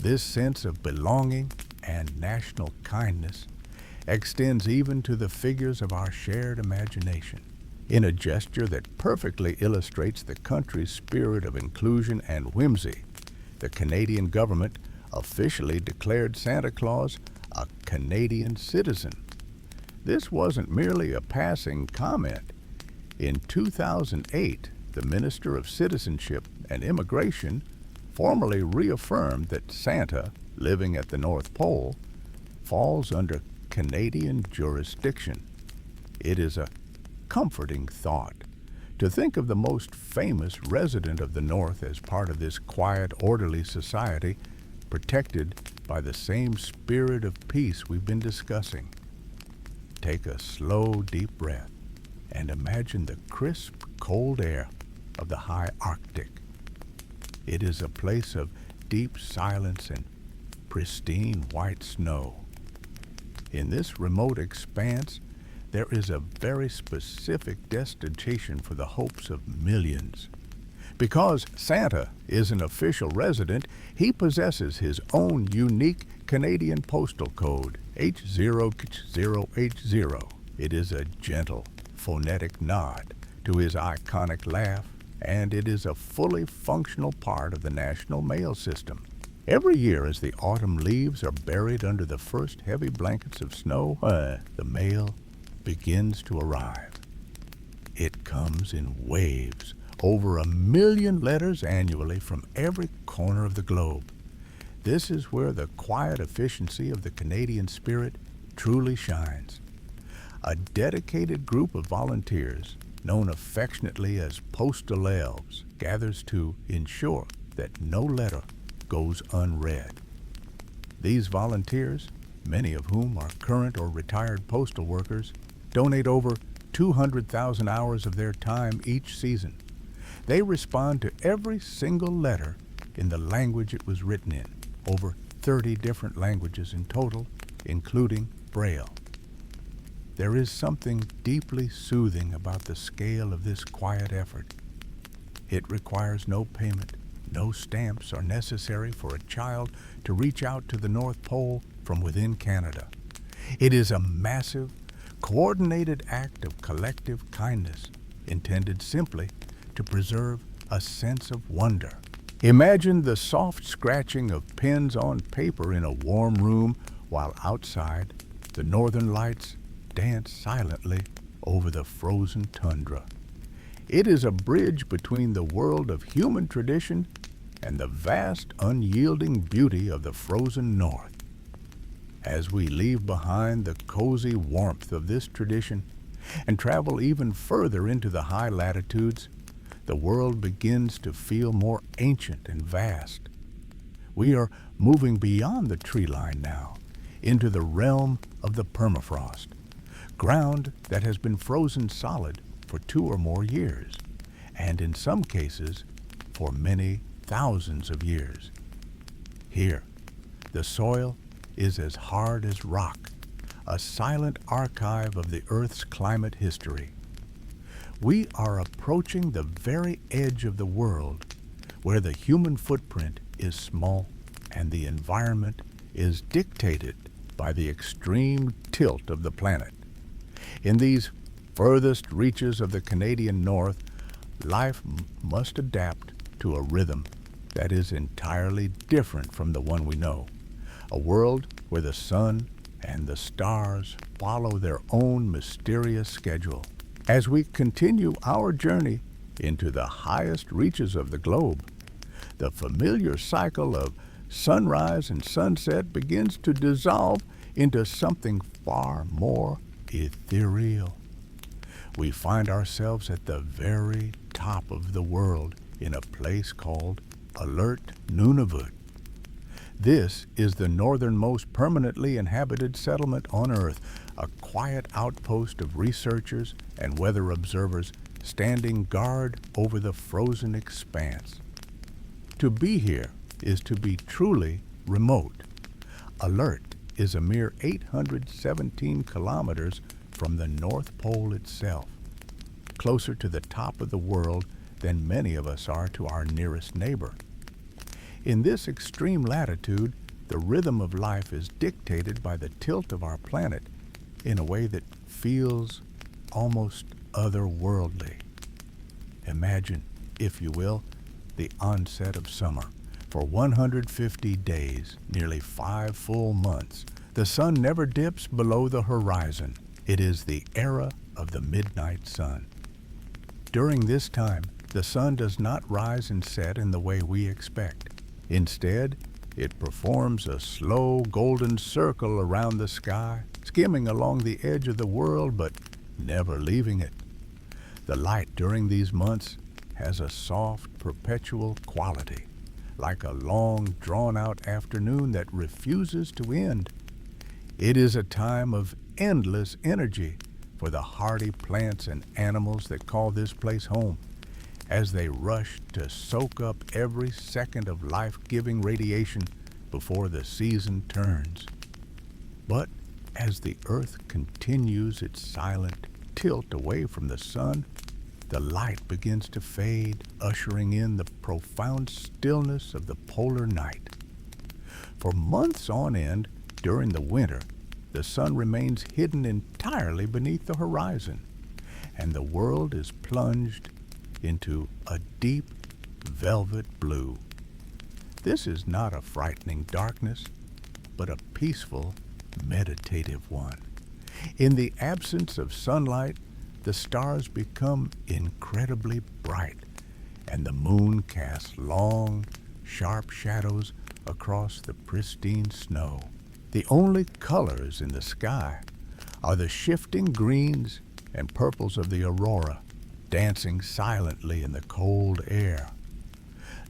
This sense of belonging and national kindness extends even to the figures of our shared imagination. In a gesture that perfectly illustrates the country's spirit of inclusion and whimsy, the Canadian government officially declared Santa Claus a Canadian citizen. This wasn't merely a passing comment. In 2008, the Minister of Citizenship and Immigration formally reaffirmed that Santa, living at the North Pole, falls under Canadian jurisdiction. It is a comforting thought to think of the most famous resident of the North as part of this quiet, orderly society, protected by the same spirit of peace we've been discussing. Take a slow, deep breath and imagine the crisp, cold air of the high Arctic. It is a place of deep silence and pristine white snow. In this remote expanse, there is a very specific destination for the hopes of millions. Because Santa is an official resident, he possesses his own unique Canadian postal code, H0H0H0. It is a gentle, phonetic nod to his iconic laugh, and it is a fully functional part of the national mail system. Every year, as the autumn leaves are buried under the first heavy blankets of snow, the mail begins to arrive. It comes in waves, over 1 million letters annually from every corner of the globe. This is where the quiet efficiency of the Canadian spirit truly shines. A dedicated group of volunteers, known affectionately as postal elves, gathers to ensure that no letter goes unread. These volunteers, many of whom are current or retired postal workers, donate over 200,000 hours of their time each season. They respond to every single letter in the language it was written in, over 30 different languages in total, including Braille. There is something deeply soothing about the scale of this quiet effort. It requires no payment. No stamps are necessary for a child to reach out to the North Pole from within Canada. It is a massive, coordinated act of collective kindness intended simply to preserve a sense of wonder. Imagine the soft scratching of pens on paper in a warm room while outside the northern lights dance silently over the frozen tundra. It is a bridge between the world of human tradition and the vast, unyielding beauty of the frozen north. As we leave behind the cozy warmth of this tradition and travel even further into the high latitudes, the world begins to feel more ancient and vast. We are moving beyond the tree line now, into the realm of the permafrost, ground that has been frozen solid for 2 or more years, and in some cases, for many thousands of years. Here, the soil is as hard as rock, a silent archive of the Earth's climate history. We are approaching the very edge of the world where the human footprint is small and the environment is dictated by the extreme tilt of the planet. In these furthest reaches of the Canadian North, life must adapt to a rhythm that is entirely different from the one we know, a world where the sun and the stars follow their own mysterious schedule. As we continue our journey into the highest reaches of the globe, the familiar cycle of sunrise and sunset begins to dissolve into something far more ethereal. We find ourselves at the very top of the world in a place called Alert Nunavut. This is the northernmost permanently inhabited settlement on Earth, a quiet outpost of researchers and weather observers standing guard over the frozen expanse. To be here is to be truly remote. Alert is a mere 817 kilometers from the North Pole itself, closer to the top of the world than many of us are to our nearest neighbor. In this extreme latitude, the rhythm of life is dictated by the tilt of our planet in a way that feels almost otherworldly. Imagine, if you will, the onset of summer, For 150 days, nearly 5 full months, the sun never dips below the horizon. It is the era of the midnight sun. During this time, the sun does not rise and set in the way we expect. Instead, it performs a slow golden circle around the sky, skimming along the edge of the world but never leaving it. The light during these months has a soft, perpetual quality, like a long, drawn-out afternoon that refuses to end. It is a time of endless energy for the hardy plants and animals that call this place home, as they rush to soak up every second of life-giving radiation before the season turns. But as the earth continues its silent tilt away from the sun, the light begins to fade, ushering in the profound stillness of the polar night. For months on end, during the winter, the sun remains hidden entirely beneath the horizon, and the world is plunged into a deep velvet blue. This is not a frightening darkness, but a peaceful, meditative one. In the absence of sunlight, the stars become incredibly bright, and the moon casts long, sharp shadows across the pristine snow. The only colors in the sky are the shifting greens and purples of the aurora, dancing silently in the cold air.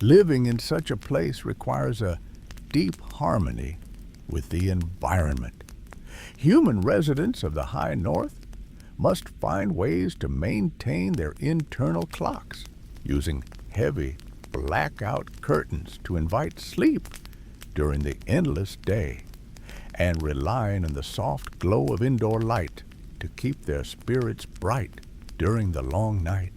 Living in such a place requires a deep harmony with the environment. Human residents of the high north must find ways to maintain their internal clocks, using heavy blackout curtains to invite sleep during the endless day, and relying on the soft glow of indoor light to keep their spirits bright during the long night.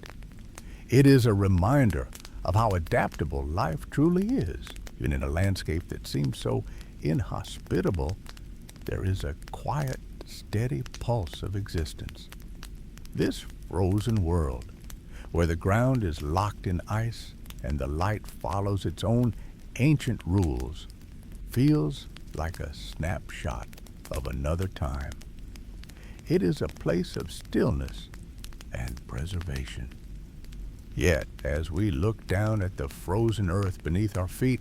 It is a reminder of how adaptable life truly is. Even in a landscape that seems so inhospitable, there is a quiet, steady pulse of existence. This frozen world, where the ground is locked in ice and the light follows its own ancient rules, feels like a snapshot of another time. It is a place of stillness and preservation. Yet, as we look down at the frozen earth beneath our feet,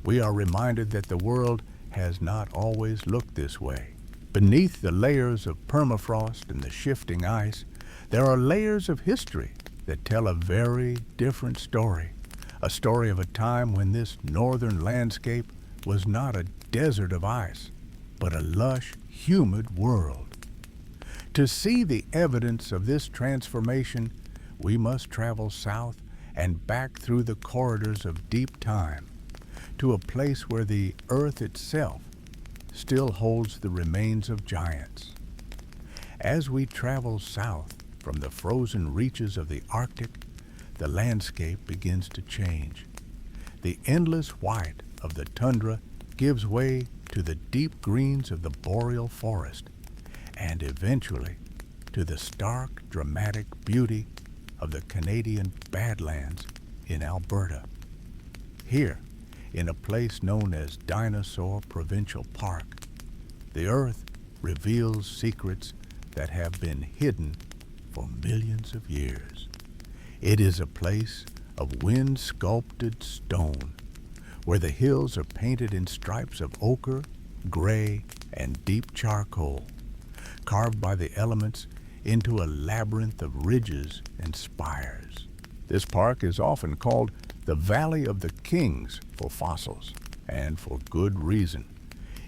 we are reminded that the world has not always looked this way. Beneath the layers of permafrost and the shifting ice, there are layers of history that tell a very different story. A story of a time when this northern landscape was not a desert of ice, but a lush, humid world. To see the evidence of this transformation, we must travel south and back through the corridors of deep time, to a place where the earth itself still holds the remains of giants. As we travel south from the frozen reaches of the Arctic, the landscape begins to change. The endless white of the tundra gives way to the deep greens of the boreal forest, and eventually to the stark, dramatic beauty of the Canadian Badlands in Alberta. Here, in a place known as Dinosaur Provincial Park, the earth reveals secrets that have been hidden for millions of years. It is a place of wind-sculpted stone, where the hills are painted in stripes of ochre, gray, and deep charcoal, carved by the elements into a labyrinth of ridges and spires. This park is often called the Valley of the Kings for fossils, and for good reason.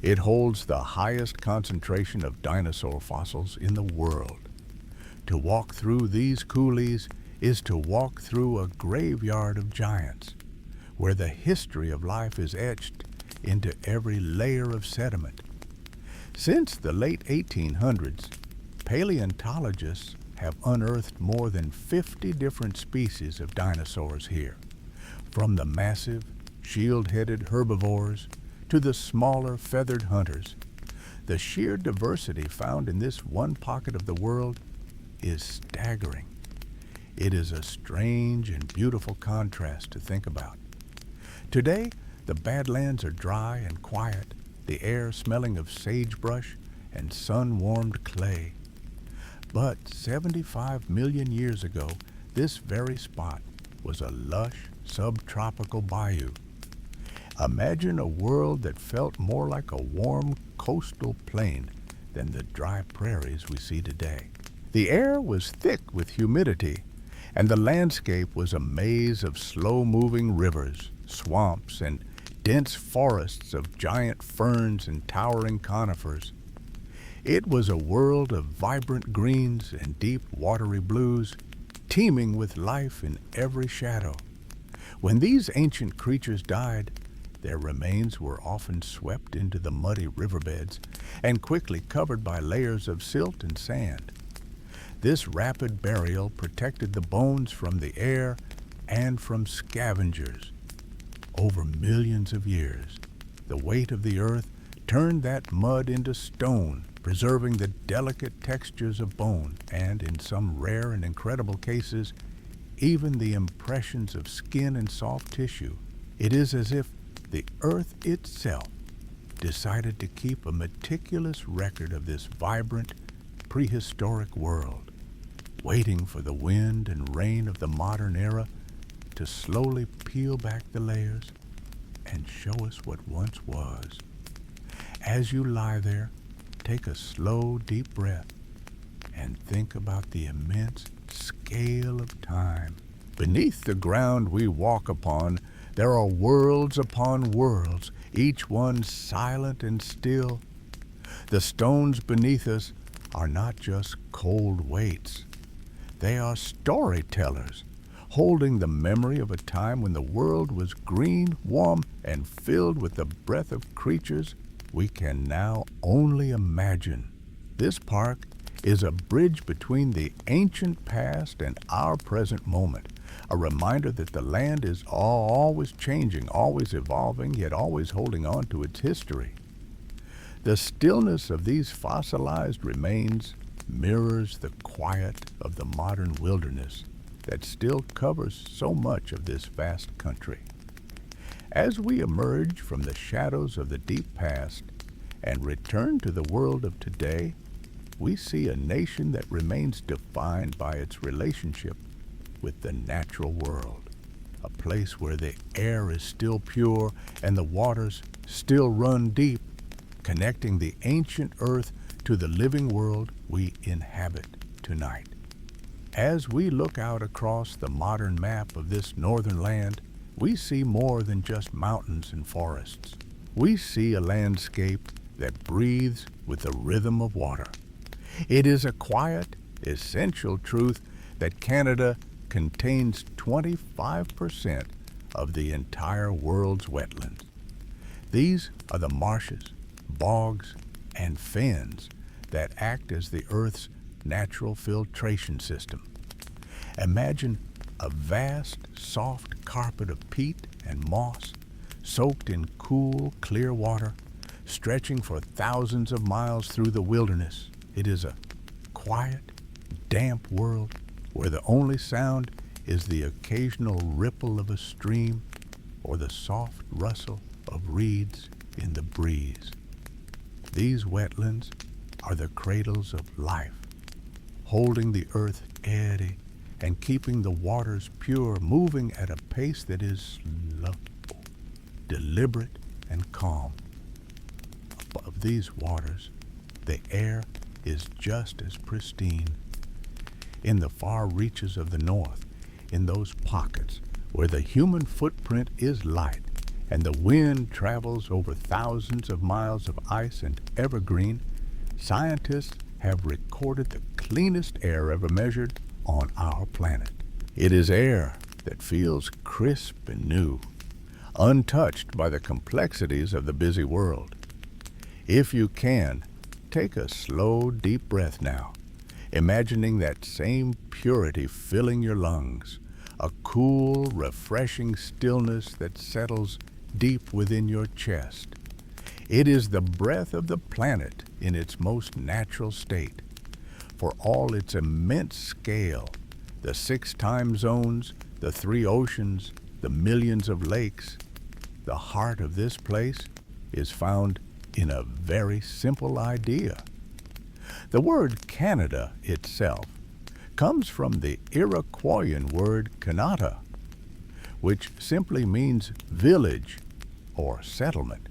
It holds the highest concentration of dinosaur fossils in the world. To walk through these coulees is to walk through a graveyard of giants, where the history of life is etched into every layer of sediment. Since the late 1800s, paleontologists have unearthed more than 50 different species of dinosaurs here, from the massive, shield-headed herbivores to the smaller feathered hunters. The sheer diversity found in this one pocket of the world is staggering. It is a strange and beautiful contrast to think about. Today, The Badlands are dry and quiet, the air smelling of sagebrush and sun-warmed clay. But 75 million years ago, this very spot was a lush, subtropical bayou. Imagine a world that felt more like a warm coastal plain than the dry prairies we see today. The air was thick with humidity, and the landscape was a maze of slow-moving rivers, swamps, and dense forests of giant ferns and towering conifers. It was a world of vibrant greens and deep watery blues, teeming with life in every shadow. When these ancient creatures died, their remains were often swept into the muddy riverbeds and quickly covered by layers of silt and sand. This rapid burial protected the bones from the air and from scavengers. Over millions of years, the weight of the earth turned that mud into stone, preserving the delicate textures of bone and, in some rare and incredible cases, even the impressions of skin and soft tissue. It is as if the earth itself decided to keep a meticulous record of this vibrant, prehistoric world, waiting for the wind and rain of the modern era to slowly peel back the layers and show us what once was. As you lie there, take a slow, deep breath and think about the immense scale of time. Beneath the ground we walk upon, there are worlds upon worlds, each one silent and still. The stones beneath us are not just cold weights. They are storytellers, holding the memory of a time when the world was green, warm, and filled with the breath of creatures we can now only imagine. This park is a bridge between the ancient past and our present moment, a reminder that the land is always changing, always evolving, yet always holding on to its history. The stillness of these fossilized remains mirrors the quiet of the modern wilderness that still covers so much of this vast country. As we emerge from the shadows of the deep past and return to the world of today, we see a nation that remains defined by its relationship with the natural world, a place where the air is still pure and the waters still run deep, connecting the ancient earth to the living world we inhabit tonight. As we look out across the modern map of this northern land, we see more than just mountains and forests. We see a landscape that breathes with the rhythm of water. It is a quiet, essential truth that Canada contains 25% of the entire world's wetlands. These are the marshes, bogs, and fens that act as the Earth's natural filtration system. Imagine a vast, soft carpet of peat and moss, soaked in cool, clear water, stretching for thousands of miles through the wilderness. It is a quiet, damp world where the only sound is the occasional ripple of a stream or the soft rustle of reeds in the breeze. These wetlands are the cradles of life, holding the earth steady and keeping the waters pure, moving at a pace that is slow, deliberate, and calm. Above these waters, the air is just as pristine. In the far reaches of the north, in those pockets where the human footprint is light and the wind travels over thousands of miles of ice and evergreen, scientists have recorded the cleanest air ever measured on our planet. It is air that feels crisp and new, untouched by the complexities of the busy world. If you can, take a slow, deep breath now, imagining that same purity filling your lungs, a cool, refreshing stillness that settles deep within your chest. It is the breath of the planet in its most natural state. For all its immense scale, the 6 time zones, the 3 oceans, the millions of lakes, the heart of this place is found in a very simple idea. The word Canada itself comes from the Iroquoian word Kanata, which simply means village or settlement.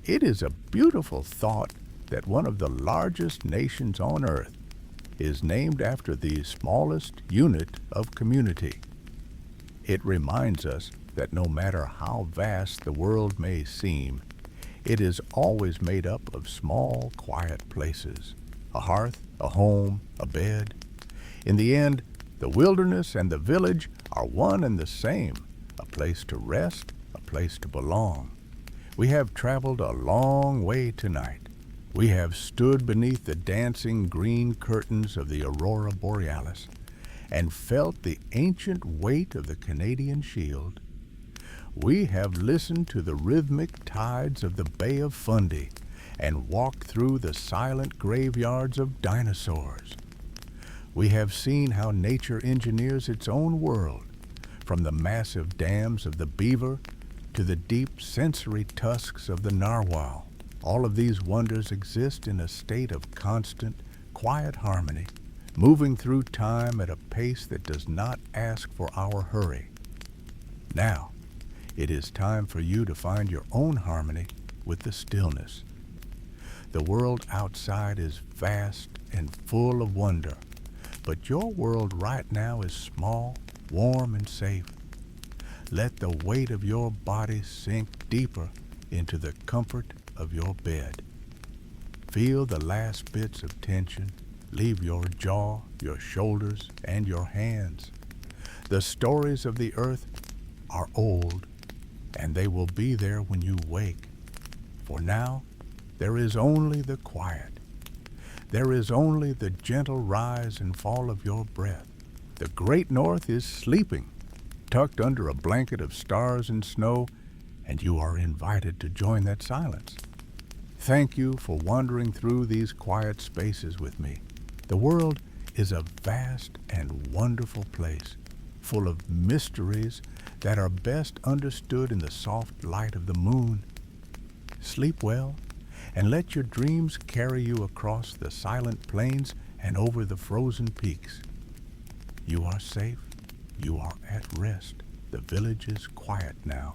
It is a beautiful thought that one of the largest nations on earth is named after the smallest unit of community. It reminds us that no matter how vast the world may seem, it is always made up of small, quiet places, a hearth, a home, a bed. In the end, the wilderness and the village are one and the same, a place to rest, a place to belong. We have traveled a long way tonight. We have stood beneath the dancing green curtains of the Aurora Borealis and felt the ancient weight of the Canadian Shield. We have listened to the rhythmic tides of the Bay of Fundy and walked through the silent graveyards of dinosaurs. We have seen how nature engineers its own world, from the massive dams of the beaver to the deep sensory tusks of the narwhal. All of these wonders exist in a state of constant, quiet harmony, moving through time at a pace that does not ask for our hurry. Now, it is time for you to find your own harmony with the stillness. The world outside is vast and full of wonder, but your world right now is small, warm, and safe. Let the weight of your body sink deeper into the comfort of your bed. Feel the last bits of tension leave your jaw, your shoulders, and your hands. The stories of the earth are old, and they will be there when you wake. For now, there is only the quiet. There is only the gentle rise and fall of your breath. The great north is sleeping, tucked under a blanket of stars and snow, and you are invited to join that silence. Thank you for wandering through these quiet spaces with me. The world is a vast and wonderful place, full of mysteries that are best understood in the soft light of the moon. Sleep well, and let your dreams carry you across the silent plains and over the frozen peaks. You are safe. You are at rest. The village is quiet now.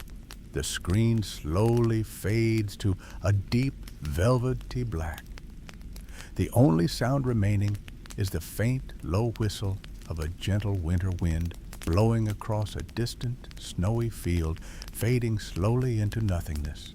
The screen slowly fades to a deep, velvety black. The only sound remaining is the faint, low whistle of a gentle winter wind blowing across a distant, snowy field, fading slowly into nothingness.